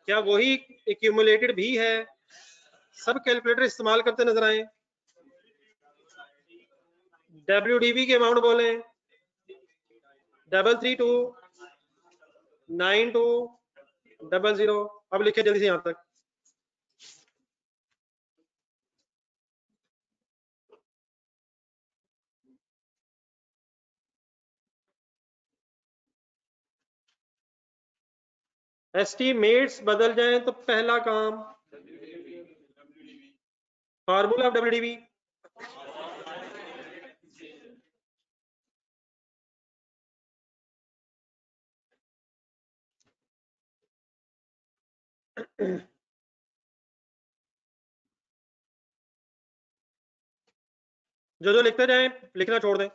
क्या वही एक्यूमुलेटेड भी है? सब कैलकुलेटर इस्तेमाल करते नजर आए। WDB की अमाउंट बोले 3329200। अब लिखे जल्दी से यहां तक। एस्टीमेट्स बदल जाएं तो पहला काम, फार्मूला ऑफ WDB। जो लिखते जाएं, लिखना छोड़ दें।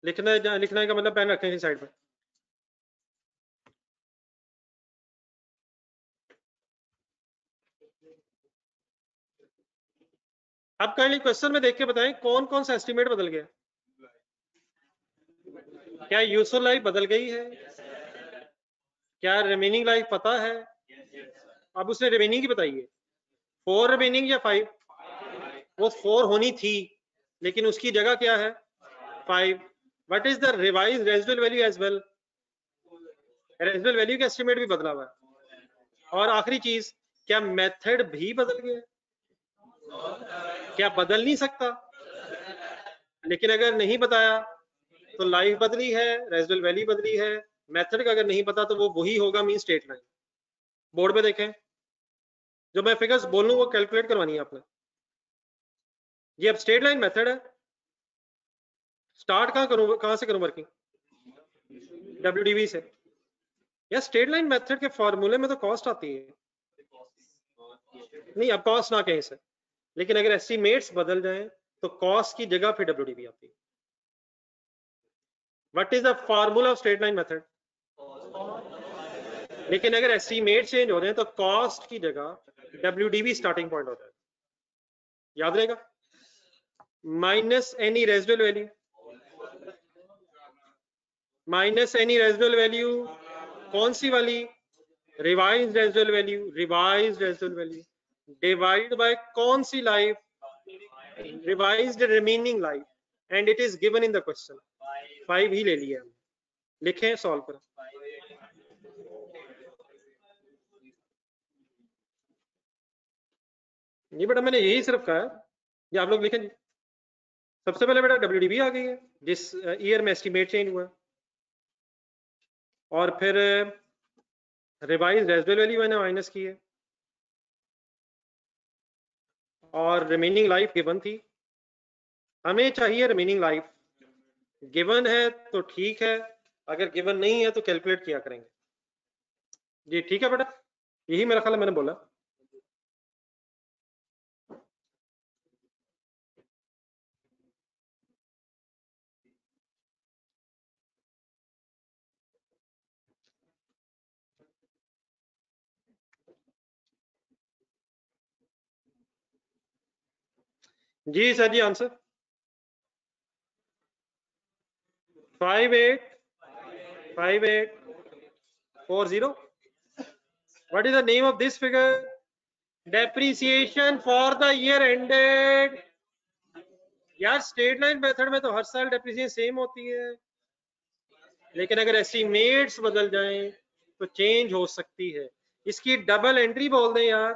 लिखने का मतलब पेन रखें साइड पे। अब काइंडली क्वेश्चन में देख के बताएं कौन कौन सा एस्टीमेट बदल गया। क्या यूजफुल लाइफ बदल गई है? क्या रिमेनिंग लाइफ पता है? अब उसने रिमेनिंग की बताई है, 4 रिमेनिंग या 5? वो 4 होनी थी, लेकिन उसकी जगह क्या है? 5। What is the revise residual value as well? Residual value का एस्टिमेट भी बदला हुआ है। और आखिरी चीज, क्या मेथड भी बदल गया? क्या बदल नहीं सकता? लेकिन अगर नहीं बताया तो लाइफ बदली है, रेजिडुअल वैल्यू बदली है। मेथड का अगर नहीं पता तो वो वही होगा, मीन स्ट्रेट लाइन। बोर्ड पे देखें, जो मैं फिगर्स बोलूं वो कैलकुलेट करवानी है आपने। ये अब स्ट्रेट लाइन मेथड है। स्टार्ट कहां से करूं वर्किंग? WDB से। या स्ट्रेट लाइन मेथड के फॉर्मूले में तो कॉस्ट आती है। नहीं, अब कॉस्ट ना कहीं से, लेकिन अगर एस्टिमेट्स बदल जाएं तो कॉस्ट की जगह फिर WDB आती है। What is the formula of straight line method? लेकिन अगर एस्टिमेट चेंज हो रहे हैं तो कॉस्ट की जगह WDB स्टार्टिंग पॉइंट होता है। याद रहेगा, minus any residual value, minus any residual value. कौन सी वाली? Revise residual value, revise residual value divide by कौन सी life? Revised remaining life, and it is given in the question. 5 ही ले लिया हम। लिखें सॉल्व करें। ये बेटा मैंने यही सिर्फ कहा है, ये आप लोग लिखें जी। सबसे पहले बेटा WDB आ गई है जिस ईयर में एस्टिमेट चेंज हुआ, और फिर रिवाइज रेजिडुअल वैल्यू मैंने माइनस की है, और रिमेनिंग लाइफ गिवन थी। हमें चाहिए रिमेनिंग लाइफ। गिवन है तो ठीक है, अगर गिवन नहीं है तो कैलकुलेट किया करेंगे। जी ठीक है बेटा, यही मेरा ख्याल है मैंने बोला। जी सर जी answer 5840. What is the name of this figure? Depreciation for the year ended. यार स्ट्रेट लाइन मेथड में तो हर साल डेप्रिसिएशन सेम होती है, लेकिन अगर एस्टिमेट्स बदल जाएं तो चेंज हो सकती है। इसकी डबल एंट्री बोल दें यार,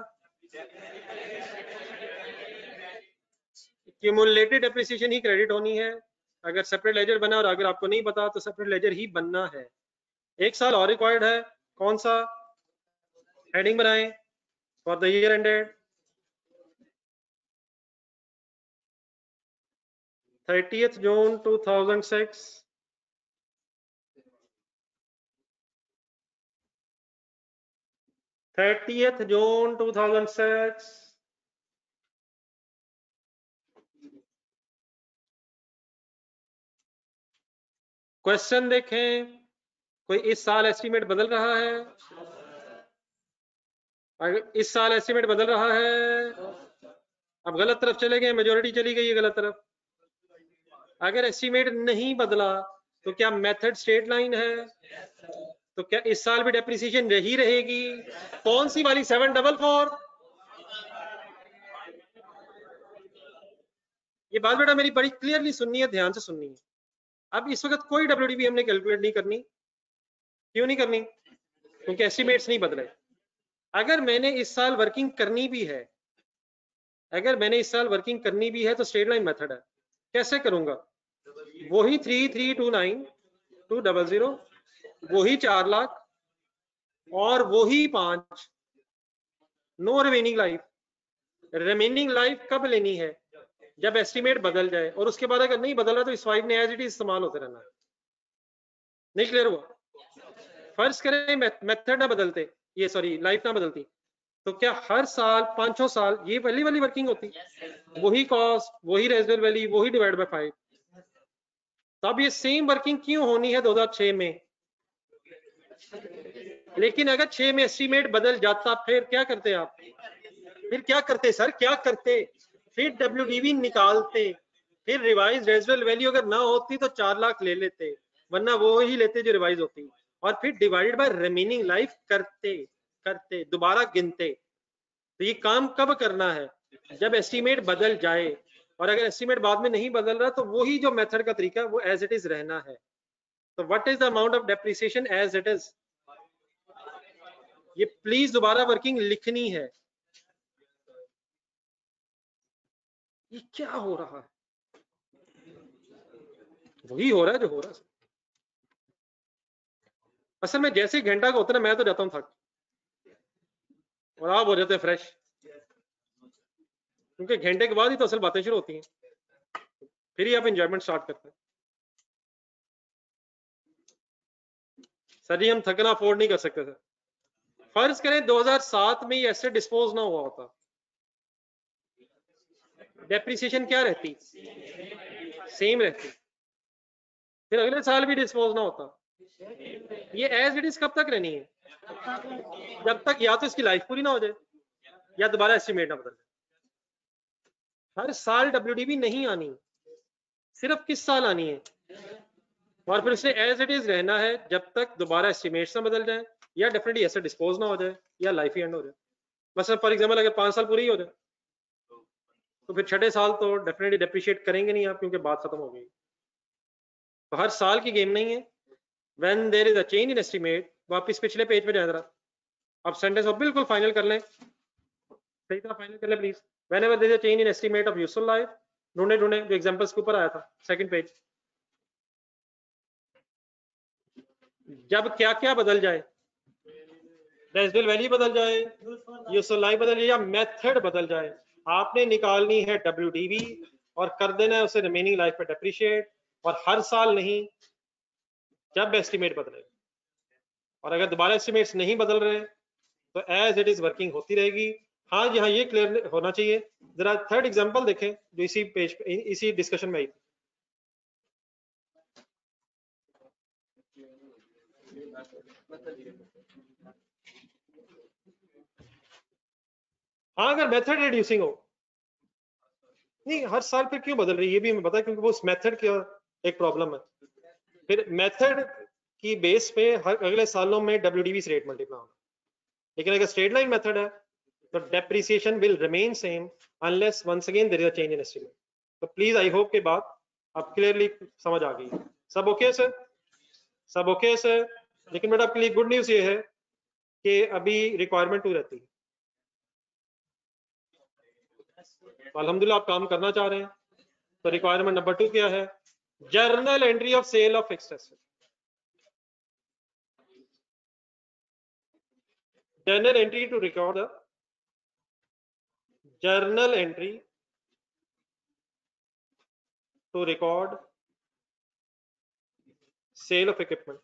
क्यूमुलेटेड डेप्रिसिएशन ही क्रेडिट होनी है अगर सेपरेट लेजर बना, और अगर आपको नहीं पता तो सेपरेट लेजर ही बनना है। एक साल और रिक्वायर्ड है, कौन सा? हेडिंग बनाएं for the year ended 30th June 2006. 30th June 2006. Question देखें, कोई इस साल एस्टीमेट बदल रहा है? अगर इस साल एस्टीमेट बदल रहा है, अब गलत तरफ चले गए, मेजोरिटी चली गई है गलत तरफ। अगर एस्टीमेट नहीं बदला तो क्या मेथड स्ट्रेट लाइन है? तो क्या इस साल भी डेप्रिसिएशन रही रहेगी? कौन सी वाली? 744? ये बात बेटा मेरी बड़ी क्लियरली सुननी है, ध्यान से सुननी है। अब इस वक्त कोई डब्ल्यूडीबी हमने कैलकुलेट नहीं करनी। क्यों नहीं करनी? क्योंकि एस्टिमेट्स नहीं बदले। अगर मैंने इस साल वर्किंग करनी भी है, अगर मैंने इस साल वर्किंग करनी भी है तो स्ट्रेट लाइन मेथड है। कैसे करूंगा? वही 3329,200, वही 4 लाख और वही 5, no remaining life. Remaining life कब लेनी है? जब एस्टिमेट बदल जाए, और उसके बाद अगर नहीं बदला तो इस फाइव ने एज इट इज इस्तेमाल होते रहना है। नहीं क्लियर हुआ? फर्ज करें मेथड ना बदलते, ये सॉरी लाइफ ना बदलती, तो क्या हर साल 500 साल ये वाली वर्किंग होती? वही कॉस्ट, वही रेजिडुअल वैल्यू, वही डिवाइड बाय 5। तब ये सेम वर्किंग क्यों होनी है 2006 में? लेकिन अगर 6 में एस्टीमेट बदल जाता फिर क्या करते आप? फिर क्या करते सर, क्या करते? फिर डब्ल्यूडीवी निकालते, फिर रिवाइज रेजिडुअल वैल्यू अगर ना होती तो 4 लाख ले लेते, वरना वो ही लेते जो रिवाइज होती, और फिर डिवाइडेड बाय रिमेनिंग लाइफ करते करते दोबारा गिनते। तो ये काम कब करना है? जब एस्टीमेट बदल जाए, और अगर एस्टीमेट बाद में नहीं बदल रहा तो वही जो मेथड का तरीका वो एज इट इज रहना है। तो what is the amount of depreciation as it is? ये प्लीज दोबारा वर्किंग लिखनी है। ये क्या हो रहा है? वही हो रहा है जो हो रहा है। असल में जैसे ही घंटा का होता है ना, मैं तो जाता हूँ थक, और आप हो जाते हैं फ्रेश, क्योंकि घंटे के बाद ही तो असल बातें शुरू होती हैं, फिर ही आप एंजॉयमेंट स्टार्ट करते हैं। सर जी हम थकना अफोर्ड नहीं कर सकते सर। फर्ज करें 2007 में ये एसेट डिस्पोज ना हुआ होता, डेप्रिसिएशन क्या रहती? सेम रहती। फिर अगले साल भी डिस्पोज ना होता, ये एज इट इज कब तक रहनी है? जब तक या तो इसकी लाइफ पूरी ना हो जाए या दोबारा एस्टिमेट ना बदल जाए। हर साल डब्ल्यूडीबी नहीं आनी, सिर्फ किस साल आनी है, और फिर उसने एज इट इज रहना है जब तक दोबारा एस्टिमेट्स ना बदल जाए, या डेफिनेटली एसेट डिस्पोज ना हो जाए, या लाइफ ही एंड हो जाए। मतलब फॉर एग्जाम्पल अगर 5 साल पूरी ही हो जाए तो फिर 6ठे साल तो डेफिनेटली डेप्रिशिएट करेंगे नहीं आप, क्योंकि बात खत्म हो गई। तो हर साल की गेम नहीं है। When there is a change in estimate, वापस पिछले पेज पे जाए जरा, अब सेंटेंस को बिल्कुल फाइनल कर लें, सही तरह फाइनल कर लें please. Whenever there is a change in estimate of useful life, ढूंढे जो एग्जांपल्स के ऊपर आया था सेकंड पेज, जब क्या क्या बदल जाए, रेजिडुअल वैल्यू बदल जाए, यूजफुल लाइफ बदल जाए, या मेथड बदल जाए, आपने निकालनी है डब्ल्यूडीवी और कर देना है उसे रिमेनिंग लाइफ पे डेप्रिशिएट, और हर साल नहीं, जब एस्टिमेट बदले। और अगर दोबारा एस्टिमेट्स नहीं बदल रहे तो एज इट इज वर्किंग होती रहेगी। हाँ जी हाँ, ये क्लियर होना चाहिए। जरा थर्ड एग्जांपल देखें जो इसी पेज पे इसी डिस्कशन में आई थी। हाँ, अगर मेथड रिड्यूसिंग हो नहीं, हर साल फिर क्यों बदल रही है ये भी हमें पता है, क्योंकि वो उस मेथड का एक प्रॉब्लम है। फिर मेथड की बेस पे हर अगले सालों में WDV से रेट मल्टीप्लाई होना, लेकिन अगर स्ट्रेट लाइन मेथड है तो depreciation will remain same unless once again there is a change in estimate. तो प्लीज आई होप के बात अब क्लियरली समझ आ गई। सब ओके सर? सब ओके सर? लेकिन बेटा आपके लिए गुड न्यूज ये है कि अभी रिक्वायरमेंट 2 रहती है। अल्हम्दुलिल्लाह आप काम करना चाह रहे हैं, तो रिक्वायरमेंट नंबर 2 क्या है? Journal entry of sale of fixed asset. Journal entry to record the journal entry to record sale of equipment।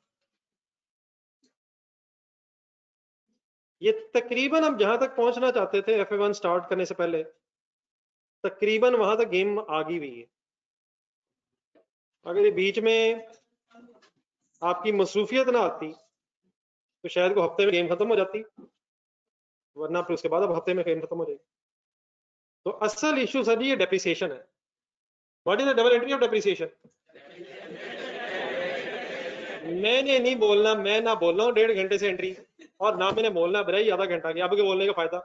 ये तकरीबन हम जहां तक पहुंचना चाहते थे FA1 स्टार्ट करने से पहले, तकरीबन वहां तक गेम आ गई हुई है। अगर ये बीच में आपकी मसरूफियत ना आती तो शायद को हफ्ते में गेम खत्म हो जाती, वरना फिर उसके बाद अब हफ्ते में गेम खत्म हो जाएगी। तो असल इशू सर ये डेप्रिसिएशन है। What is the double entry of depreciation? मैंने नहीं बोलना, मैं ना बोल रहा हूँ 1.5 घंटे से एंट्री, और ना मैंने बोलना भाई आधा घंटा की, आपके बोलने का फायदा।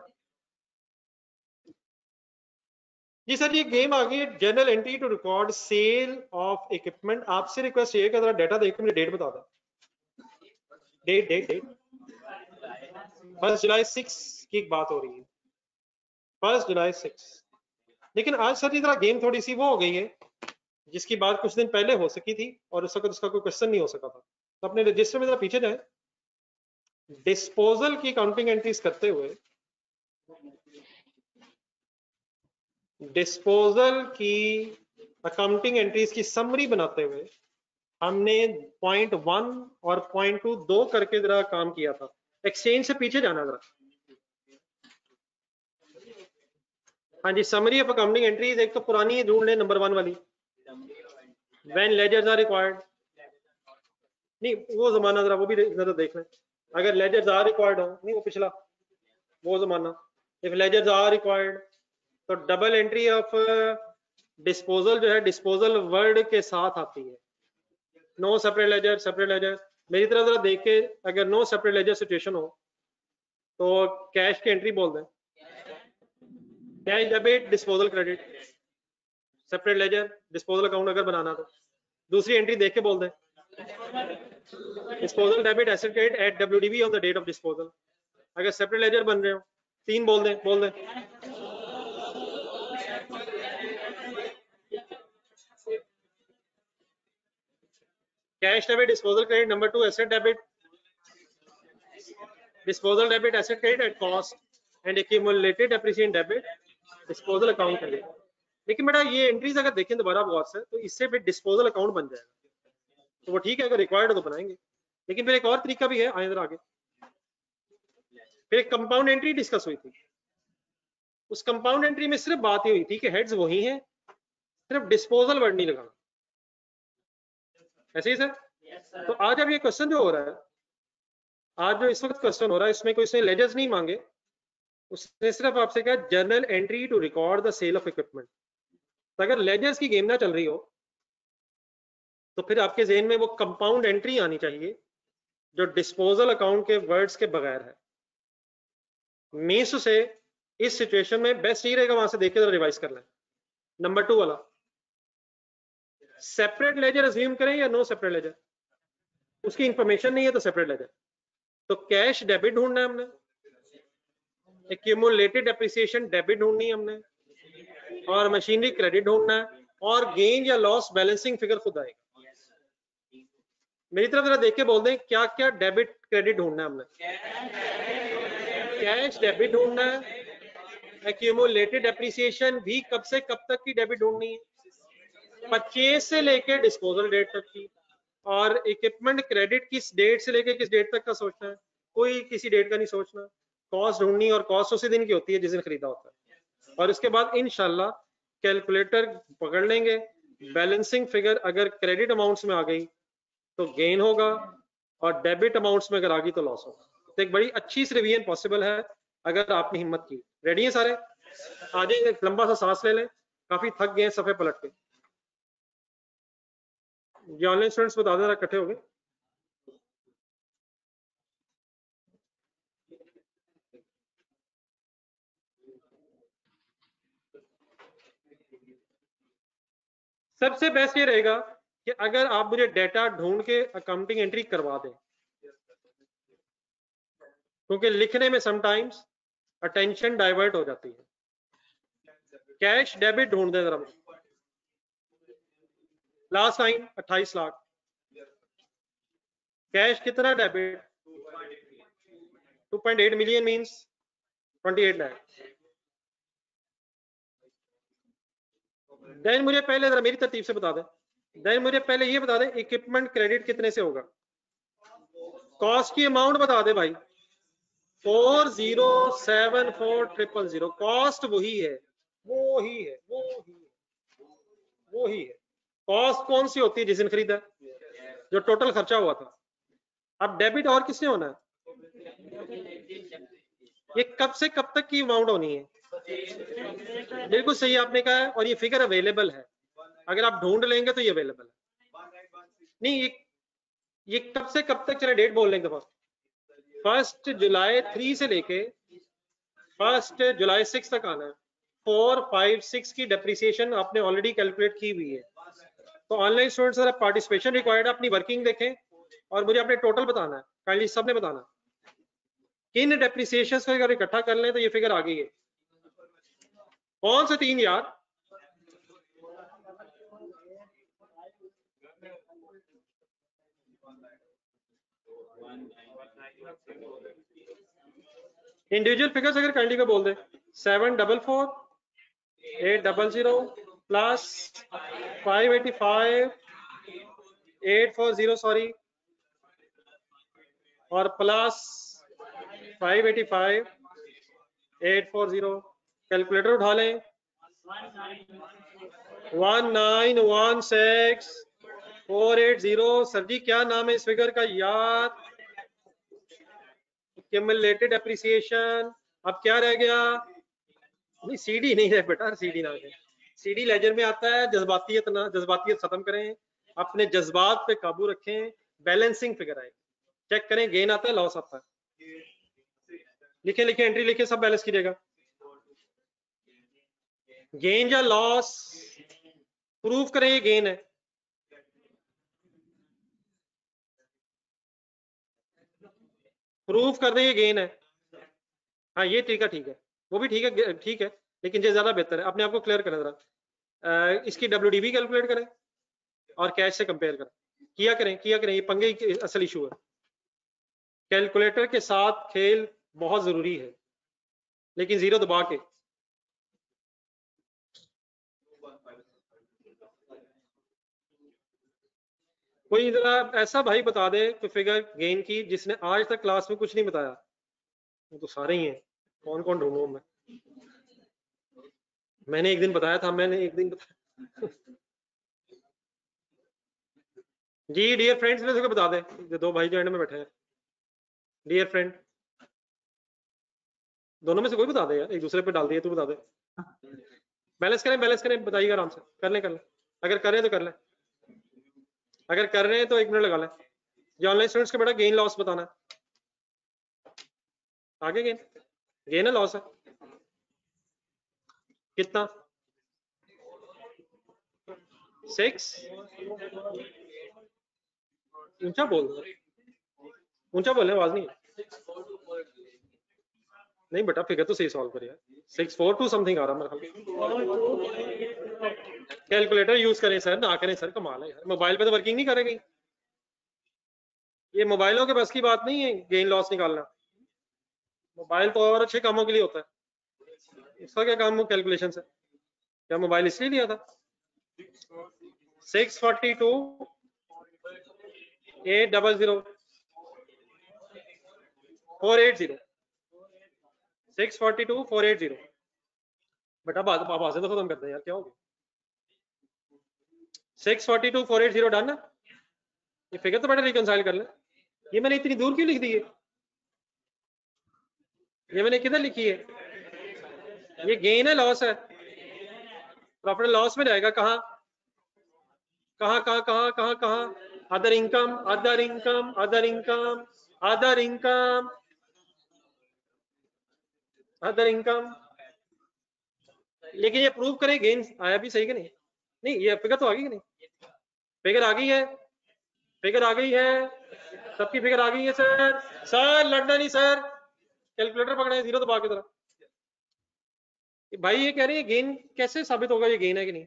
जी सर ये गेम आ गई journal entry to record sale of equipment. आपसे रिक्वेस्ट ये कि जरा डेटा देख के मुझे डेट बता दो। डेट डेट डेट 1 जुलाई 6 की बात हो रही है, 1 जुलाई 6। लेकिन आज सर ये जरा गेम थोड़ी सी वो हो गई है, जिसकी बात कुछ दिन पहले हो सकी थी और उस वक्त उसका कोई क्वेश्चन नहीं हो सका था। तो अपने रजिस्टर में जरा पीछे जाए, डिस्पोजल की काउंटिंग एंट्रीज करते हुए, डिस्पोजल की अकाउंटिंग एंट्रीज की समरी बनाते हुए हमने पॉइंट 1 और पॉइंट 2 दो करके जरा काम किया था। एक्सचेंज से पीछे जाना जरा। हाँ जी, समरी ऑफ अकाउंटिंग एंट्रीज एक तो पुरानी ढूंढ लें, नंबर 1 वाली, व्हेन लेजर्स आर रिक्वायर्ड। नहीं वो जमाना जरा वो भी जरा देख लें, अगर लेजर्स आर रिक्वायर्ड हो, नहीं वो पिछला वो जमाना, इफ लेजर्स आर रिक्वायर्ड तो डबल एंट्री ऑफ डिस्पोजल जो है डिस्पोजल वर्ड के साथ आती है। No separate ledger, separate ledger मेरी तरफ जरा देख के, अगर नो सेपरेट लेजर सिचुएशन हो तो कैश की एंट्री बोल दें, cash debit disposal credit, separate ledger disposal account अगर बनाना तो दूसरी एंट्री देख के बोल दें, disposal debit asset credit at WDV on the date of disposal. अगर सेपरेट लेजर बन रहे हो 3 बोल दें, बोल दें। Cash debit disposal credit, number 2 asset debit disposal debit asset credit at cost and accumulated depreciation debit disposal account credit। लेकिन बेटा ये एंट्रीज अगर देखें दोबारा गौर से तो इससे फिर डिस्पोजल अकाउंट बन जाएगा, तो वो ठीक है, अगर रिक्वायर्ड तो बनाएंगे। लेकिन फिर एक और तरीका भी है, आए इधर आगे। फिर एक कंपाउंड एंट्री डिस्कस हुई थी, उस कंपाउंड एंट्री में सिर्फ बात ये हुई थी कि हेड्स वही हैं, सिर्फ डिस्पोजल वर्ड नहीं लगाना। ऐसे ही सर? तो आज अब ये क्वेश्चन जो हो रहा है, आज जो इस वक्त क्वेश्चन हो रहा है, इसमें कोई इसने लेजर्स नहीं मांगे, उसने सिर्फ आपसे कहा journal entry to record the sale of equipment. तो अगर लेजर्स की गेम ना चल रही हो तो फिर आपके जेहन में वो कंपाउंड एंट्री आनी चाहिए जो डिस्पोजल अकाउंट के वर्ड्स के बगैर है। मीन्स से इस सिचुएशन में बेस्ट ही रहेगा वहां से देख के रिवाइज कर लें। नंबर 2 वाला, सेपरेट लेजर अज्यूम करें या नो सेपरेट लेजर, उसकी इंफॉर्मेशन नहीं है तो सेपरेट लेजर। तो कैश डेबिट ढूंढना है हमने, एक्यूमुलेटेड डेप्रिसिएशन डेबिट ढूंढनी है हमने, और मशीनरी क्रेडिट ढूंढना है, और गेन या लॉस बैलेंसिंग फिगर खुद आएगा। मेरी तरफ जरा देख के बोल दें क्या क्या डेबिट क्रेडिट ढूंढना है हमने। कैश डेबिट ढूंढना है, एक्यूमुलेटेड डेप्रिसिएशन भी कब से कब तक की डेबिट ढूंढनी है, 25 से लेके डिस्पोजल डेट तक की, और इक्विपमेंट क्रेडिट किस डेट से लेके किस डेट तक का सोचना है, कोई किसी डेट का नहीं सोचना। कॉस्ट ढूंढनी, और कॉस्ट उसी दिन की होती है जिस दिन खरीदा होता है। और उसके बाद इंशाल्लाह कैलकुलेटर पकड़ लेंगे, बैलेंसिंग फिगर अगर क्रेडिट अमाउंट्स में आ गई तो गेन होगा, और डेबिट अमाउंट्स में अगर आ गई तो लॉस होगा। तो एक बड़ी अच्छी सी रिवीजन पॉसिबल है अगर आपने हिम्मत की। रेडी है सारे? आज एक लंबा सा सांस ले लें, काफी थक गए सफे पलट के। ये ऑनलाइन स्टूडेंट्स बता देना इकट्ठे हो गए। सबसे बेस्ट ये रहेगा कि अगर आप मुझे डेटा ढूंढ के अकाउंटिंग एंट्री करवा दें, क्योंकि लिखने में समटाइम्स अटेंशन डाइवर्ट हो जाती है। कैश डेबिट ढूंढ दें जरा, लास्ट टाइम 28 लाख, कैश कितना debit 2.8 million means 28 lakh. Then मुझे पहले जरा मेरी तरतीब से बता दें, देन मुझे पहले ये बता दें इक्विपमेंट क्रेडिट कितने से होगा, कॉस्ट की अमाउंट बता दे भाई 4074000, कॉस्ट वही है वो ही है वो ही है वो ही है। कॉस्ट कौन सी होती है जिस दिन खरीदा, जो टोटल खर्चा हुआ था। अब डेबिट और किसने होना है, ये कब से कब तक की अमाउंट होनी है, बिल्कुल सही आपने कहा है, और ये फिगर अवेलेबल है, अगर आप ढूंढ लेंगे तो ये अवेलेबल है। नहीं ये कब से कब तक, चले डेट बोल लेंगे दफा, 1 जुलाई 3 से लेके 1 जुलाई 6 तक आना है। 4, 5, 6 की डेप्रिसिएशन आपने ऑलरेडी कैलकुलेट की हुई है। तो ऑनलाइन स्टूडेंट्स जरा पार्टिसिपेशन रिक्वायर्ड, अपनी वर्किंग देखें और मुझे अपने टोटल बताना है, काइंडली सबने बताना किन डेप्रिसिएशन को अगर इकट्ठा कर लें तो ये फिगर आ गई है। कौन से 3 यार, इंडिविजुअल फिगर्स अगर काइंडली को बोल दे, 744 800 प्लस 585 840 सॉरी, और प्लस 585 840, कैलकुलेटर उठा लें, 1916480। सर जी क्या नाम है इस फिगर का यार, क्यूमुलेटेड एप्रिसिएशन। अब क्या रह गया, नहीं सीडी नहीं है बेटा, सीडी ना है, सीडी लेजर में आता है। जज्बातियत खत्म करें, अपने जज्बात पे काबू रखें, बैलेंसिंग फिगर आए, चेक करें गेन आता है लॉस आता है, लिखे लिखे एंट्री लिखे, सब बैलेंस कीजिएगा। गेन या लॉस प्रूफ करें, ये गेन है, प्रूफ कर दें ये गेन है। हाँ ये तरीका ठीक है, वो भी ठीक है, ठीक है, लेकिन ये ज्यादा बेहतर है। अपने आप को क्लियर करें जरा, इसकी WDV कैलकुलेट करें और कैश से कंपेयर करें, किया करें, ये पंगे की असल इशू है। कैलकुलेटर के साथ खेल बहुत जरूरी है, लेकिन जीरो दबा के। कोई जरा ऐसा भाई बता दे कोई फिगर गेन की जिसने आज तक क्लास में कुछ नहीं बताया। वो तो सारे ही हैं, कौन कौन ढूंढूं मैं, मैंने एक दिन बताया था, मैंने एक दिन बताया जी। डियर फ्रेंड्स में से बता दे, जो 2 भाई जो एंड में बैठे हैं, डियर फ्रेंड, दोनों में से कोई बता दे यार, एक दूसरे पे डाल दिए, तू बता दे। बैलेंस करें बताइएगा आराम से, कर लें अगर कर रहे हैं तो कर लें, अगर कर रहे हैं तो 1 मिनट लगा लें। ये ऑनलाइन स्टूडेंट्स का बेटा गेन लॉस बताना है, आगे गेन है लॉस है कितना, 6, ऊंचा ऊंचा बोले, आवाज नहीं बेटा, फिगर तो सही सॉल्व करिए। 642 समथिंग आ रहा मेरे ख्याल। कैलकुलेटर यूज करें सर, ना करें सर, कमाल है यार, मोबाइल पे तो वर्किंग नहीं करेगी। ये मोबाइलों के बस की बात नहीं है गेन लॉस निकालना, मोबाइल तो और अच्छे कामों के लिए होता है, इसका क्या काम हो कैलकुलेशन से, क्या मोबाइल इसलिए लिया था। 642 800 480, 642 480। बेटा आवाजें तो खत्म करते हैं यार, क्या हो गया। 642 480 डन ना, ये फिगर तो बेटा रिकंसाइल कर ले। ये मैंने इतनी दूर क्यों लिख दी है, ये मैंने किधर लिखी है, ये गेन है लॉस है, प्रॉफिट एंड लॉस में जाएगा कहाँ कहाँ कहाँ कहाँ कहाँ कहाँ other income other income other income other income other income. लेकिन ये प्रूव करें गेन आया भी सही कि नहीं? नहीं ये फिगर तो आ गई कि नहीं? फिगर आ गई है, फिगर आ गई है, सबकी फिगर आ गई है सर। सर लड़ना नहीं सर, कैलकुलेटर पकड़े जीरो दबा के तरह। भाई ये कह रहे हैं गेन कैसे साबित होगा ये गेन है कि नहीं?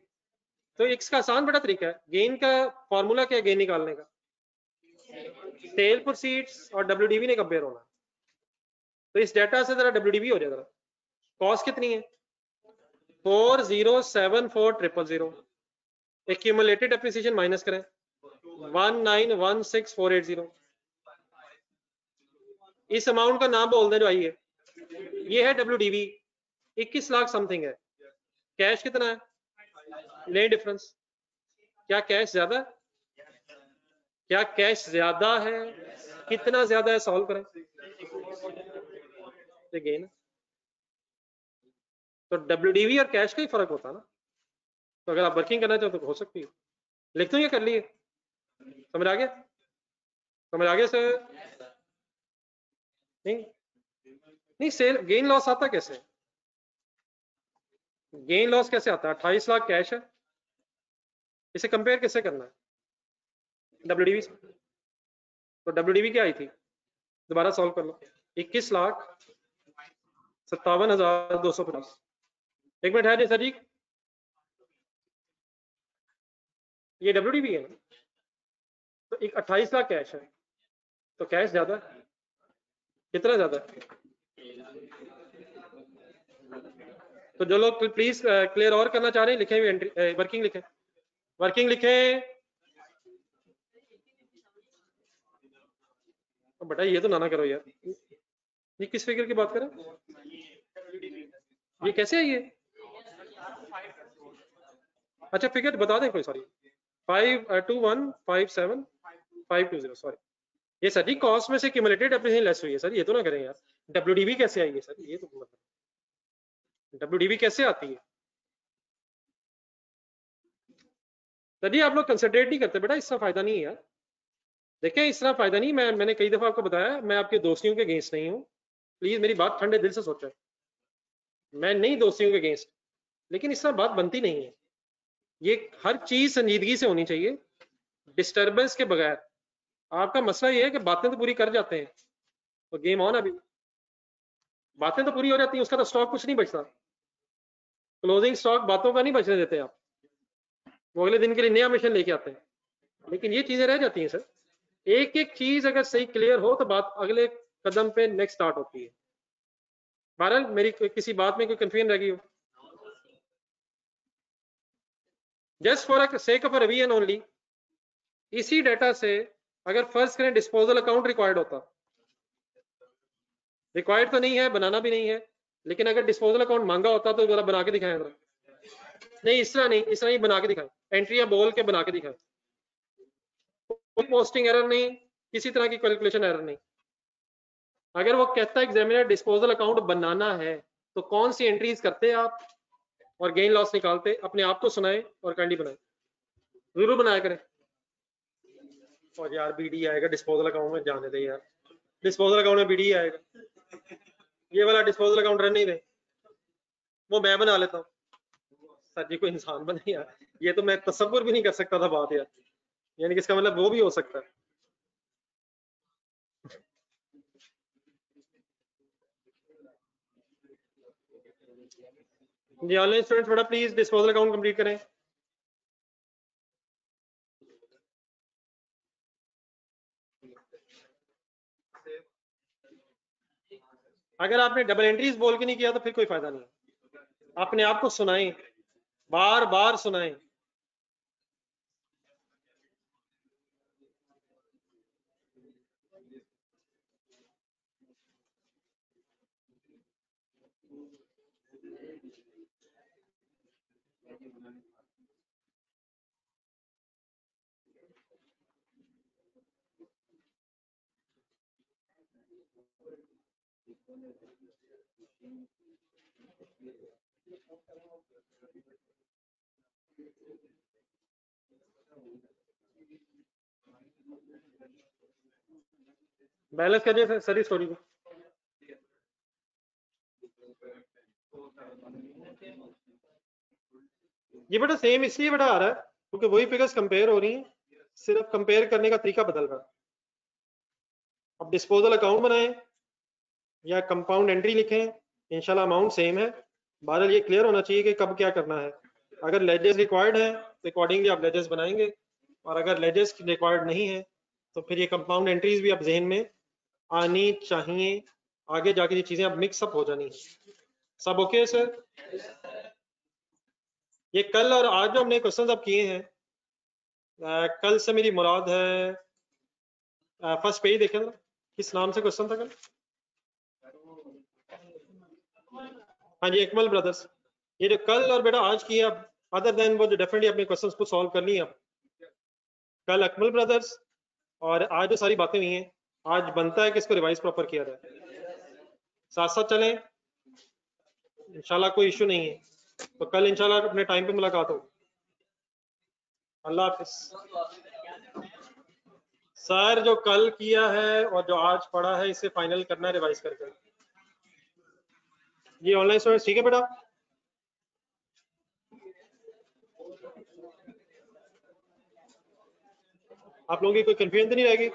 तो इसका आसान बड़ा तरीका है, गेन का फॉर्मूला क्या है गेन निकालने का? सेल प्रोसीड्स और डब्ल्यूडीवी ने कंपेयर होना। तो इस डेटा से जरा डब्ल्यूडीवी हो जाए जरा। कॉस्ट कितनी है? 4074000। एक्यूमुलेटेड एप्रिसिएशन माइनस करें 1916480। इस अमाउंट का नाम बोल दें जो आई है, ये है डब्ल्यूडीवी 21 लाख समथिंग है। कैश कितना है? ले डिफरेंस। क्या कैश ज्यादा है? क्या कैश ज्यादा है? कितना ज्यादा है सॉल्व करें। गेन तो डब्ल्यूडीवी और कैश का ही फर्क होता है ना। तो अगर आप वर्किंग करना चाहो तो हो सकती है। लिख दो ये कर लिए, समझ आ गया? समझ आ गया सर? नहीं नहीं सेल गेन लॉस आता कैसे? गेन लॉस कैसे आता है? 28 लाख कैश है, इसे कंपेयर कैसे करना है? डब्ल्यूडीवी से। तो डब्ल्यूडीवी क्या आई थी? दोबारा सॉल्व कर लो। 21,57,250। एक मिनट है सर जी, ये डब्ल्यूडीवी है ना? तो एक 28 लाख कैश है, तो कैश ज्यादा है, कितना ज्यादा है? तो जो लोग प्लीज क्लियर और करना चाह रहे हैं लिखें, एंट्री वर्किंग लिखें, वर्किंग लिखें। बेटा ये तो ना करो यार, ये किस फिगर की बात करें? ये कैसे है ये? अच्छा फिगर बता दें कोई, सॉरी 52157 सॉरी। ये सर जी कॉस्ट में से क्यूमुलेटेड एप्रिसिएशन लेस हुई है सर, ये तो ना करें यार। डब्ल्यूडीवी कैसे आई है सर? ये तो मतलब डब्ल्यूडीवी कैसे आती है सर जी? आप लोग कंसिडरेट नहीं करते बेटा, इसका फायदा नहीं है यार। देखें इस तरह फायदा नहीं। मैंने कई दफा आपको बताया मैं आपके दोस्तियों के अगेंस्ट नहीं हूँ, प्लीज मेरी बात ठंडे दिल से सोचें। मैं नहीं दोस्तियों के अगेंस्ट, लेकिन इस तरह बात बनती नहीं है। ये हर चीज संजीदगी से होनी चाहिए, डिस्टरबेंस के बगैर। आपका मसला ये है कि बातें तो पूरी कर जाते हैं, तो गेम ऑन। अभी बातें तो पूरी हो जाती हैं, उसका तो स्टॉक कुछ नहीं बचता। क्लोजिंग स्टॉक बातों का नहीं बचने देते आप, वो अगले दिन के लिए नया मिशन लेके आते हैं, लेकिन ये चीजें रह जाती हैं सर। एक एक चीज अगर सही क्लियर हो तो बात अगले कदम पे नेक्स्ट स्टार्ट होती है। बहरहाल मेरी किसी बात में कोई कंफ्यूजन रह गई हो, just for sake of revision only, इसी डेटा से अगर फर्ज करें डिस्पोजल अकाउंट रिक्वायर्ड होता, रिक्वायर्ड तो नहीं है, बनाना भी नहीं है, लेकिन अगर डिस्पोजल अकाउंट मांगा होता तो जरा बना के दिखाएं जरा। नहीं इस तरह नहीं, इस तरह ही बना के दिखाएं, एंट्रियां बोल के बना के दिखाएं, कोई पोस्टिंग एरर नहीं, किसी तरह की कैलकुलेशन एरर नहीं। अगर वो कहता है एग्जामिनर डिस्पोजल अकाउंट बनाना है तो कौन सी एंट्रीज करते आप और गेन लॉस निकालते, अपने आप को सुनाए और काइंडली बनाए, जरूर बनाया करें। और यार बीडी आएगा डिस्पोजल अकाउंट में, जाने दे यार, डिस्पोजल अकाउंट में बीडी आएगा, ये वाला डिस्पोजल अकाउंट रहने ही दे, वो मैं बना लेता हूँ। सर जी कोई इंसान बने यार, ये तो मैं तसव्वुर भी नहीं कर सकता था बात यार, यानी कि इसका मतलब वो भी हो सकता है। जी ऑनलाइन स्टूडेंट्स बड़ा प्लीज डिस्पोजल अकाउंट कंप्लीट करें। अगर आपने डबल एंट्रीज बोल के नहीं किया तो फिर कोई फायदा नहीं, अपने आप को सुनाएं, बार बार सुनाएं। बैलेंस करिए सारी स्टोरी को। ये बेटा सेम इसलिए बेटा आ रहा है क्योंकि वही फिगर्स कंपेयर हो रही हैं, सिर्फ कंपेयर करने का तरीका बदल रहा है। अब डिस्पोजल अकाउंट बनाएं या कंपाउंड एंट्री लिखें, इंशाल्लाह अमाउंट सेम है। बहरहाल ये क्लियर होना चाहिए कि कब क्या करना है। अगर लेजेस रिक्वायर्ड है तो अकॉर्डिंगली आप लेजेस बनाएंगे, और अगर लेजेस रिक्वायर्ड नहीं है तो फिर ये कंपाउंड एंट्रीज भी आप जहन में आनी चाहिए। आगे जाके ये चीजें अब मिक्सअप हो जानी है। सब ओके सर? ये कल और आज जो हमने क्वेश्चन अब किए हैं, कल से मेरी मुराद है, फर्स्ट पेज देखें ना, किस नाम से क्वेश्चन था कल? हाँ जी, एकमल ब्रदर्स। ये जो कल और बेटा आज किए, अब अदर देन वो जो डेफिनेटली अपने क्वेश्चंस को सॉल्व करनी है। अब कल अकमल ब्रदर्स और आज जो सारी बातें हुई हैं, आज बनता है कि इसको रिवाइज प्रॉपर किया जाए। साथ साथ चलें, इंशाल्लाह कोई इशू नहीं है। तो कल इंशाल्लाह अपने टाइम पे मुलाकात हो। अल्लाह हाफिज। सर जो कल किया है और जो आज पढ़ा है इसे फाइनल करना है रिवाइज करके। ये ऑनलाइन स्टूडेंट्स ठीक है बेटा? आप लोगों की कोई कंफ्यूजन तो नहीं रहेगी?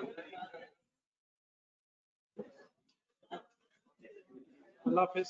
अल्लाह हाफिज।